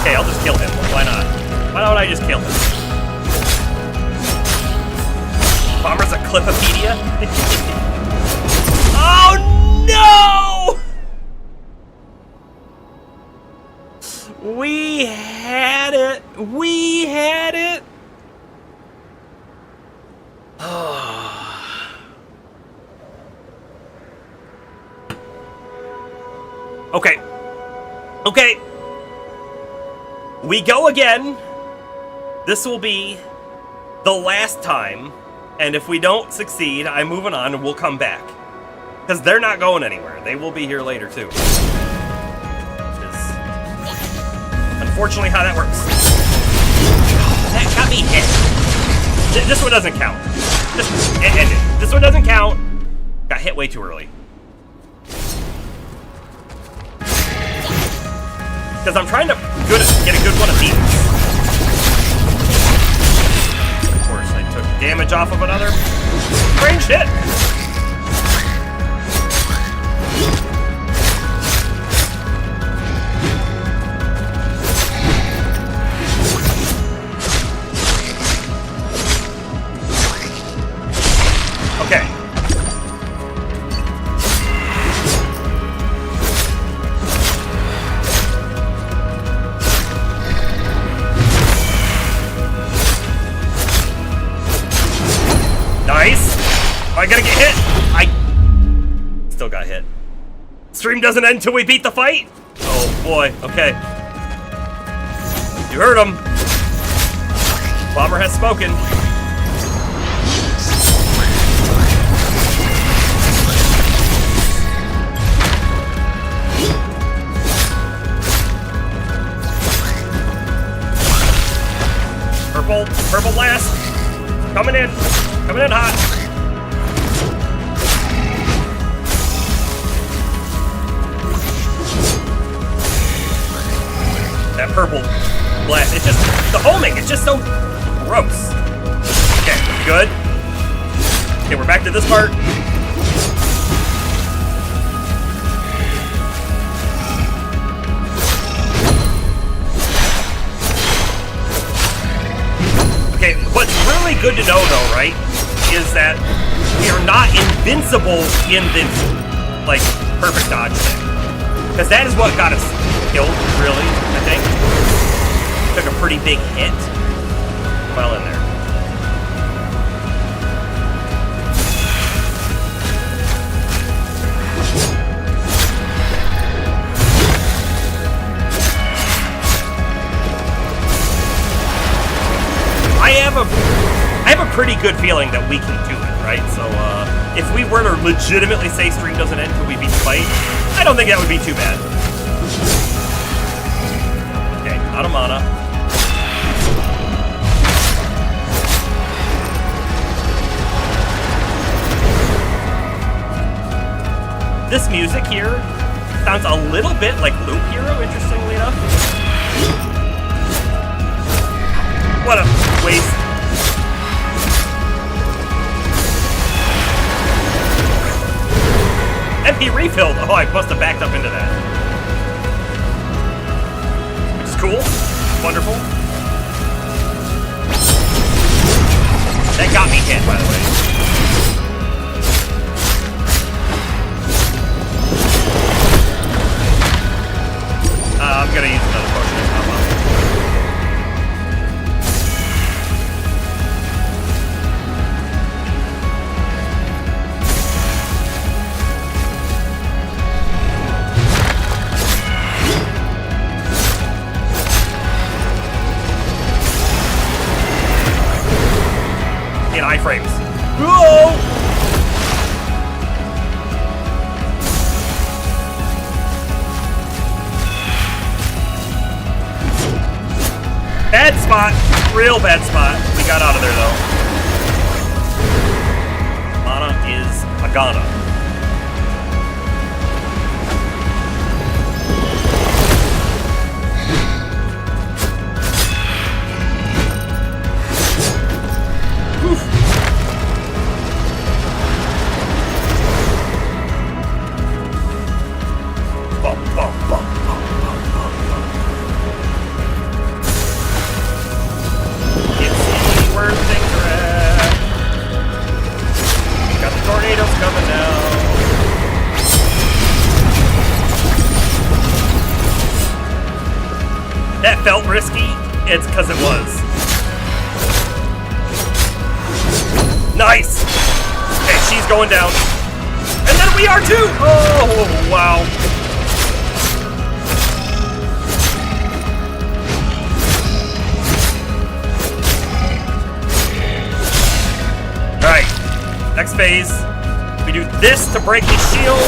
Okay, I'll just kill him. Why not? Why don't I just kill him? Bomber's a Clipopedia? Oh no! We had it! We had it! Okay. Okay. We go again. This will be the last time, and if we don't succeed, I'm moving on and we'll come back. Because they're not going anywhere. They will be here later, too. Which is unfortunately how that works. That got me hit. This one doesn't count. This one doesn't count. Got hit way too early. Because I'm trying to get a good one of these. Of course, I took damage off of another ranged hit. Okay. Nice. I gotta get hit. I still got hit. Stream doesn't end until we beat the fight. Oh boy. Okay. You heard him. Bomber has spoken. Purple blast. Coming in hot. That purple blast, it's just, the homing, it's just so gross. Okay, good. Okay, we're back to this part. Okay, what's really good to know though, right, is that we are not invincible in this, like, perfect dodge thing. Because that is what got us killed, really, I think. Took a pretty big hit. Well in there. I have a pretty good feeling that we can do it, right? So, if we were to legitimately say stream doesn't end until we beat the fight, I don't think that would be too bad. Okay, out of mana. This music here sounds a little bit like Loop Hero, interestingly enough. What a waste. MP refilled. Oh, I must have backed up into that. Which is cool. Wonderful. That got me hit, by the way. I'm gonna use another potion to pop up. In iframes. Whoa! Bad spot. Real bad spot. We got out of there, though. Mana is Agana. That felt risky, it's because it was. Nice! Okay, she's going down. And then we are too! Oh, wow. Alright, next phase. We do this to break his shield.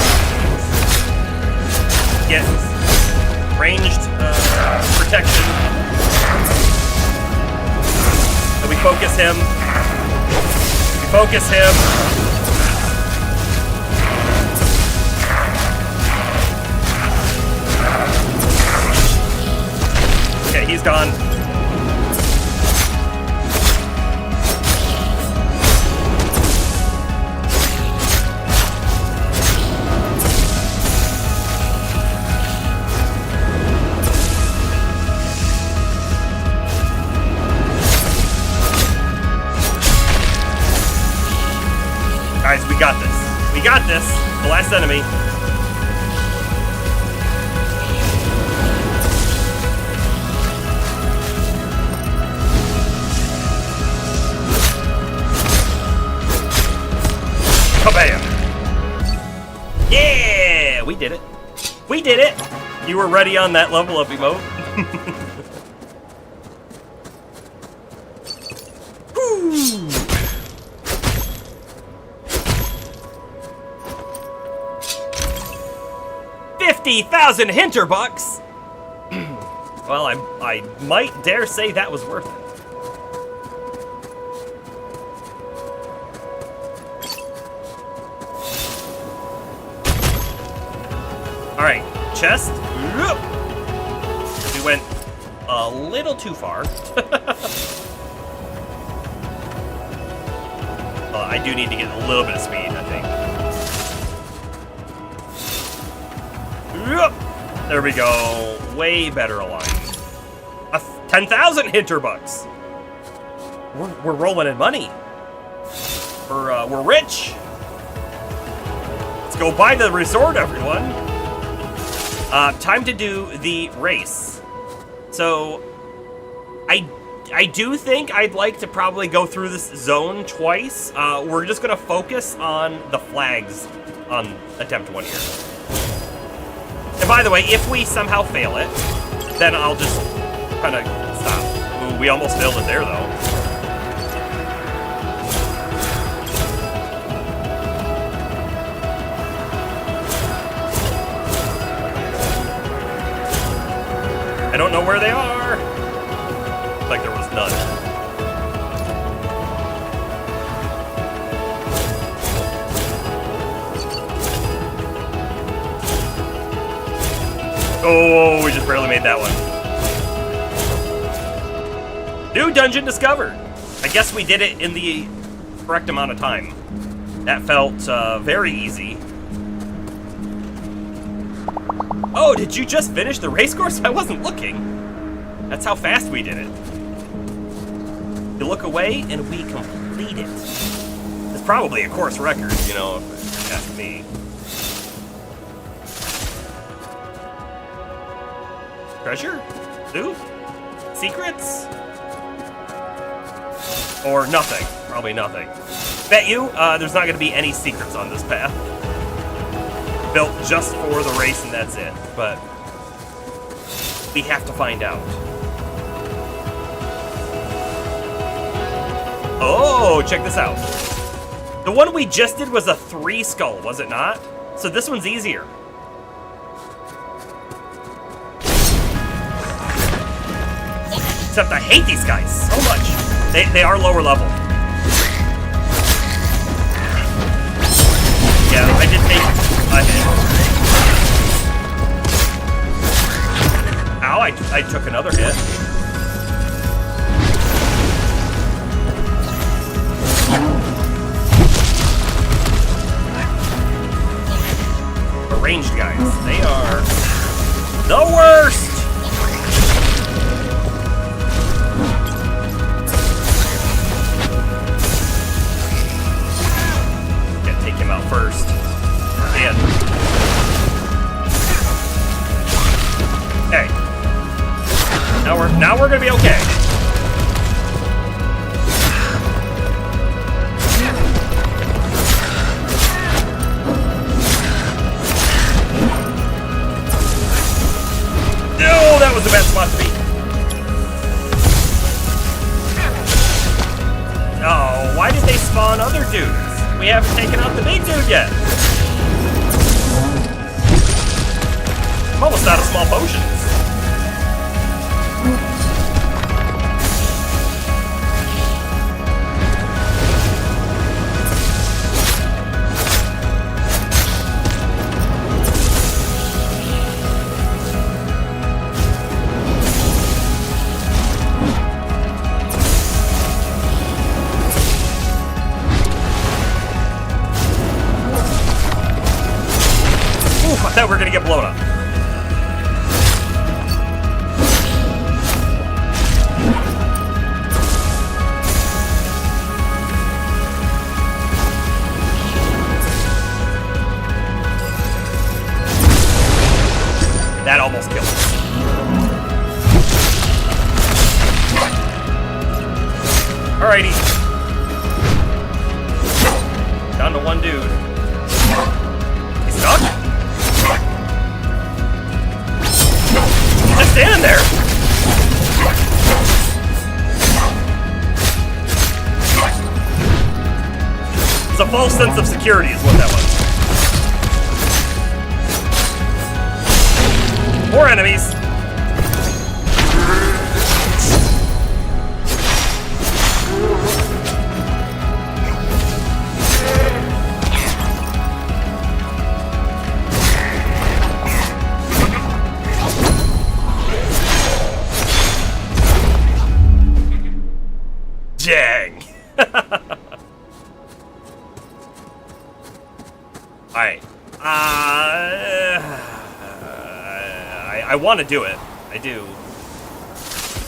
Get ranged protection. So we focus him. We focus him. Okay, he's gone. Guys, we got this. We got this. The last enemy. Kabam! Yeah! We did it. We did it! You were ready on that level up emote. Woo! 50,000 Hinterbucks! Well, I might dare say that was worth it. Alright, chest. We went a little too far. I do need to get a little bit of speed, I think. There we go. Way better aligned. 10,000 Hinterbucks. We're rolling in money. We're rich. Let's go buy the resort, everyone. Time to do the race. So, I do think I'd like to probably go through this zone twice. We're just gonna focus on the flags on attempt 1 here. And by the way, if we somehow fail it, then I'll just kind of stop. Ooh, we almost failed it there, though. I don't know where they are. Like there was none. Oh, we just barely made that one. New dungeon discovered. I guess we did it in the correct amount of time. That felt very easy. Oh, did you just finish the race course? I wasn't looking. That's how fast we did it. You look away and we complete it. It's probably a course record, you know, if you ask me. Treasure? Loot? Secrets? Or nothing. Probably nothing. Bet you there's not going to be any secrets on this path. Built just for the race and that's it. But we have to find out. Oh, check this out. The one we just did was a 3 skull, was it not? So this one's easier. Except I hate these guys so much. They are lower level. Yeah, I did take a hit. Ow, I took another hit. The ranged guys, they are the worst. Out first. And hey, now we're gonna be okay. No, that was the best spot to be. Oh, why did they spawn other dudes? We haven't taken out the big dude yet. I'm almost out of small potions. I thought we were gonna get blown up. That almost killed us. Alrighty. Down to one dude. He's stuck? Just standing there. It's a false sense of security is what that was. More enemies. Dang. Alright. I want to do it. I do. I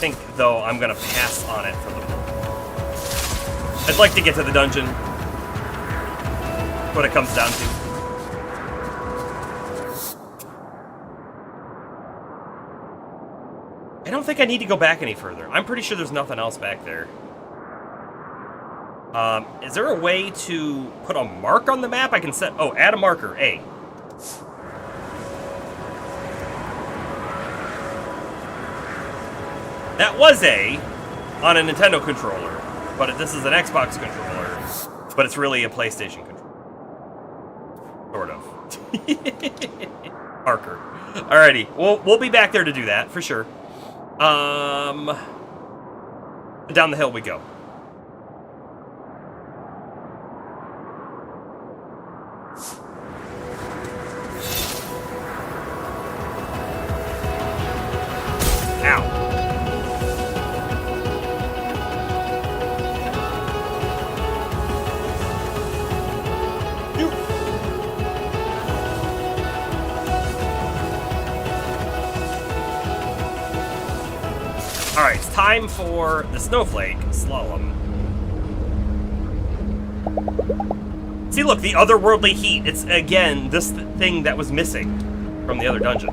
think, though, I'm going to pass on it for the moment. I'd like to get to the dungeon. What it comes down to. I don't think I need to go back any further. I'm pretty sure there's nothing else back there. Is there a way to put a mark on the map? I can set... Oh, add a marker. A. That was A on a Nintendo controller, but this is an Xbox controller, but it's really a PlayStation controller. Sort of. Marker. Alrighty, we'll be back there to do that, for sure. Down the hill we go. Alright, it's time for the snowflake slalom. See, look, the otherworldly heat. It's, again, this thing that was missing from the other dungeon.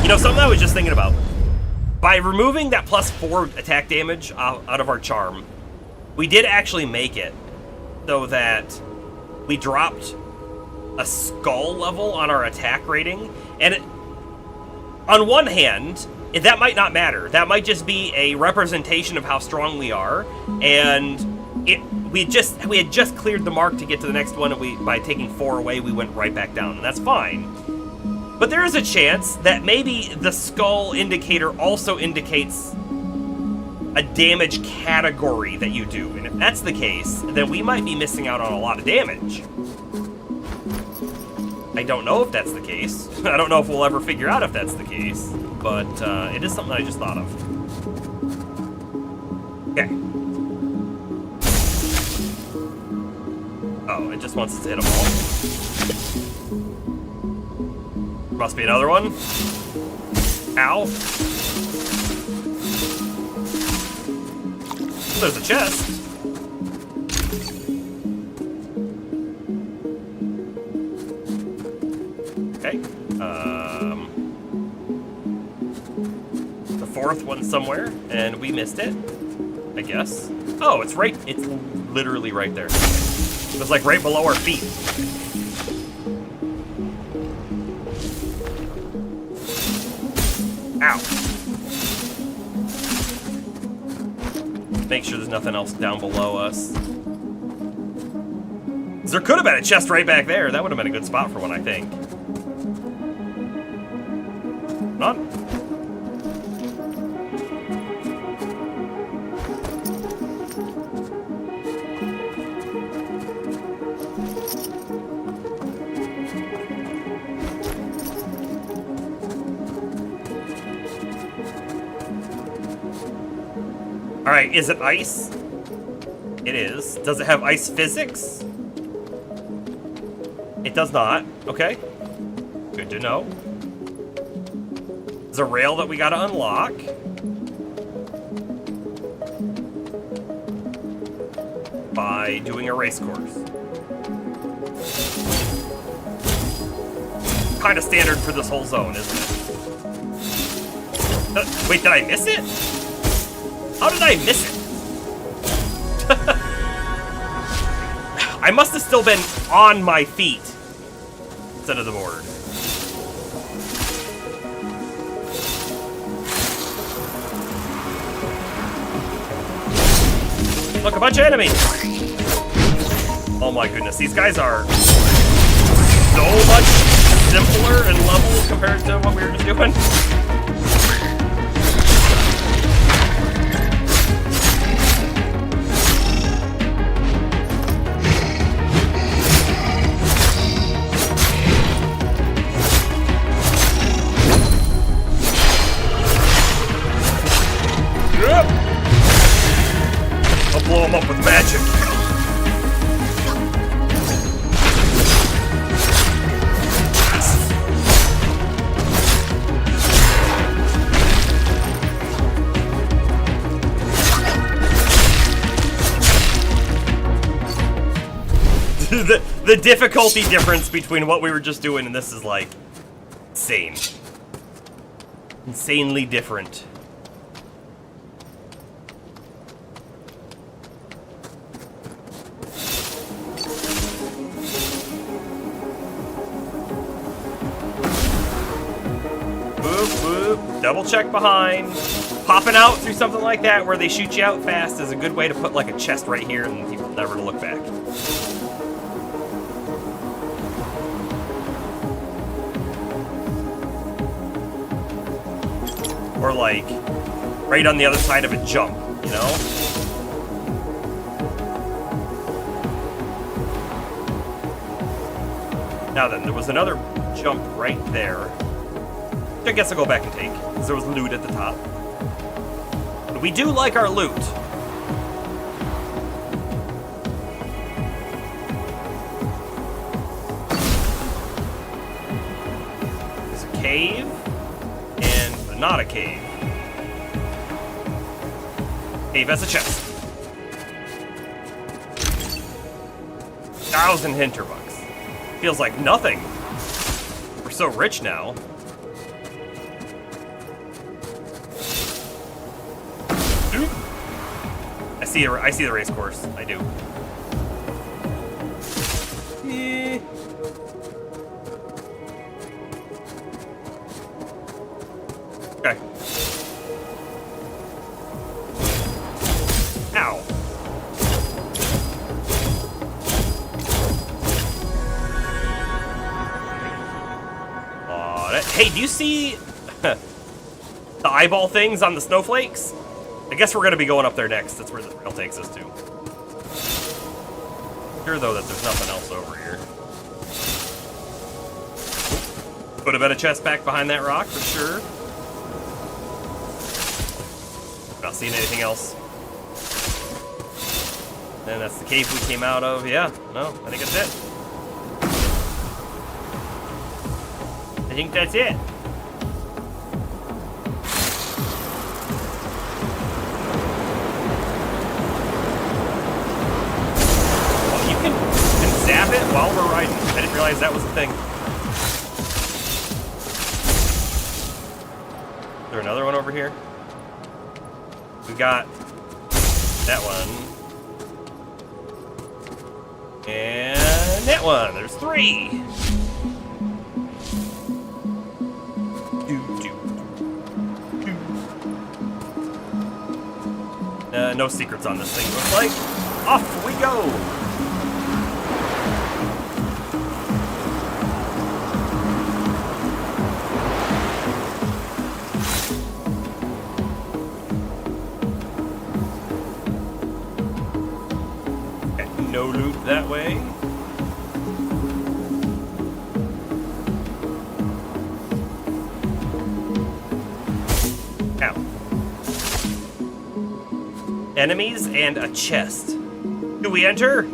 You know, something I was just thinking about. By removing that +4 attack damage out of our charm, we did actually make it so that we dropped a skull level on our attack rating. And on one hand, that might not matter. That might just be a representation of how strong we are. And we had just cleared the mark to get to the next one, and by taking 4 away, we went right back down. And that's fine. But there is a chance that maybe the skull indicator also indicates a damage category that you do. And if that's the case, then we might be missing out on a lot of damage. I don't know if that's the case. I don't know if we'll ever figure out if that's the case. But it is something I just thought of. Okay. Oh, it just wants us to hit them all. Must be another one. Ow. There's a chest. Okay. The 4th one somewhere, and we missed it, I guess. Oh, it's right. It's literally right there. It's like right below our feet. Ow. Make sure there's nothing else down below us. There could have been a chest right back there. That would have been a good spot for one, I think. Come on. Alright, is it ice? It is. Does it have ice physics? It does not. Okay. Good to know. There's a rail that we gotta unlock. By doing a race course. Kind of standard for this whole zone, isn't it? Wait, did I miss it? How did I miss it? I must have still been on my feet instead of the board. Look, a bunch of enemies! Oh my goodness, these guys are so much simpler and level compared to what we were just doing. I'll blow him up with magic. The difficulty difference between what we were just doing and this is like insane. Insanely different. Boop, boop. Double check behind. popping out through something like that where they shoot you out fast is a good way to put like a chest right here and people never to look back. Or like right on the other side of a jump, you know? Now then, there was another jump right there. Which I guess I'll go back and take, because there was loot at the top. But we do like our loot. There's a cave, and not a cave. Cave has a chest. 1,000 Hinterbugs. Feels like nothing. We're so rich now. I see the race course. I do. Okay. Ow. Hey, do you see the eyeball things on the snowflakes? I guess we're going to be going up there next. That's where the trail takes us to. Sure, though, that there's nothing else over here. Could have been a chest back behind that rock, for sure. Not seeing anything else. And that's the cave we came out of. Yeah, no, I think that's it. I think that's it. Zap it while we're riding. I didn't realize that was a thing. Is there another one over here? We got that one. And that one. There's 3. No secrets on this thing, looks like. Off we go! No loot that way. Ow. Enemies and a chest. Do we enter?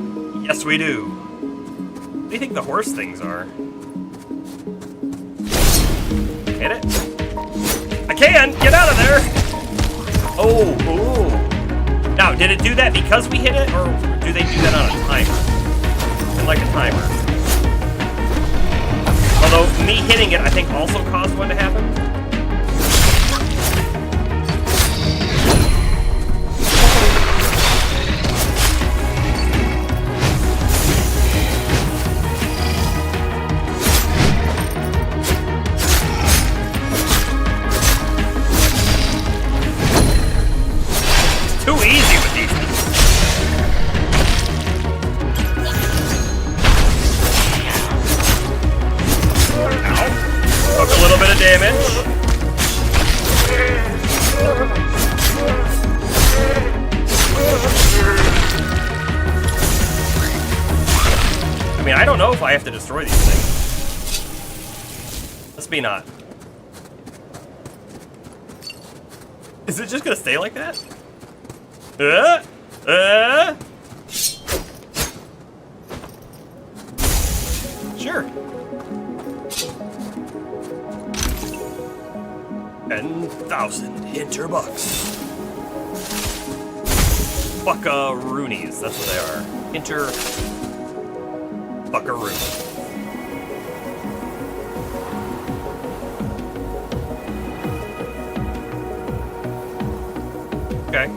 Yes, we do. What do you think the horse things are? Hit it? I can! Get out of there! Oh, ooh. Now, did it do that because we hit it, or do they do that on a timer? And like a timer. Although, me hitting it, I think, also caused one to happen. It's too easy with these things. Took a little bit of damage. I mean, I don't know if I have to destroy these things. Let's be not. Is it just gonna stay like that? Sure. 10,000 Hinterbucks. Buckaroonies, that's what they are. Buckaroo. Okay.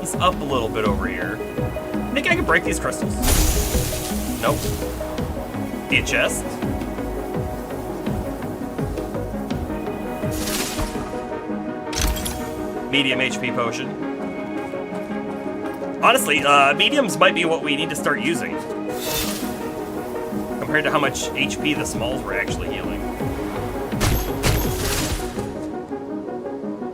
He's up a little bit over here. Think I can break these crystals? Nope. See a chest? medium HP potion. Honestly, mediums might be what we need to start using. Compared to how much HP the smalls were actually healing.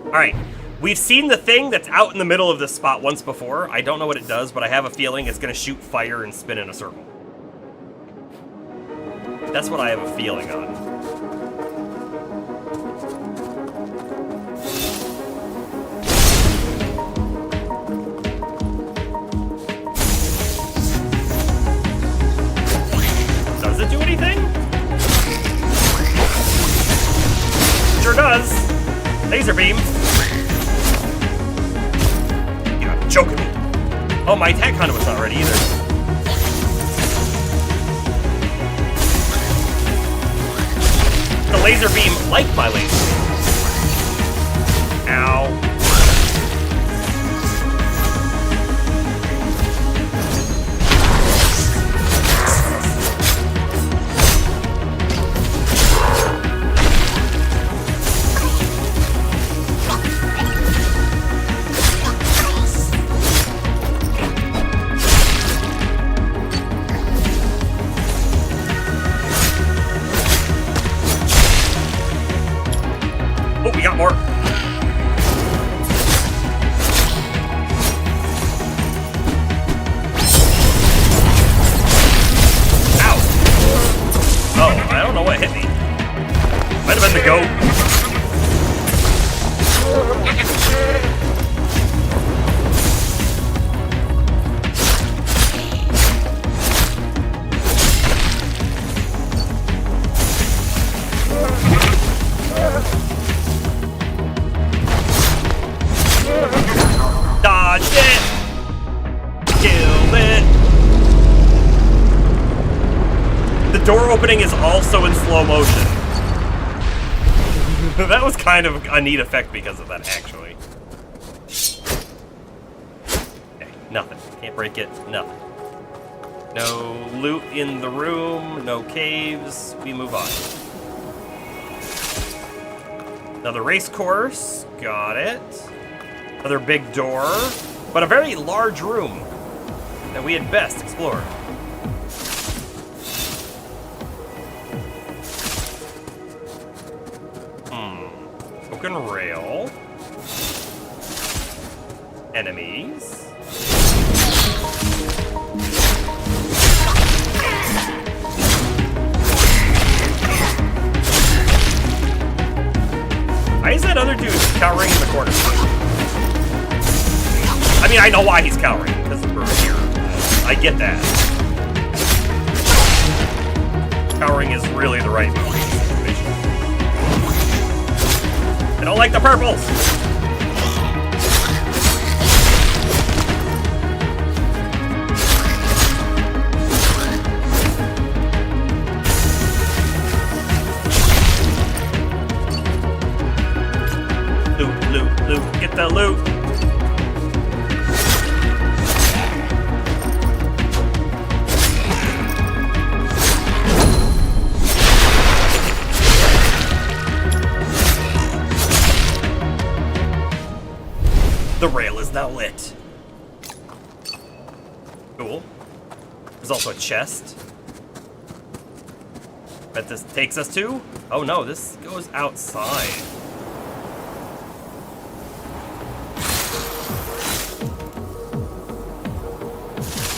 Alright, we've seen the thing that's out in the middle of this spot once before. I don't know what it does, but I have a feeling it's going to shoot fire and spin in a circle. That's what I have a feeling on. Does it do anything? Sure does. Laser beam. You're joking me. Oh, my attack conduit's not ready either. The laser beam like my laser beam. Ow. Oh, we got more. Ow. Oh, I don't know what hit me. Might have been the goat. Dodged it! Killed it! The door opening is also in slow motion. That was kind of a neat effect because of that, actually. Okay, nothing. Can't break it. Nothing. No loot in the room. No caves. We move on. Another race course. Got it. Another big door, but a very large room that we had best explore. Broken rail. Enemies. Why is that other dude cowering in the corner? I mean, I know why he's cowering, because we're here. I get that. Cowering is really the right move in this situation. I don't like the purples! Loot, loot, loot, get the loot! The rail is now lit. Cool. There's also a chest. Bet this takes us to? Oh no, this goes outside.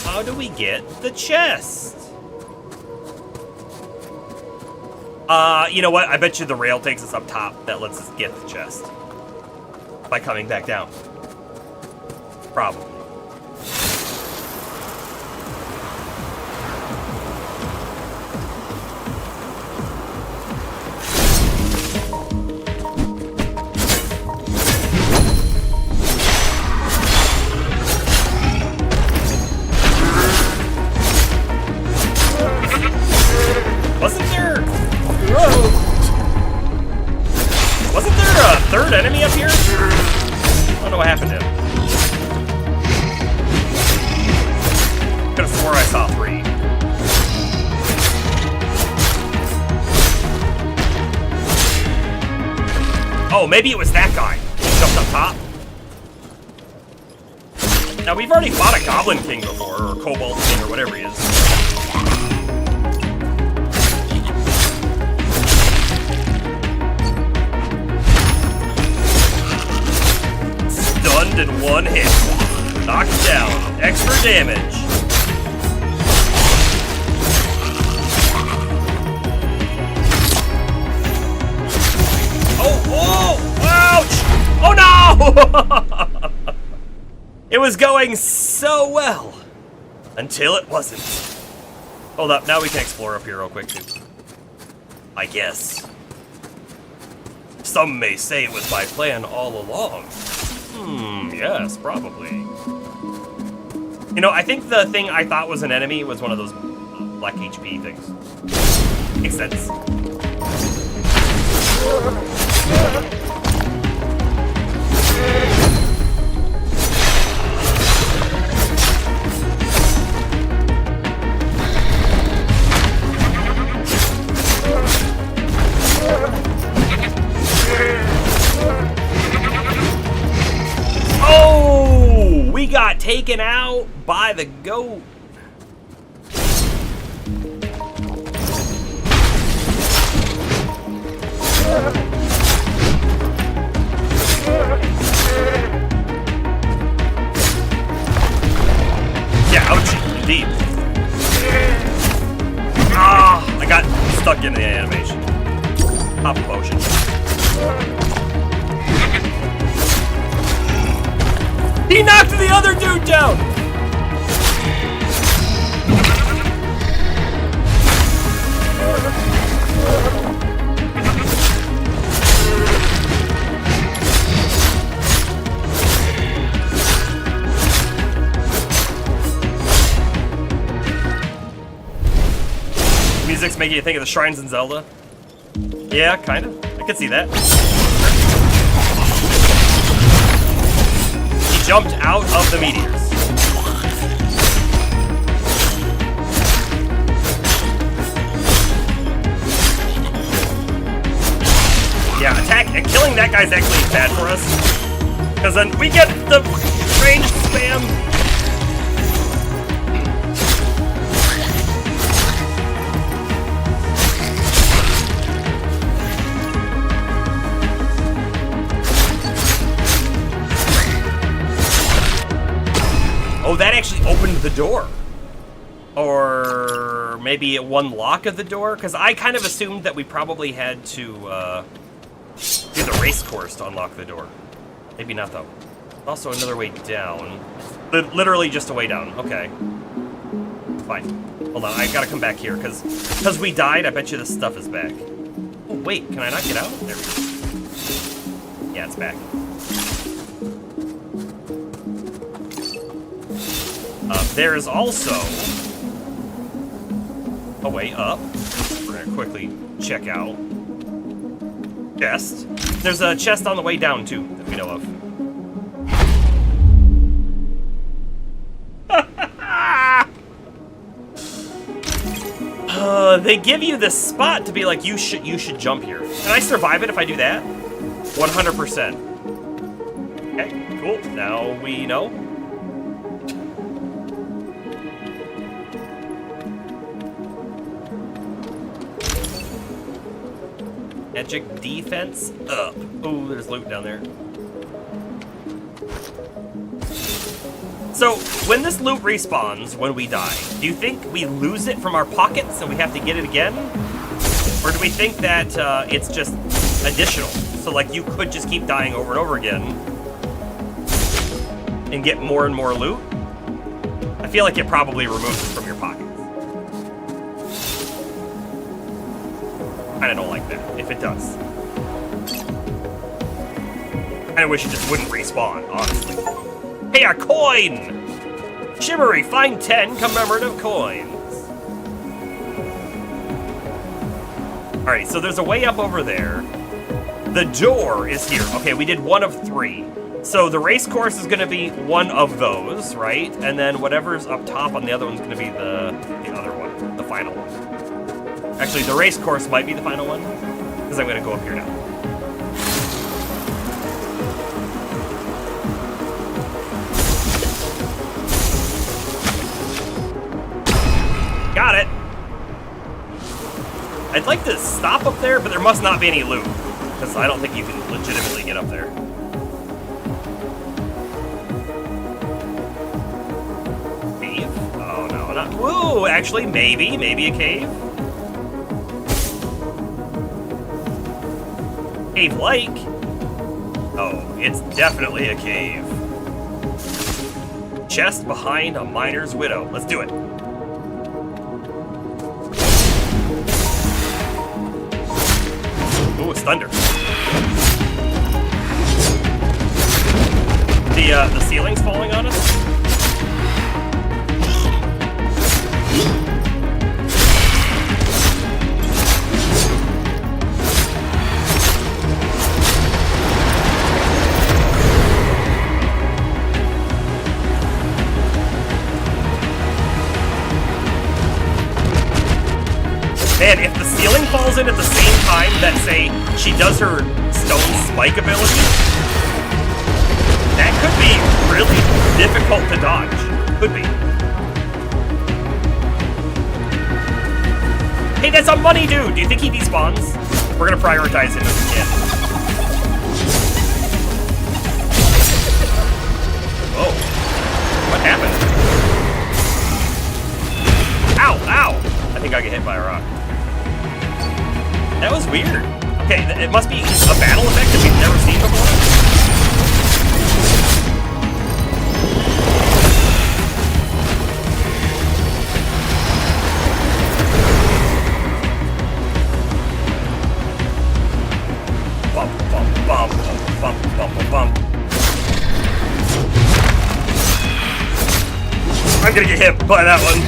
How do we get the chest? You know what? I bet you the rail takes us up top. That lets us get the chest. By coming back down. Probably. Wasn't there... Whoa! Wasn't there a third enemy up here? I don't know what happened to him. Could have swore I saw 3. Oh, maybe it was that guy. He jumped up top. Now, we've already fought a Goblin King before, or Kobold King, or whatever he is. Stunned in one hit. Knocked down. Extra damage. Oh! Ouch! Oh no! It was going so well. Until it wasn't. Hold up, now we can explore up here real quick too. I guess. Some may say it was my plan all along. Yes, probably. You know, I think the thing I thought was an enemy was one of those black HP things. Makes sense. Oh! We got taken out by the goat. Yeah, ouch, indeed. Ah, I got stuck in the animation. Pop a potion. He knocked the other dude down! Music's making you think of the shrines in Zelda. Yeah, kind of. I could see that. He jumped out of the meteors. Yeah, killing that guy's actually bad for us. Because then we get the range spam. Oh, that actually opened the door. Or maybe one lock of the door? Because I kind of assumed that we probably had to do the race course to unlock the door. Maybe not, though. Also, another way down. Literally just a way down. Okay. Fine. Hold on, I gotta come back here, because we died, I bet you this stuff is back. Oh, wait, can I not get out? There we go. Yeah, it's back. There is also a way up. We're gonna quickly check out. Chest. There's a chest on the way down, too, that we know of. They give you this spot to be like, you should jump here. Can I survive it if I do that? 100%. Okay, cool. Now we know. Magic defense up. Oh, there's loot down there. So, when this loot respawns, when we die, do you think we lose it from our pockets and we have to get it again? Or do we think that it's just additional? So, like, you could just keep dying over and over again and get more and more loot? I feel like it probably removes it from your pockets. I don't like that, if it does. I wish it just wouldn't respawn, honestly. Hey, a coin! Shimmery, find 10 commemorative coins. Alright, so there's a way up over there. The door is here. Okay, we did one of 3. So the race course is gonna be one of those, right? And then whatever's up top on the other one's gonna be the other one, the final one. Actually, the race course might be the final one, because I'm gonna go up here now. I'd like to stop up there, but there must not be any loot. Because I don't think you can legitimately get up there. Cave? Oh, no, not... Whoa, actually, maybe a cave? Cave-like? Oh, it's definitely a cave. Chest behind a miner's widow. Let's do it. Ooh, it's thunder. The ceiling's falling on us? Man, if the ceiling falls in at the same time that, say, she does her stone spike ability, that could be really difficult to dodge. Could be. Hey, that's a money dude! Do you think he despawns? We're gonna prioritize him if we can. Whoa. What happened? Ow! Ow! I think I got hit by a rock. That was weird. Okay, it must be a battle effect that we've never seen before. Bump, bump, bump, bump, bump, bump, bump. I'm gonna get hit by that one.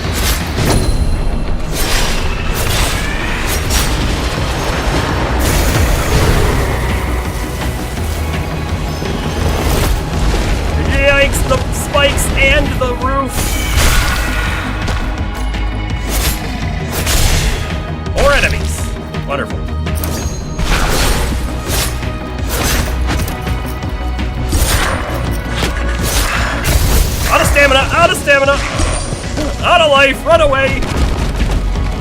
Yikes, the spikes and the roof. More enemies. Wonderful. Out of stamina, out of stamina. Out of life, run away.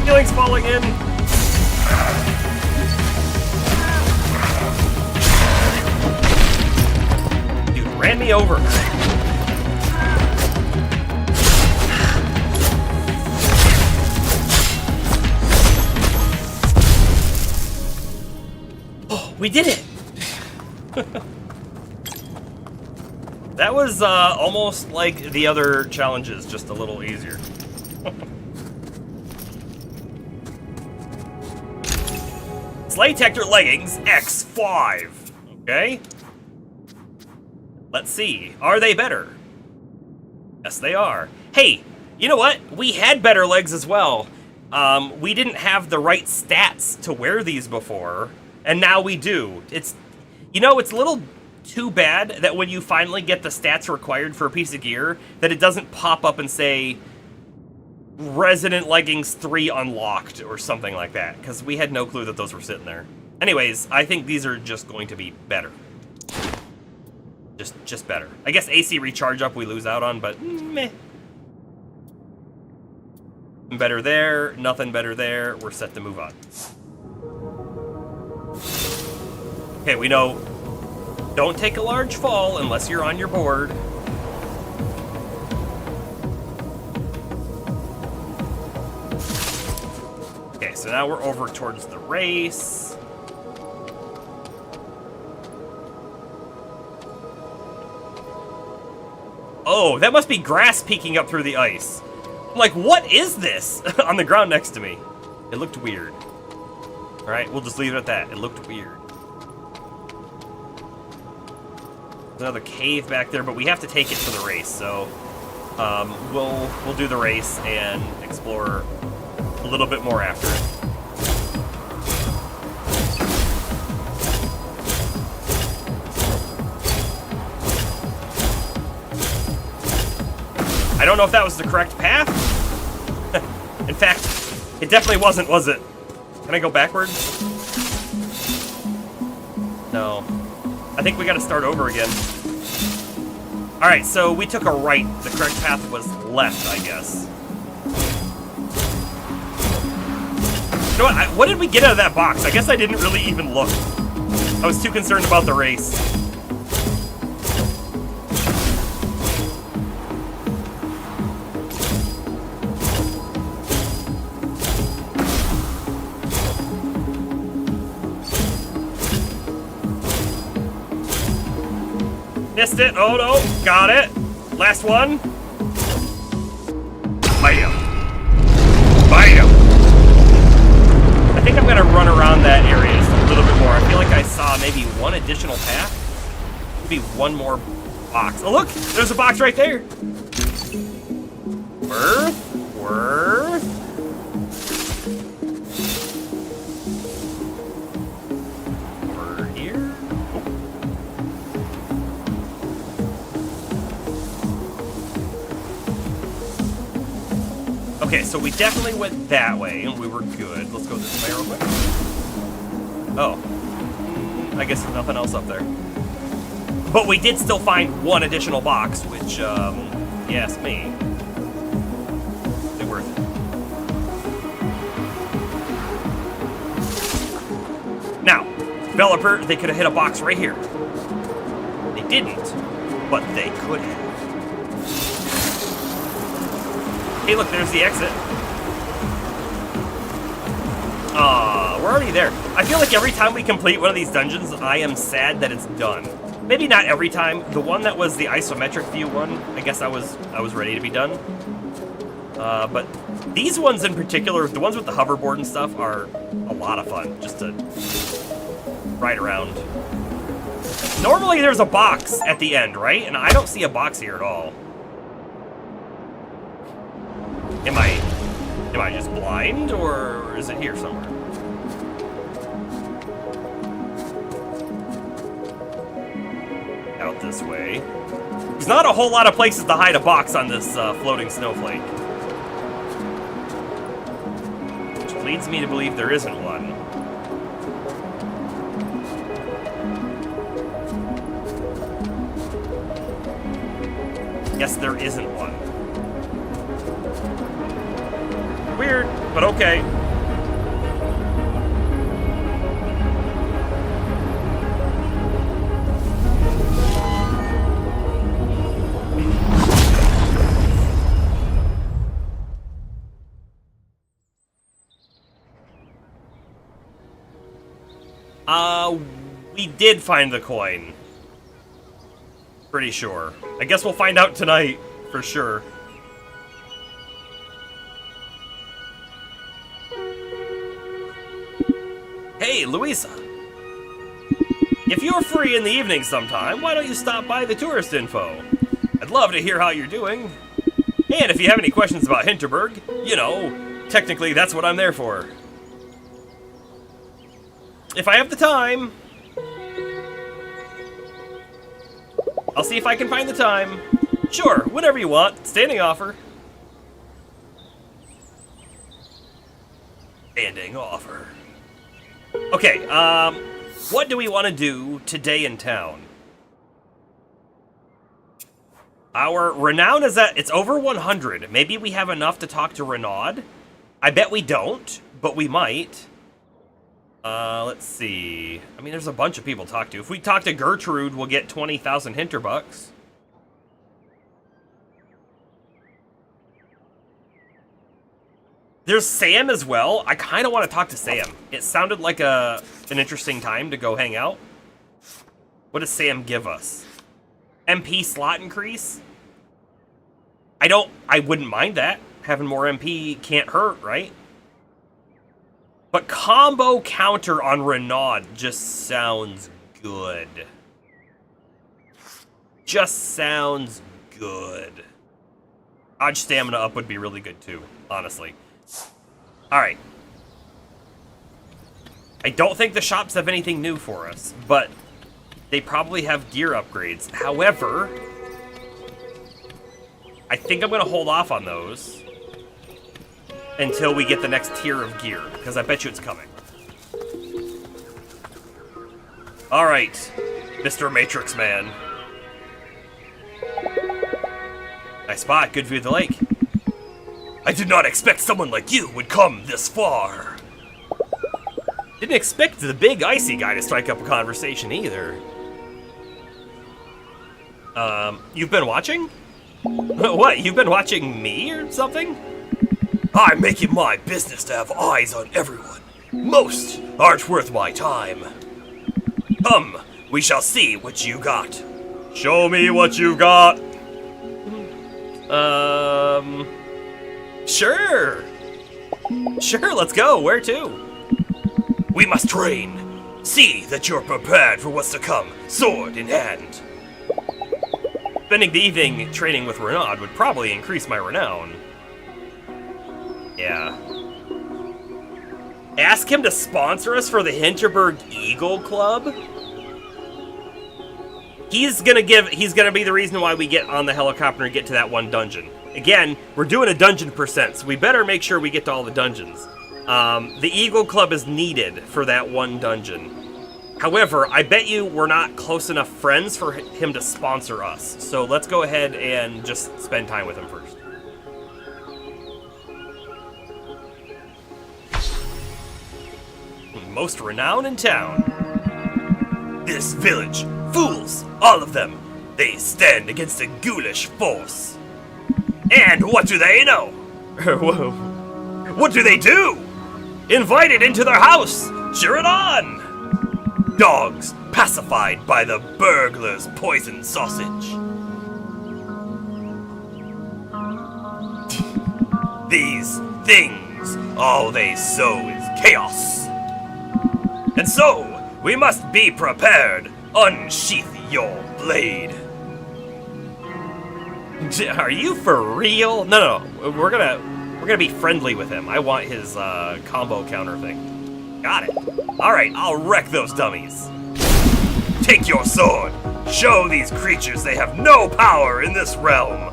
Healing's falling in. Dude, ran me over. We did it! That was almost like the other challenges, just a little easier. Slay Detector Leggings X5. Okay. Let's see. Are they better? Yes, they are. Hey, you know what? We had better legs as well. We didn't have the right stats to wear these before. And now we do. It's, you know, it's a little too bad that when you finally get the stats required for a piece of gear, that it doesn't pop up and say, Resident Leggings 3 unlocked, or something like that, because we had no clue that those were sitting there. Anyways, I think these are just going to be better. Just better. I guess AC recharge up we lose out on, but meh. Better there, nothing better there, we're set to move on. Okay, we know, don't take a large fall unless you're on your board. Okay, so now we're over towards the race. Oh, that must be grass peeking up through the ice. I'm like, what is this? On the ground next to me. It looked weird. All right, we'll just leave it at that. It looked weird. There's another cave back there, but we have to take it for the race, so we'll do the race and explore a little bit more after it. I don't know if that was the correct path. In fact, it definitely wasn't, was it? Can I go backwards? No. I think we gotta start over again. Alright, so we took a right. The correct path was left, I guess. You know what? What did we get out of that box? I guess I didn't really even look. I was too concerned about the race. Missed it. Oh no. Got it. Last one. Bam. Bam. I think I'm going to run around that area just a little bit more. I feel like I saw maybe one additional path. Maybe one more box. Oh, look! There's a box right there. Worth. Over here. Okay, so we definitely went that way, and we were good. Let's go this way real quick. Oh. I guess there's nothing else up there. But we did still find one additional box, which, yes, me. It's worth it. Now, developer, they could have hit a box right here. They didn't, but they could have. Hey, look, there's the exit. We're already there. I feel like every time we complete one of these dungeons, I am sad that it's done. Maybe not every time. The one that was the isometric view one, I guess I was ready to be done. But these ones in particular, the ones with the hoverboard and stuff, are a lot of fun just to ride around. Normally there's a box at the end, right? And I don't see a box here at all. Am I just blind, or is it here somewhere? Out this way. There's not a whole lot of places to hide a box on this floating snowflake. Which leads me to believe there isn't one. Yes, there isn't one. Weird, but okay. We did find the coin. Pretty sure. I guess we'll find out tonight, for sure. Hey, Louisa. If you're free in the evening sometime, why don't you stop by the tourist info? I'd love to hear how you're doing. And if you have any questions about Hinterberg, you know, technically that's what I'm there for. If I have the time. I'll see if I can find the time. Sure, whenever you want. Standing offer. Standing offer. Okay, what do we want to do today in town? Our renown is at, it's over 100. Maybe we have enough to talk to Renaud. I bet we don't, but we might. Let's see. I mean, there's a bunch of people to talk to. If we talk to Gertrude, we'll get 20,000 Hinterbucks. There's Sam as well. I kind of want to talk to Sam. It sounded like an interesting time to go hang out. What does Sam give us? MP slot increase? I wouldn't mind that. Having more MP can't hurt, right? But combo counter on Renaud just sounds good. Just sounds good. Dodge stamina up would be really good too, honestly. Alright. I don't think the shops have anything new for us, but they probably have gear upgrades. However, I think I'm going to hold off on those until we get the next tier of gear, because I bet you it's coming. Alright, Mr. Matrix Man. Nice spot, good view of the lake. I did not expect someone like you would come this far. Didn't expect the big icy guy to strike up a conversation either. You've been watching? What, you've been watching me or something? I make it my business to have eyes on everyone. Most aren't worth my time. Come, we shall see what you got. Show me what you got. Sure. Sure, let's go. Where to? We must train. See that you're prepared for what's to come, sword in hand. Spending the evening training with Renaud would probably increase my renown. Yeah. Ask him to sponsor us for the Hinterberg Eagle Club? He's gonna be the reason why we get on the helicopter and get to that one dungeon. Again, we're doing a dungeon percent, so we better make sure we get to all the dungeons. The Eagle Club is needed for that one dungeon. However, I bet you we're not close enough friends for him to sponsor us. So let's go ahead and just spend time with him first. Most renowned in town. This village, fools, all of them. They stand against a ghoulish force. And what do they know? Whoa. What do they do? Invited into their house, cheer it on! Dogs pacified by the burglar's poison sausage. These things, all they sow is chaos. And so, we must be prepared. Unsheath your blade. Are you for real? No. We're gonna be friendly with him. I want his combo counter thing. Got it. All right, I'll wreck those dummies. Take your sword. Show these creatures they have no power in this realm.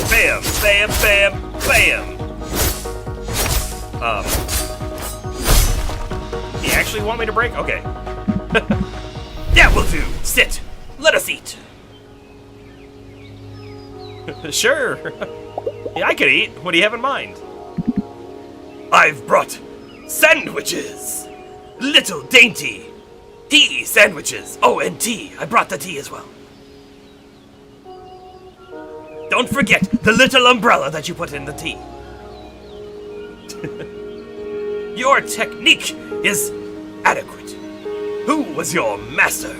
Bam, bam, bam, bam. You actually want me to break? Okay. That will do. Sit. Let us eat. Sure. Yeah, I could eat. What do you have in mind? I've brought sandwiches. Little dainty tea sandwiches. Oh, and tea. I brought the tea as well. Don't forget the little umbrella that you put in the tea. Your technique is adequate. Who was your master?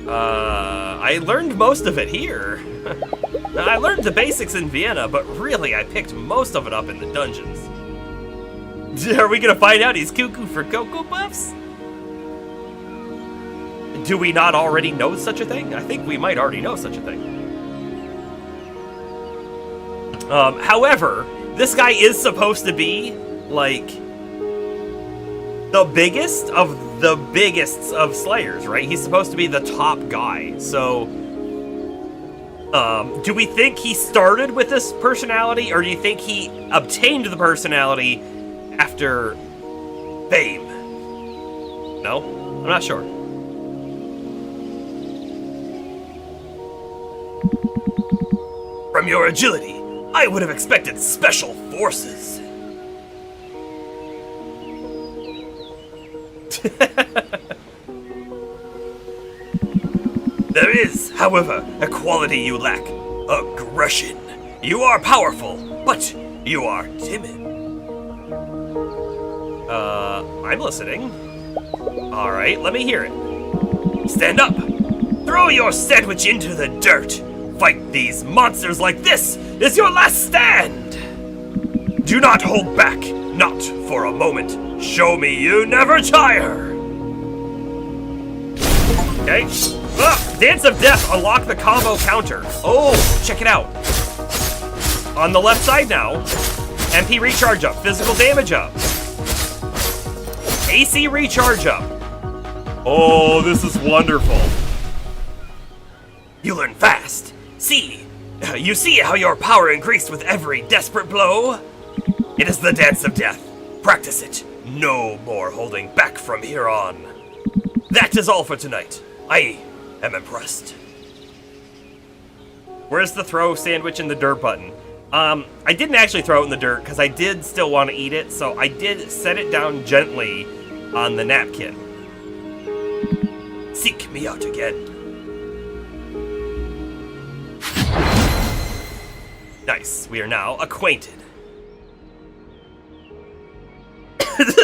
I learned most of it here. I learned the basics in Vienna, but really I picked most of it up in the dungeons. Are we gonna find out he's cuckoo for Cocoa Puffs? Do we not already know such a thing? I think we might already know such a thing. However, this guy is supposed to be, like, the biggest of the biggest of Slayers, right? He's supposed to be the top guy, so... do we think he started with this personality, or do you think he obtained the personality after fame? No? I'm not sure. From your agility, I would have expected special forces. There is, however, a quality you lack. Aggression. You are powerful, but you are timid. I'm listening. Alright, let me hear it. Stand up. Throw your sandwich into the dirt. Fight these monsters like this is your last stand. Do not hold back, not for a moment. Show me you never tire. Okay. Dance of Death, unlock the combo counter. Oh, check it out. On the left side now, MP recharge up, physical damage up. AC recharge up. Oh, this is wonderful. You learn fast. You see how your power increased with every desperate blow? It is the Dance of Death. Practice it. No more holding back from here on. That is all for tonight. I am impressed. Where's the throw sandwich in the dirt button? I didn't actually throw it in the dirt because I did still want to eat it, so I did set it down gently on the napkin. Seek me out again. Nice, we are now acquainted.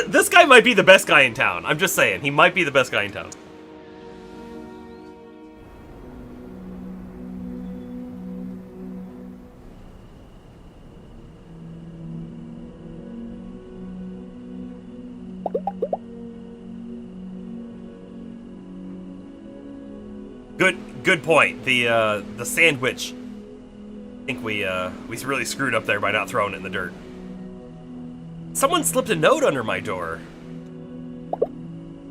This guy might be the best guy in town. I'm just saying, he might be the best guy in town. Good point. The sandwich. I think we really screwed up there by not throwing it in the dirt. Someone slipped a note under my door.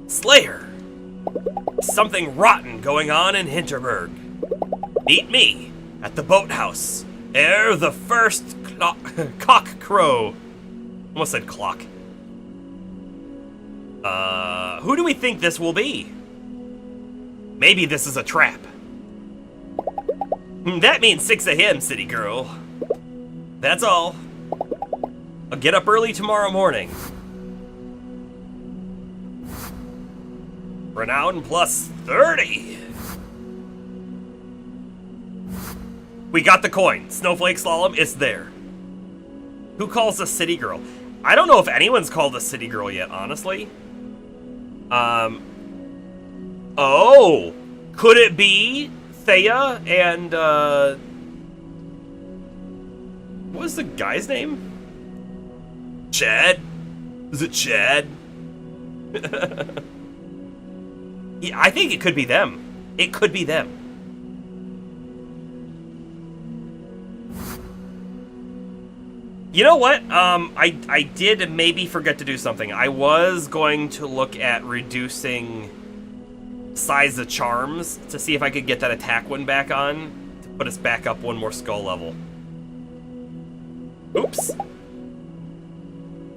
Slayer. Something rotten going on in Hinterberg. Meet me at the boathouse ere the first cock crow. Almost said clock. Who do we think this will be? Maybe this is a trap. That means 6 a.m., city girl. That's all. I'll get up early tomorrow morning. Renown plus 30. We got the coin. Snowflake Slalom is there. Who calls us city girl? I don't know if anyone's called us city girl yet, honestly. Oh, could it be Thea and, what was the guy's name? Chad? Is it Chad? Yeah, I think it could be them. It could be them. You know what? I did maybe forget to do something. I was going to look at reducing size of charms to see if I could get that attack one back on to put us back up one more skull level. Oops.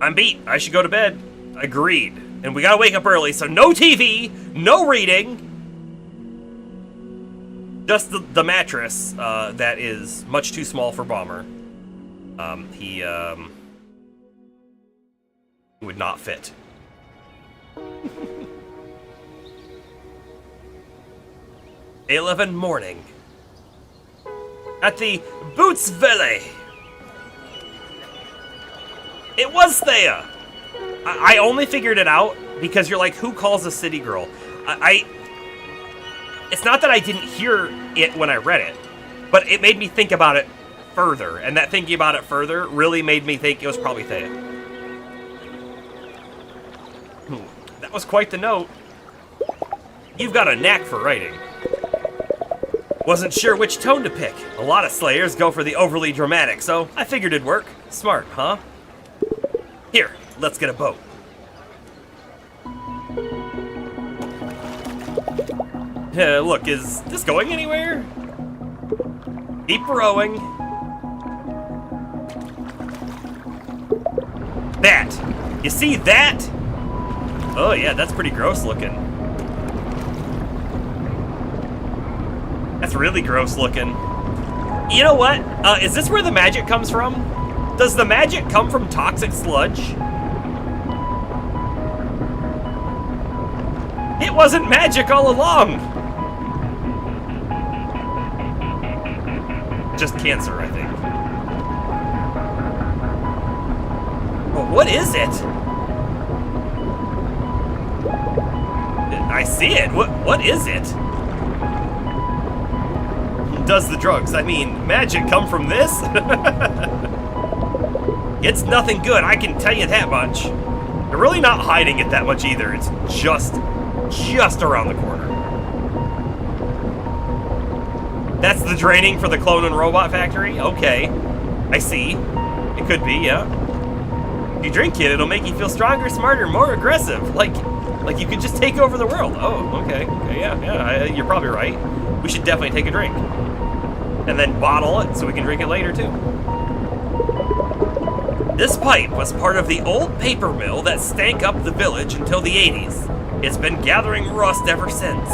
I'm beat. I should go to bed. Agreed. And we gotta wake up early, so no TV, no reading. Just the mattress that is much too small for Bomber. He would not fit. 11 morning. At the Boots Valley. It was Thea. I only figured it out because you're like, who calls a city girl? It's not that I didn't hear it when I read it, but it made me think about it further, and that thinking about it further really made me think it was probably Thea. That was quite the note. You've got a knack for writing. Wasn't sure which tone to pick. A lot of Slayers go for the overly dramatic, so I figured it'd work. Smart, huh? Here, let's get a boat. Look, is this going anywhere? Keep rowing. That! You see that? Oh yeah, that's pretty gross looking. That's really gross looking. You know what? Is this where the magic comes from? Does the magic come from toxic sludge? It wasn't magic all along! Just cancer, I think. Well, what is it? I see it. What is it? Does the drugs, I mean, magic come from this? It's nothing good, I can tell you that much. They're really not hiding it that much either. It's just around the corner. That's the draining for the clone and robot factory? Okay. I see. It could be, yeah. If you drink it, it'll make you feel stronger, smarter, more aggressive. Like you could just take over the world. Oh, okay. Okay, yeah, you're probably right. We should definitely take a drink. And then bottle it so we can drink it later, too. This pipe was part of the old paper mill that stank up the village until the 80s. It's been gathering rust ever since.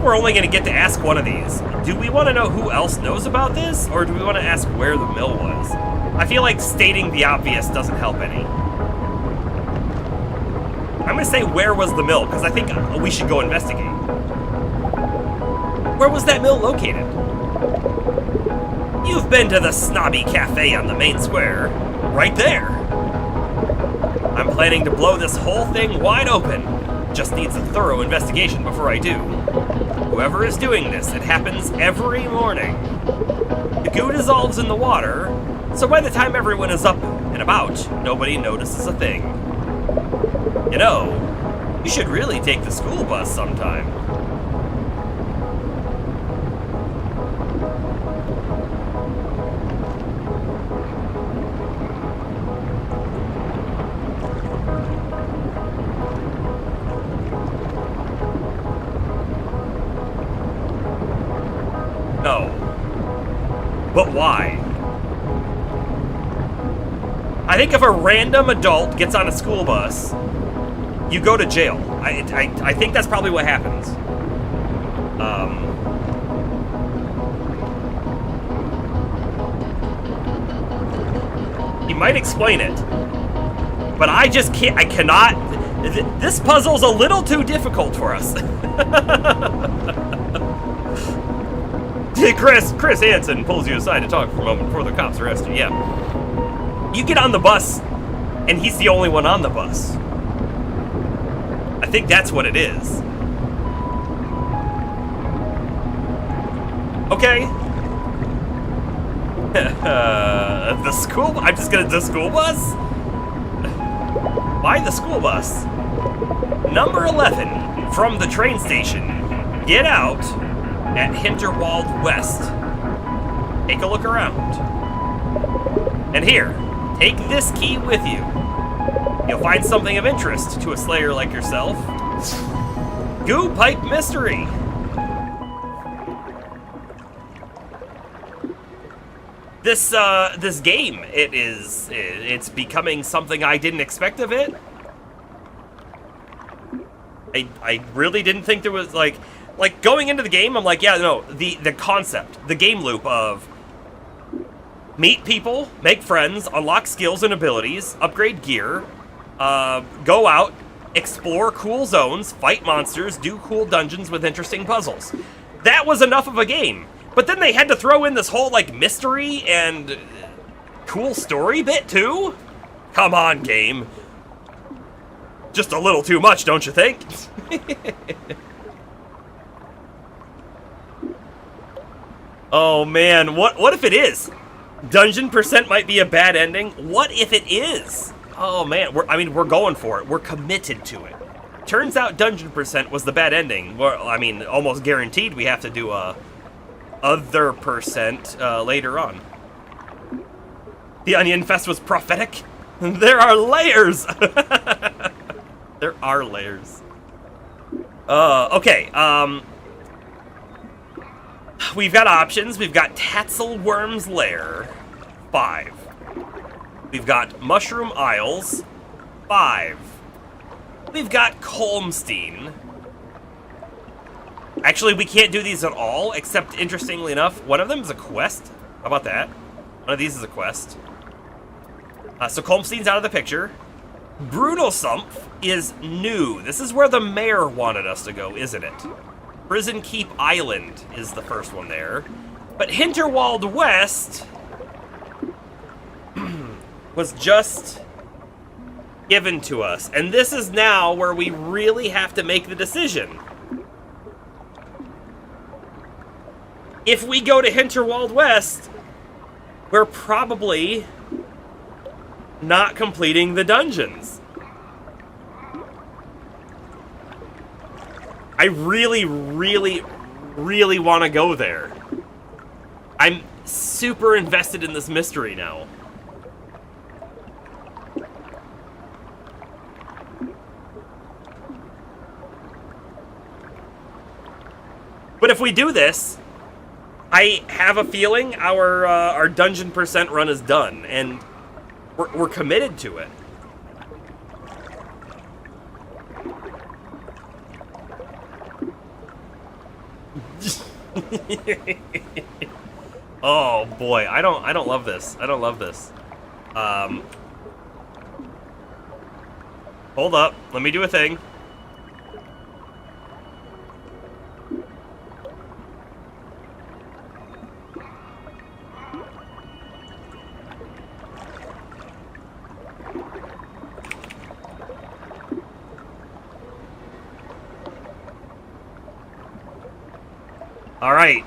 we're only going to get to ask one of these. Do we want to know who else knows about this, or do we want to ask where the mill was? I feel like stating the obvious doesn't help any. I'm going to say where was the mill, because I think we should go investigate. Where was that mill located? You've been to the Snobby Cafe on the main square. Right there. I'm planning to blow this whole thing wide open. Just needs a thorough investigation before I do. Whoever is doing this, it happens every morning. The goo dissolves in the water, so by the time everyone is up and about, nobody notices a thing. You know, you should really take the school bus sometime. No. But why? I think if a random adult gets on a school bus, you go to jail. I think that's probably what happens. He might explain it, but I just can't. I cannot. This puzzle's a little too difficult for us. Chris Hansen pulls you aside to talk for a moment before the cops arrest you. Yeah. You get on the bus, and he's the only one on the bus. I think that's what it is. Okay. The school... I'm just gonna... The school bus? Why the school bus? Number 11, from the train station. Get out at Hinterwald West. Take a look around. And here, take this key with you. You'll find something of interest to a slayer like yourself. Goo Pipe Mystery. This game, it's becoming something I didn't expect of it. I really didn't think there was, like going into the game, I'm like, yeah, no, the concept, the game loop of meet people, make friends, unlock skills and abilities, upgrade gear, go out, explore cool zones, fight monsters, do cool dungeons with interesting puzzles. That was enough of a game. But then they had to throw in this whole, like, mystery and cool story bit, too? Come on, game. Just a little too much, don't you think? Oh, man. What if it is? Dungeon percent might be a bad ending. What if it is? Oh, man. We're going for it. We're committed to it. Turns out dungeon percent was the bad ending. Well, I mean, almost guaranteed we have to do a... other percent later on. The Onion Fest was prophetic. There are layers. There are layers. Okay. We've got options. We've got Tatzelworm's Lair, 5. We've got Mushroom Isles, 5. We've got Kolmstein. Actually, we can't do these at all, except, interestingly enough, one of them is a quest. How about that? One of these is a quest. So Kolmstein's out of the picture. Brunosumpf is new. This is where the mayor wanted us to go, isn't it? Prison Keep Island is the first one there. But Hinterwald West was just given to us. And this is now where we really have to make the decision. If we go to Hinterwald West, we're probably not completing the dungeons. I really, really, really want to go there. I'm super invested in this mystery now. But if we do this, I have a feeling our dungeon percent run is done, and we're committed to it. Oh boy, I don't love this. I don't love this. Hold up. Let me do a thing. All right.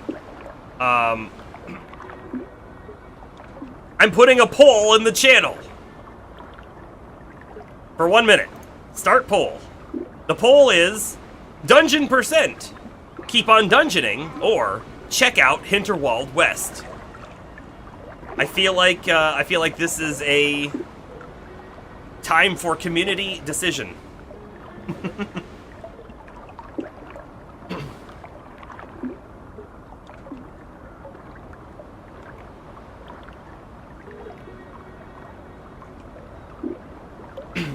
I'm putting a poll in the channel. For 1 minute. Start poll. The poll is Dungeon %. Keep on dungeoning or check out Hinterwald West. I feel like this is a time for community decision.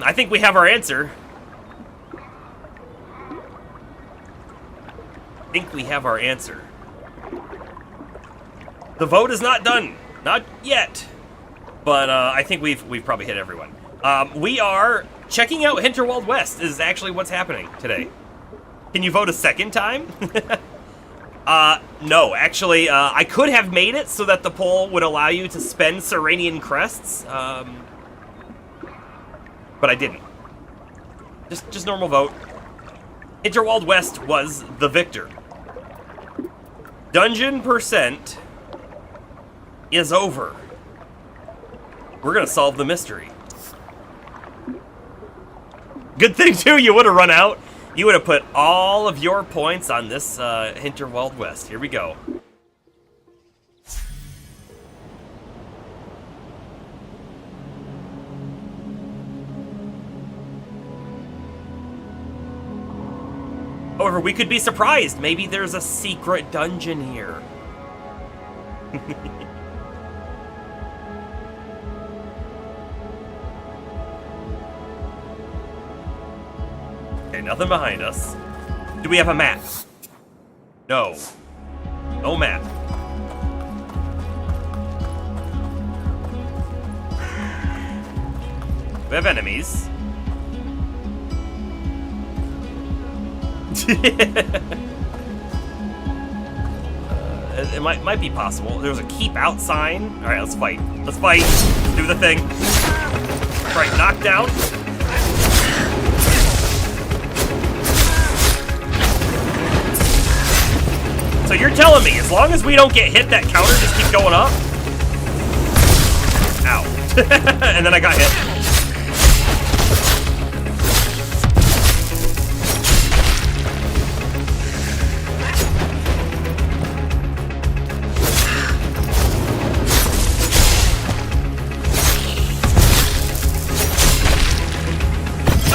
I think we have our answer. The vote is not done. Not yet. But I think we've probably hit everyone. We are checking out Hinterwald West is actually what's happening today. Can you vote a second time? No, actually, I could have made it so that the poll would allow you to spend Serenian crests. But I didn't. Just normal vote. Hinterwald West was the victor. Dungeon % is over. We're gonna solve the mystery. Good thing too, you would have run out. You would have put all of your points on this Hinterwald West. Here we go. However, we could be surprised. Maybe there's a secret dungeon here. Okay, nothing behind us. Do we have a map? No. No map. We have enemies. It might be possible. There's a keep out sign. All right, let's fight. Let's fight. Do the thing. All right, knock down. So you're telling me, as long as we don't get hit, that counter just keeps going up? Ow. And then I got hit.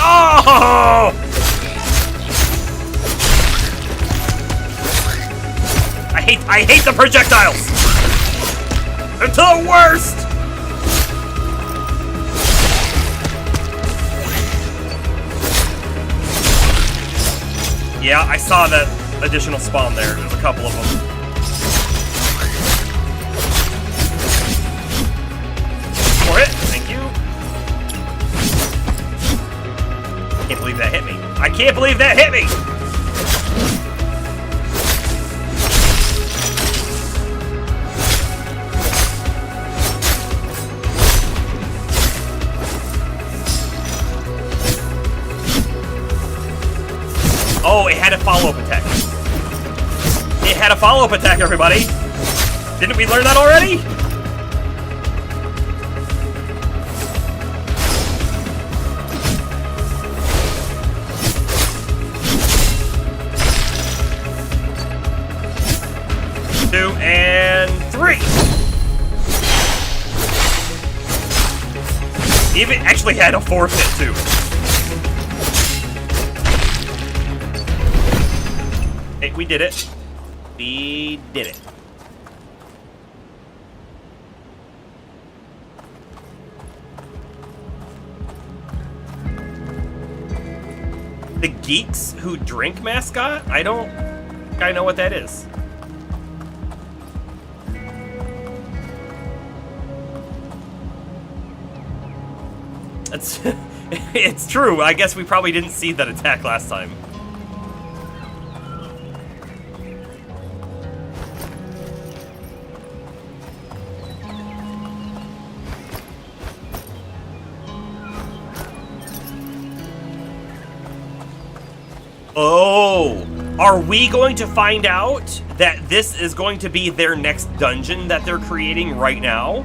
Oh! I hate the projectiles! They're the worst! Yeah, I saw that additional spawn there. There's a couple of them. For it, thank you. I can't believe that hit me. I can't believe that hit me! Oh, it had a follow-up attack. It had a follow-up attack, everybody. Didn't we learn that already? Two and three. Even actually had a fourth hit too. Hey, we did it. We did it. The Geeks Who Drink mascot? I don't know what that is. It's, it's true. I guess we probably didn't see that attack last time. Oh, are we going to find out that this is going to be their next dungeon that they're creating right now?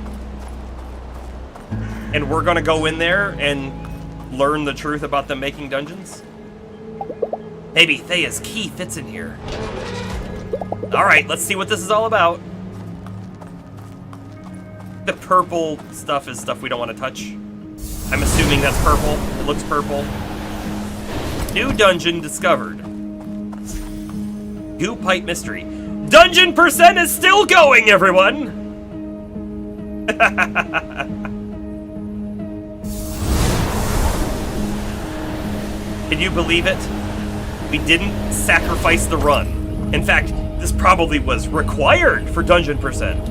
And we're gonna go in there and learn the truth about them making dungeons? Maybe Thea's key fits in here. Alright, let's see what this is all about. The purple stuff is stuff we don't want to touch. I'm assuming that's purple. It looks purple. New dungeon discovered. Goo pipe mystery. Dungeon percent is still going, everyone! Can you believe it? We didn't sacrifice the run. In fact, this probably was required for dungeon percent.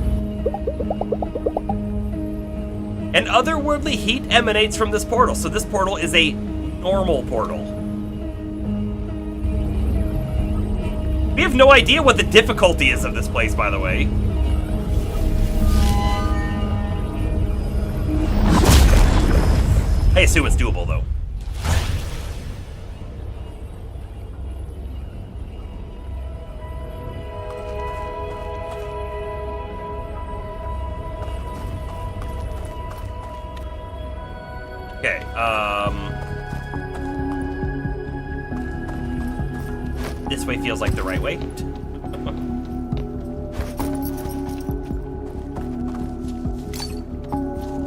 And otherworldly heat emanates from this portal, so this portal is a normal portal. We have no idea what the difficulty is of this place, by the way. I assume it's doable, though. Okay, this way feels like the right way.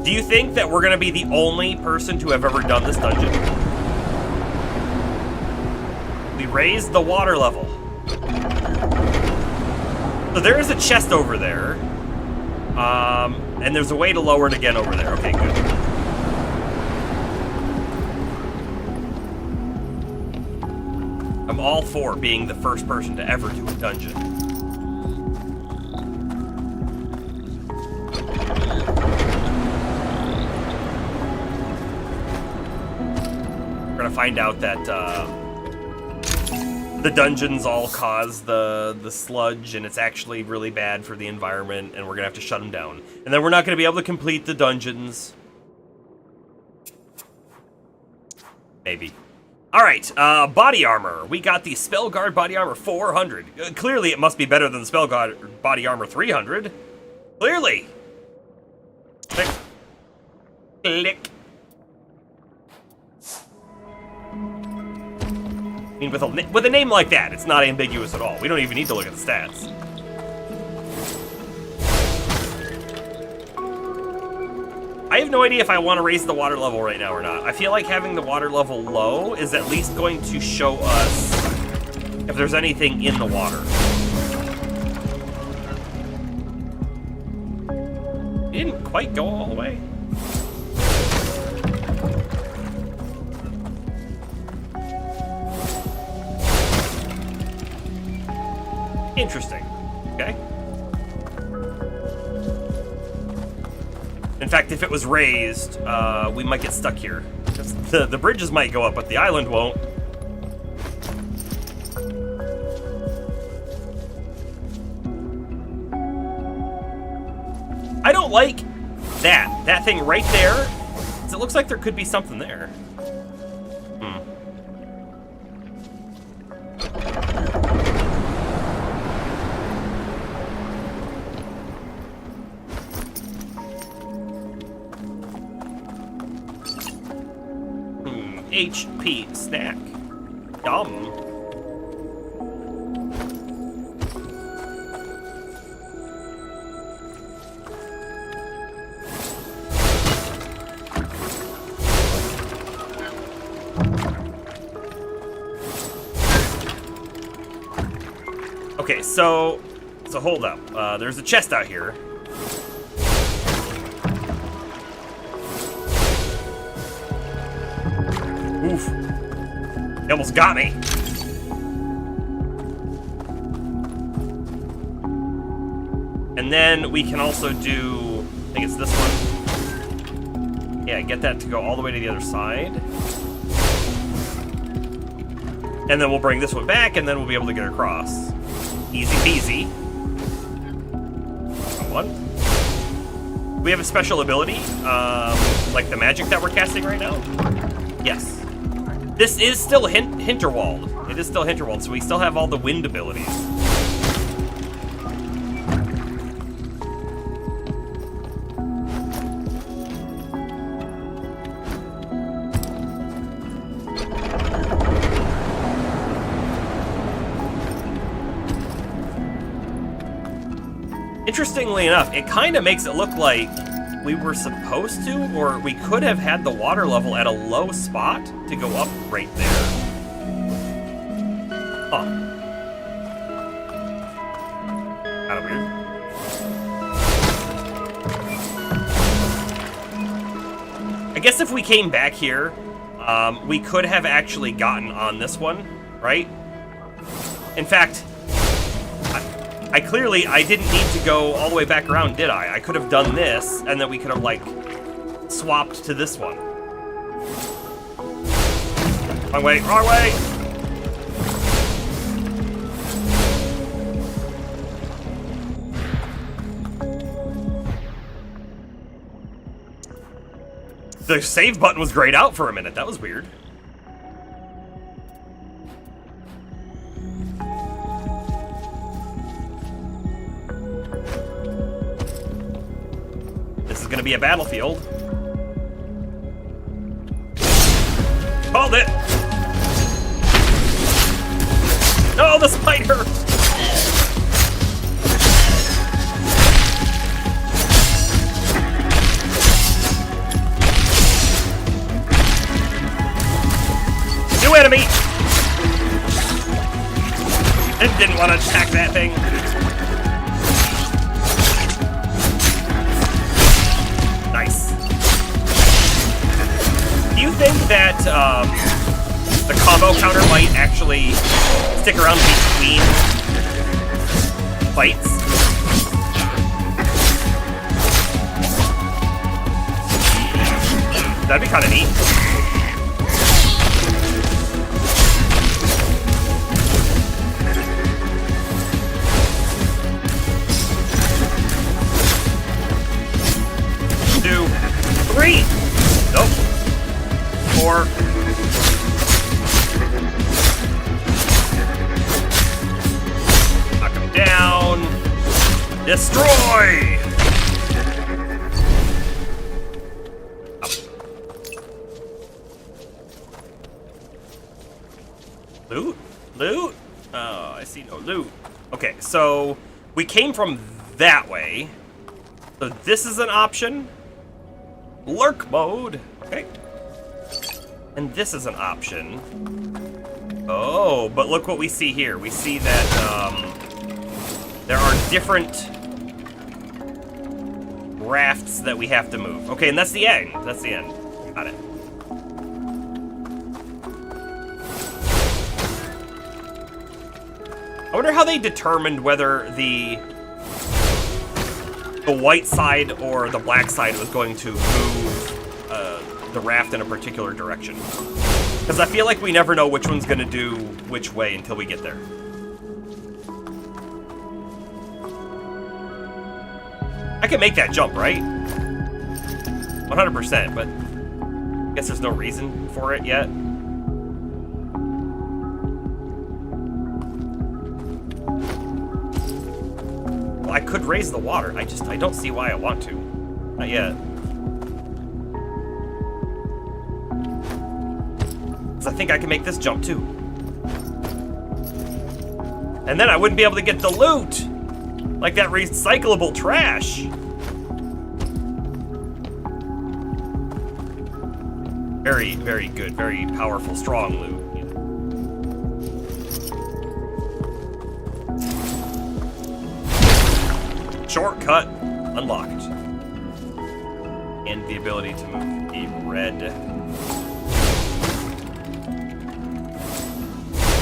Do you think that we're gonna be the only person to have ever done this dungeon? We raised the water level. So there is a chest over there. And there's a way to lower it again over there. Okay, good. I'm all for being the first person to ever do a dungeon. We're gonna find out that the dungeons all cause the sludge, and it's actually really bad for the environment, and we're gonna have to shut them down. And then we're not gonna be able to complete the dungeons. Maybe. Alright, body armor. We got the Spellguard body armor 400. Clearly it must be better than the Spellguard body armor 300. Clearly. Click. Click. I mean, with a name like that, it's not ambiguous at all. We don't even need to look at the stats. I have no idea if I want to raise the water level right now or not. I feel like having the water level low is at least going to show us if there's anything in the water. It didn't quite go all the way. Interesting. Okay. In fact, if it was raised, we might get stuck here. The bridges might go up, but the island won't. I don't like that thing right there. It looks like there could be something there. HP snack. Yum. Okay, so hold up. There's a chest out here. Oof. He almost got me. And then we can also do, I think it's this one. Yeah, get that to go all the way to the other side. And then we'll bring this one back, and then we'll be able to get across. Easy peasy. One. We have a special ability, like the magic that we're casting right now. Yes. This is still Hinterwald. It is still Hinterwald, so we still have all the wind abilities. Interestingly enough, it kind of makes it look like we were supposed to, or we could have had the water level at a low spot to go up right there. Huh. Kind of weird. I guess if we came back here, we could have actually gotten on this one, right? In fact, I clearly didn't need to go all the way back around, did I? I could have done this, and then we could have, like, swapped to this one. Wrong way, wrong way! The save button was grayed out for a minute. That was weird. Gonna be a battlefield. Hold it! No, the spider! New enemy! I didn't want to attack that thing. Nice. Do you think that the combo counter might actually stick around between fights? That'd be kind of neat. Three. Nope. Four. Knock him down. Destroy. Up. Loot? Loot? Oh, I see no loot. Okay, so we came from that way. So this is an option. Lurk mode. Okay. And this is an option. Oh, but look what we see here. We see that there are different rafts that we have to move. Okay, and that's the end. That's the end. Got it. I wonder how they determined whether the white side or the black side was going to move the raft in a particular direction. Because I feel like we never know which one's going to do which way until we get there. I can make that jump, right? 100%, but I guess there's no reason for it yet. I could raise the water. I don't see why I want to. Not yet. Because I think I can make this jump too. And then I wouldn't be able to get the loot. Like that recyclable trash. Very, very good. Very powerful, strong loot. Shortcut unlocked. And the ability to move the red.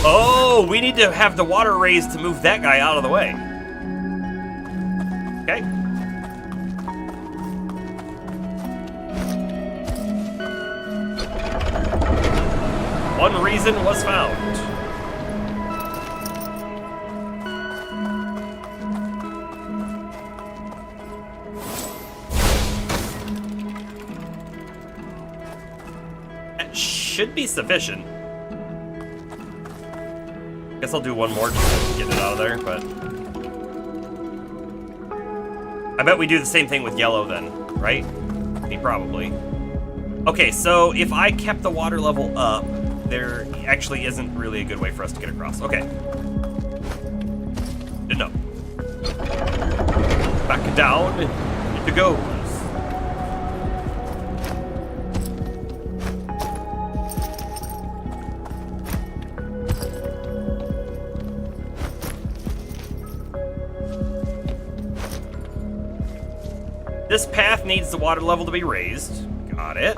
Oh, we need to have the water raised to move that guy out of the way. Okay. One reason was found. That should be sufficient. Guess I'll do one more just to get it out of there, but... I bet we do the same thing with yellow then, right? I mean, probably. Okay, so if I kept the water level up, there actually isn't really a good way for us to get across. Okay. Good enough. Back down. It goes. This path needs the water level to be raised. Got it.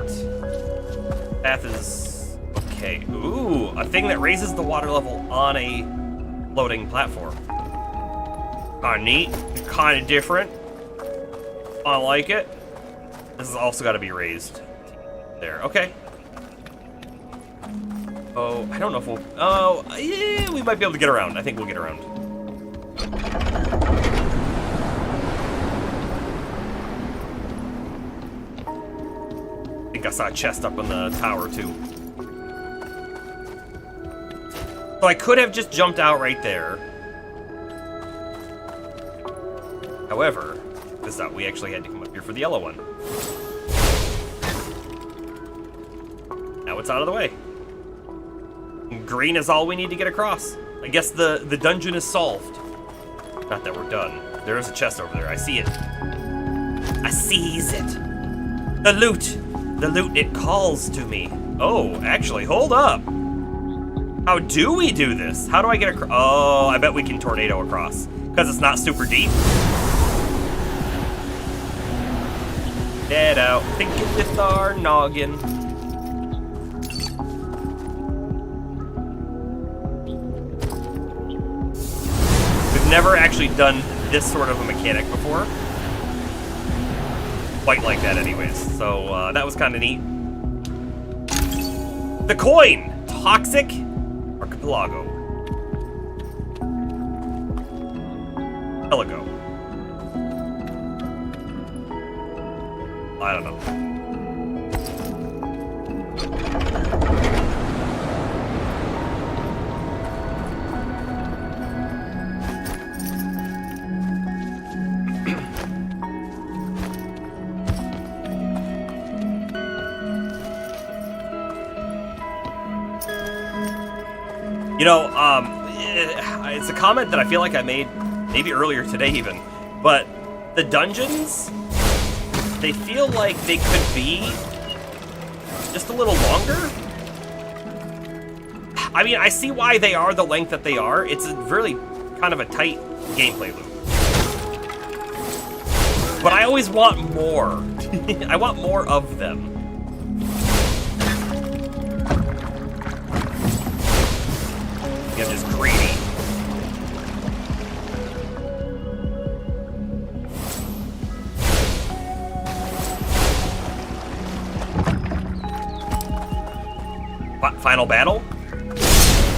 Path is okay. Ooh, a thing that raises the water level on a floating platform. Kinda neat, kinda different. I like it. This has also got to be raised. There, okay. Oh, I don't know if we'll... Oh, yeah, we might be able to get around. I think we'll get around. I saw a chest up on the tower too. So I could have just jumped out right there. However, this out, we actually had to come up here for the yellow one. Now it's out of the way. Green is all we need to get across. I guess the dungeon is solved. Not that we're done. There is a chest over there. I see it. I seize it. The loot. The loot, it calls to me. Oh, actually, hold up. How do we do this? How do I get across? Oh, I bet we can tornado across. Because it's not super deep. Dead out. Thinking with our noggin. We've never actually done this sort of a mechanic before. Quite like that anyways, so that was kind of neat. The coin! Toxic Archipelago. Pelago. I don't know. You know, it's a comment that I feel like I made maybe earlier today even, but the dungeons, they feel like they could be just a little longer. I mean, I see why they are the length that they are. It's a really kind of a tight gameplay loop. But I always want more. I want more of them. I'm just greedy. Final battle?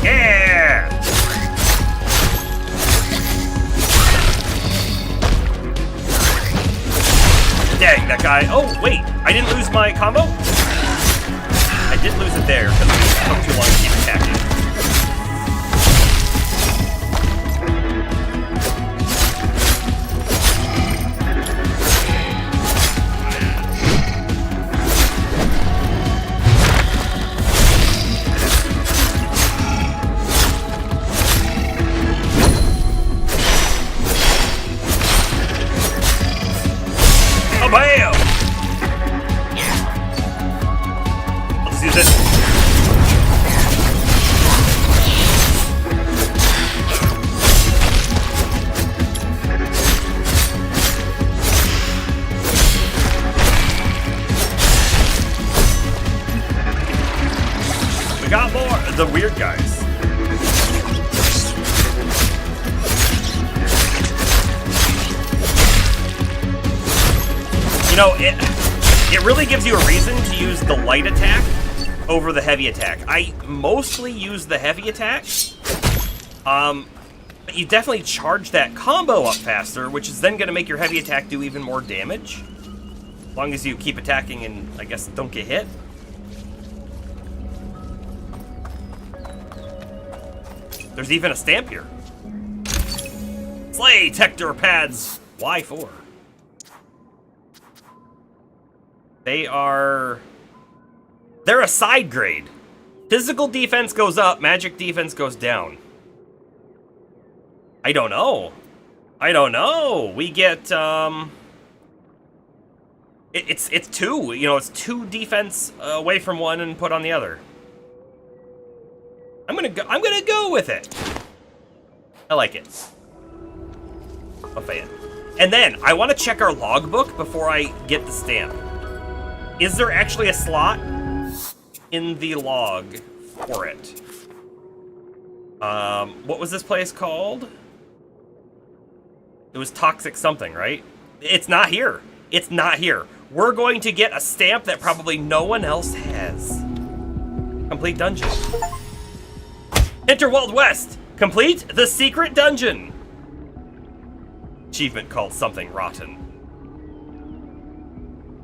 Yeah! Dang, that guy. Oh, wait. I didn't lose my combo? I did lose it there because it took too long to keep attacking. Bam! Let's use it. We got more of the weird guys. You know, it really gives you a reason to use the light attack over the heavy attack. I mostly use the heavy attack. But you definitely charge that combo up faster, which is then going to make your heavy attack do even more damage. As long as you keep attacking and, I guess, don't get hit. There's even a stamp here. Slay Tector Pads Y4. They're a side grade. Physical defense goes up, magic defense goes down. I don't know. We get, it's two, you know, it's two defense away from one and put on the other. I'm gonna go with it. I like it. A fan. And then I want to check our logbook before I get the stamp. Is there actually a slot in the log for it? What was this place called? It was Toxic something, right? It's not here. It's not here. We're going to get a stamp that probably no one else has. Complete dungeon. Enter Wild West. Complete the secret dungeon. Achievement called something rotten.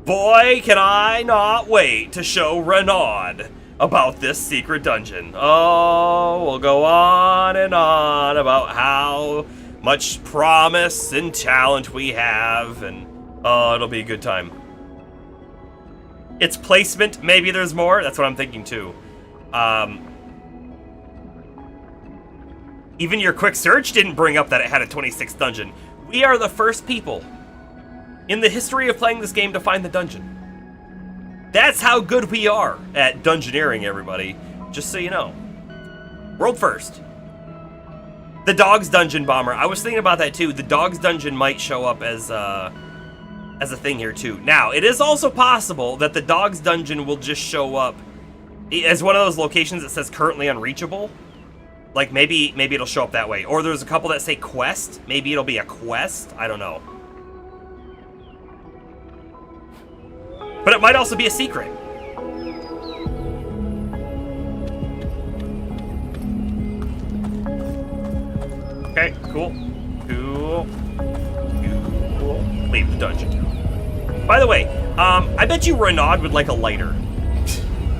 Boy, can I not wait to show Renaud about this secret dungeon. Oh, we'll go on and on about how much promise and talent we have, and oh, it'll be a good time. Its placement, maybe there's more? That's what I'm thinking too. Even your quick search didn't bring up that it had a 26th dungeon. We are the first people in the history of playing this game to find the dungeon. That's how good we are at dungeoneering, everybody. Just so you know. World first. The Dog's Dungeon Bomber. I was thinking about that too. The Dog's Dungeon might show up as a thing here too. Now, it is also possible that the Dog's Dungeon will just show up as one of those locations that says currently unreachable. Like, maybe it'll show up that way. Or there's a couple that say quest. Maybe it'll be a quest. I don't know. But it might also be a secret. Okay, cool. Cool. Leave the dungeon. By the way, I bet you Renaud would like a lighter.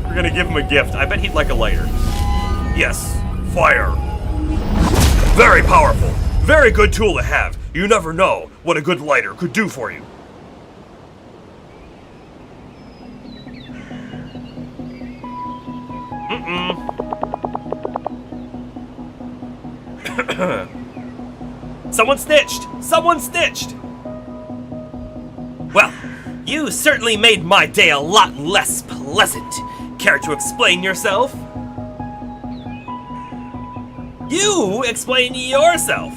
We're gonna give him a gift. I bet he'd like a lighter. Yes. Fire. Very powerful. Very good tool to have. You never know what a good lighter could do for you. Someone snitched! Someone snitched! Well, you certainly made my day a lot less pleasant. Care to explain yourself? You explain yourself!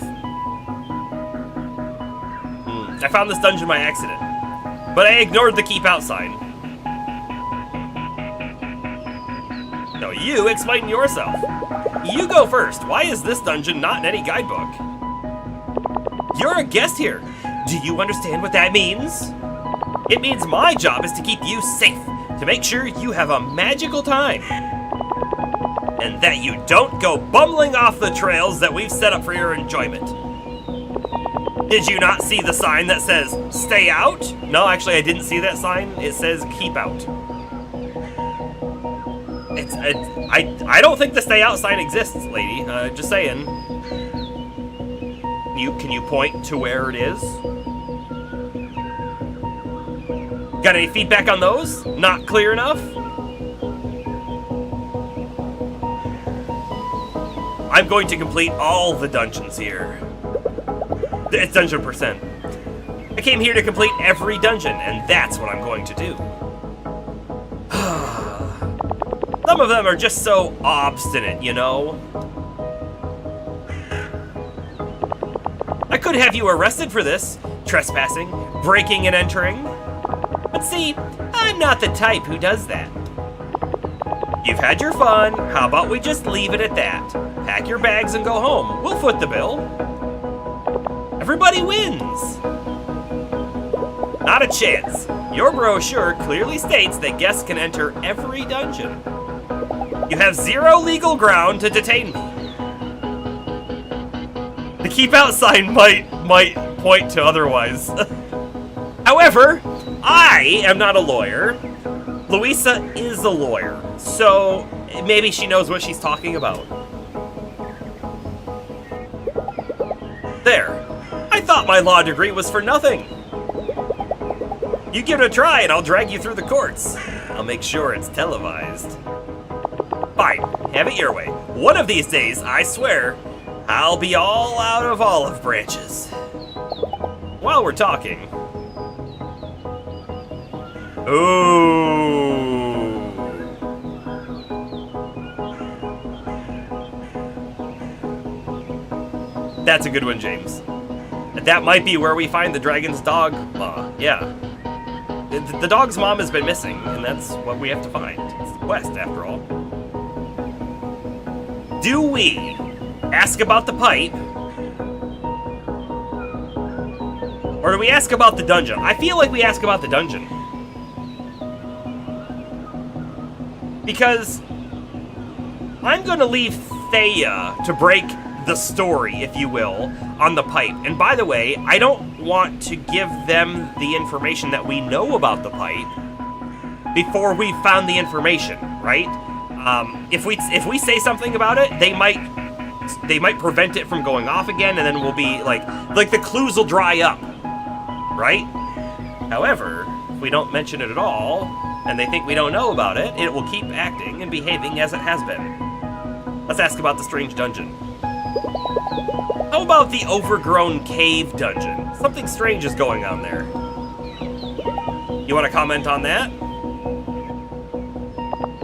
I found this dungeon by accident, but I ignored the keep out sign. No, you explain yourself. You go first. Why is this dungeon not in any guidebook? You're a guest here. Do you understand what that means? It means my job is to keep you safe, to make sure you have a magical time, and that you don't go bumbling off the trails that we've set up for your enjoyment. Did you not see the sign that says, stay out? No, actually I didn't see that sign. It says, keep out. I don't think the stay out sign exists, lady. Just saying. Can you point to where it is? Got any feedback on those? Not clear enough? I'm going to complete all the dungeons here. It's dungeon percent. I came here to complete every dungeon, and that's what I'm going to do. Some of them are just so obstinate, you know? I could have you arrested for this, trespassing, breaking and entering. But see, I'm not the type who does that. You've had your fun, how about we just leave it at that? Pack your bags and go home, we'll foot the bill. Everybody wins! Not a chance. Your brochure clearly states that guests can enter every dungeon. You have zero legal ground to detain me. The keep out sign might point to otherwise. However, I am not a lawyer. Louisa is a lawyer, so maybe she knows what she's talking about. There. I thought my law degree was for nothing. You give it a try and I'll drag you through the courts. I'll make sure it's televised. Fine, have it your way. One of these days, I swear, I'll be all out of olive branches. While we're talking. Ooh. That's a good one, James. That might be where we find the dragon's dog. Yeah. The dog's mom has been missing, and that's what we have to find. It's the quest, after all. Do we ask about the pipe? Or do we ask about the dungeon? I feel like we ask about the dungeon. Because I'm going to leave Thea to break the story, if you will, on the pipe. And by the way, I don't want to give them the information that we know about the pipe before we found the information, right? If we say something about it, they might prevent it from going off again, and then we'll be like the clues will dry up, right? However, if we don't mention it at all, and they think we don't know about it, it will keep acting and behaving as it has been. Let's ask about the strange dungeon. How about the overgrown cave dungeon? Something strange is going on there. You want to comment on that?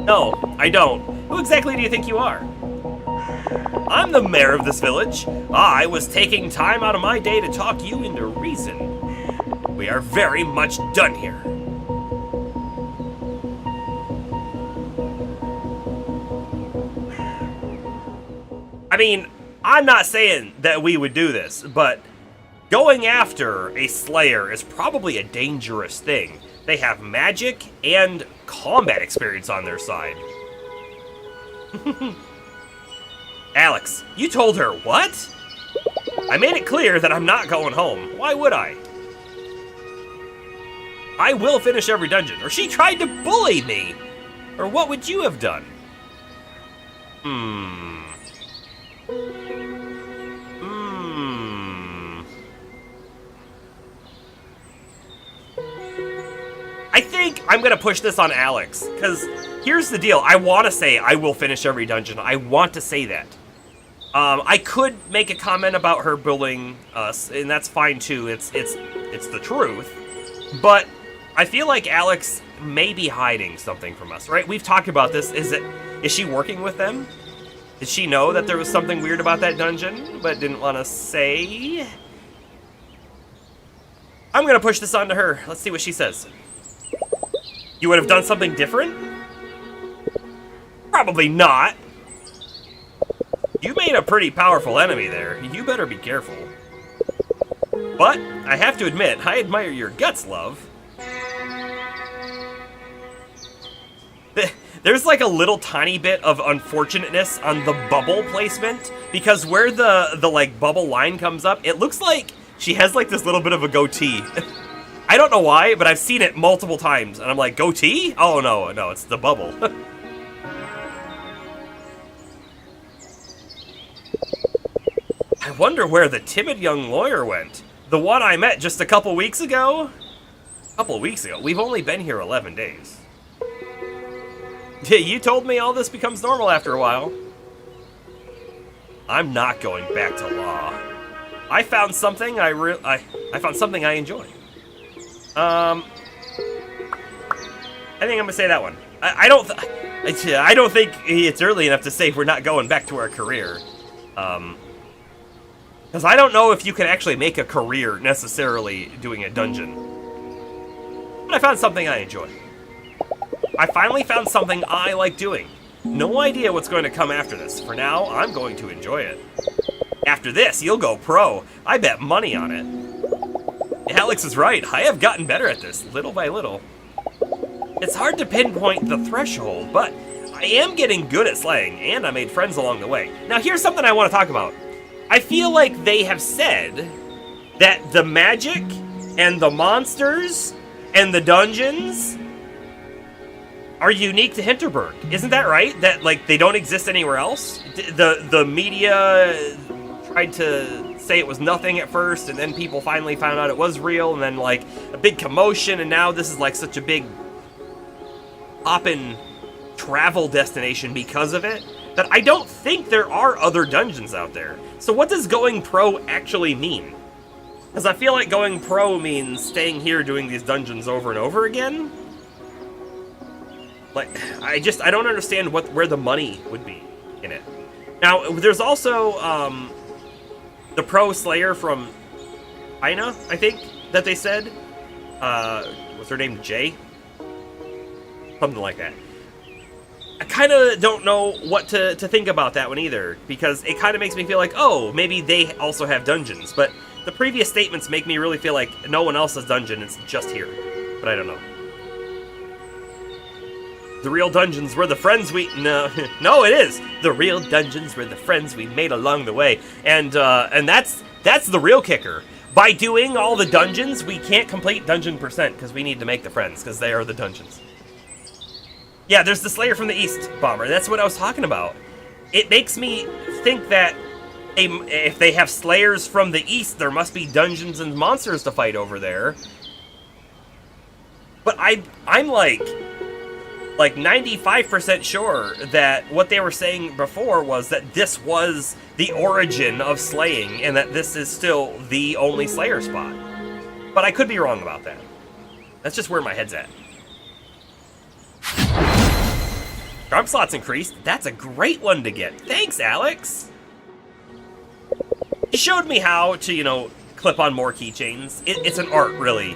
No, I don't. Who exactly do you think you are? I'm the mayor of this village. I was taking time out of my day to talk you into reason. We are very much done here. I mean, I'm not saying that we would do this, but going after a Slayer is probably a dangerous thing. They have magic and combat experience on their side. Alex, you told her what? I made it clear that I'm not going home. Why would I? I will finish every dungeon. Or she tried to bully me. Or what would you have done? I think I'm gonna push this on Alex, because here's the deal. I want to say I will finish every dungeon. I want to say that. I could make a comment about her bullying us, and that's fine too. It's the truth. But I feel like Alex may be hiding something from us, right? We've talked about this. Is she working with them? Did she know that there was something weird about that dungeon, but didn't want to say? I'm gonna push this on to her. Let's see what she says. You would have done something different? Probably not. You made a pretty powerful enemy there. You better be careful. But I have to admit, I admire your guts, love. There's like a little tiny bit of unfortunateness on the bubble placement, because where the like bubble line comes up, it looks like she has like this little bit of a goatee. I don't know why, but I've seen it multiple times, and I'm like, goatee? Oh no, it's the bubble. I wonder where the timid young lawyer went. The one I met just a couple weeks ago? We've only been here 11 days. Yeah, you told me all this becomes normal after a while. I'm not going back to law. I found something I found something I enjoy. I think I'm gonna say that one. I don't think it's early enough to say we're not going back to our career. Because I don't know if you can actually make a career necessarily doing a dungeon. But I found something I enjoy. I finally found something I like doing. No idea what's going to come after this. For now, I'm going to enjoy it. After this, you'll go pro. I bet money on it. Alex is right. I have gotten better at this, little by little. It's hard to pinpoint the threshold, but I am getting good at slaying, and I made friends along the way. Now, here's something I want to talk about. I feel like they have said that the magic and the monsters and the dungeons are unique to Hinterberg. Isn't that right? That, like, they don't exist anywhere else? The media tried to say it was nothing at first, and then people finally found out it was real, and then, like, a big commotion, and now this is, like, such a big poppin' travel destination because of it, that I don't think there are other dungeons out there. So what does going pro actually mean? Because I feel like going pro means staying here doing these dungeons over and over again. Like, I don't understand where the money would be in it. Now, there's also the pro slayer from China, I think, that they said. Was her name Jay? Something like that. I kind of don't know what to think about that one either, because it kind of makes me feel like, oh, maybe they also have dungeons. But the previous statements make me really feel like no one else has dungeon, it's just here. But I don't know. The real dungeons were the friends we... No, no, it is! The real dungeons were the friends we made along the way. And that's the real kicker. By doing all the dungeons, we can't complete dungeon percent, because we need to make the friends, because they are the dungeons. Yeah, there's the Slayer from the East, Bomber. That's what I was talking about. It makes me think that if they have Slayers from the East, there must be dungeons and monsters to fight over there. But I'm like 95% sure that what they were saying before was that this was the origin of slaying, and that this is still the only Slayer spot. But I could be wrong about that. That's just where my head's at. Charm slots increased. That's a great one to get. Thanks, Alex. He showed me how to, you know, clip on more keychains. It's an art, really.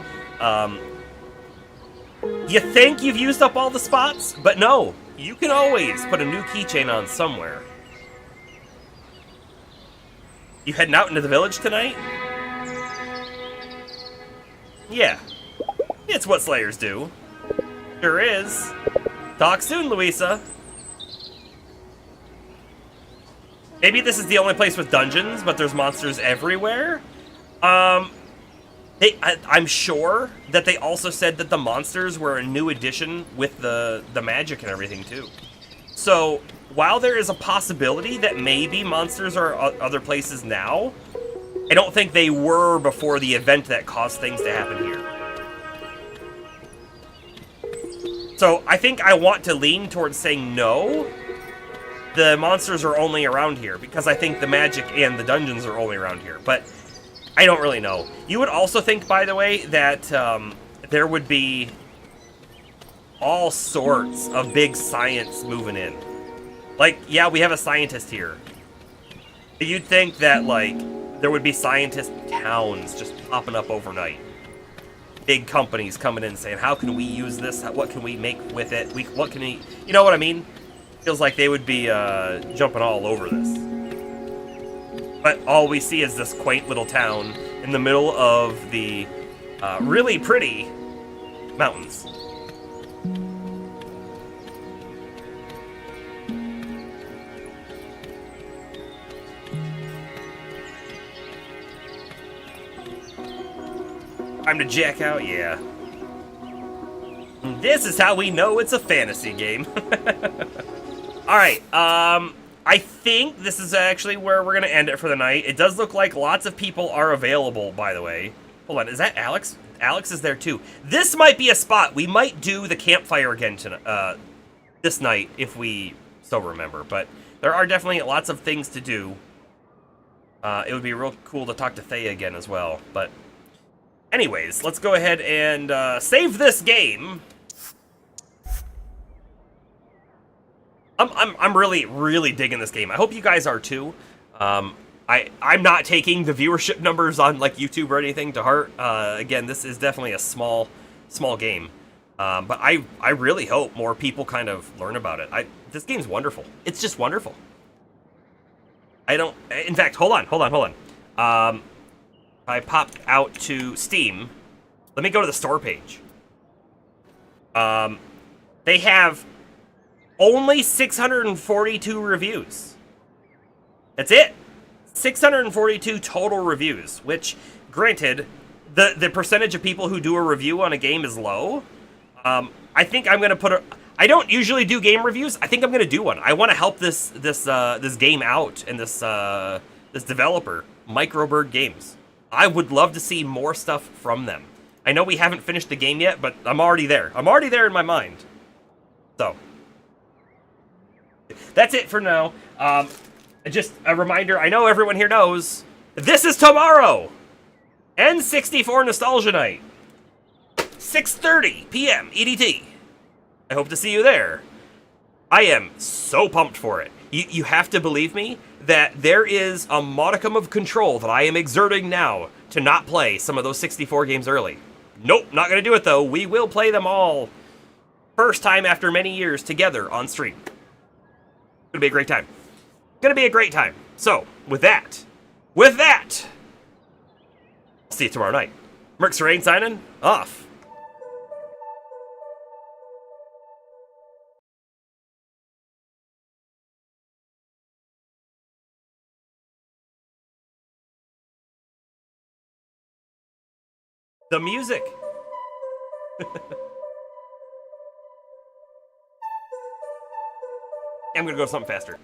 You think you've used up all the spots? But no, you can always put a new keychain on somewhere. You heading out into the village tonight? Yeah. It's what Slayers do. Sure is. Talk soon, Louisa. Maybe this is the only place with dungeons, but there's monsters everywhere? I'm sure that they also said that the monsters were a new addition with the magic and everything, too. So, while there is a possibility that maybe monsters are other places now, I don't think they were before the event that caused things to happen here. So, I think I want to lean towards saying no. The monsters are only around here, because I think the magic and the dungeons are only around here. But I don't really know. You would also think, by the way, that there would be all sorts of big science moving in. Like, yeah, we have a scientist here. But you'd think that, like, there would be scientist towns just popping up overnight. Big companies coming in saying, how can we use this? What can we make with it? What can we... You know what I mean? Feels like they would be jumping all over this. But all we see is this quaint little town in the middle of the really pretty mountains. Time to jack out? Yeah. This is how we know it's a fantasy game. Alright, I think this is actually where we're going to end it for the night. It does look like lots of people are available, by the way. Hold on, is that Alex? Alex is there too. This might be a spot. We might do the campfire again tonight, this night, if we still remember. But there are definitely lots of things to do. It would be real cool to talk to Thea again as well. But anyways, let's go ahead and save this game. I'm really digging this game. I hope you guys are too. I'm not taking the viewership numbers on like YouTube or anything to heart. Again, this is definitely a small game. But I really hope more people kind of learn about it. This game's wonderful. It's just wonderful. In fact, hold on. I popped out to Steam. Let me go to the store page. They have Only 642 reviews. That's it. 642 total reviews, which, granted, the percentage of people who do a review on a game is low. I think I'm gonna put a. I don't usually do game reviews. I think I'm gonna do one. I want to help this game out and this developer, Microbird Games. I would love to see more stuff from them. I know we haven't finished the game yet, but I'm already there. I'm already there in my mind. So that's it for now. Just a reminder. I know everyone here knows this is tomorrow. N64 Nostalgia Night, 6:30 p.m. EDT. I hope to see you there. I am so pumped for it. You have to believe me that there is a modicum of control that I am exerting now to not play some of those 64 games early. Nope, not going to do it though. We will play them all first time after many years together on stream. It's going to be a great time. Going to be a great time. So, with that, see you tomorrow night. Merc Rain signing off. The music. I'm gonna go something faster.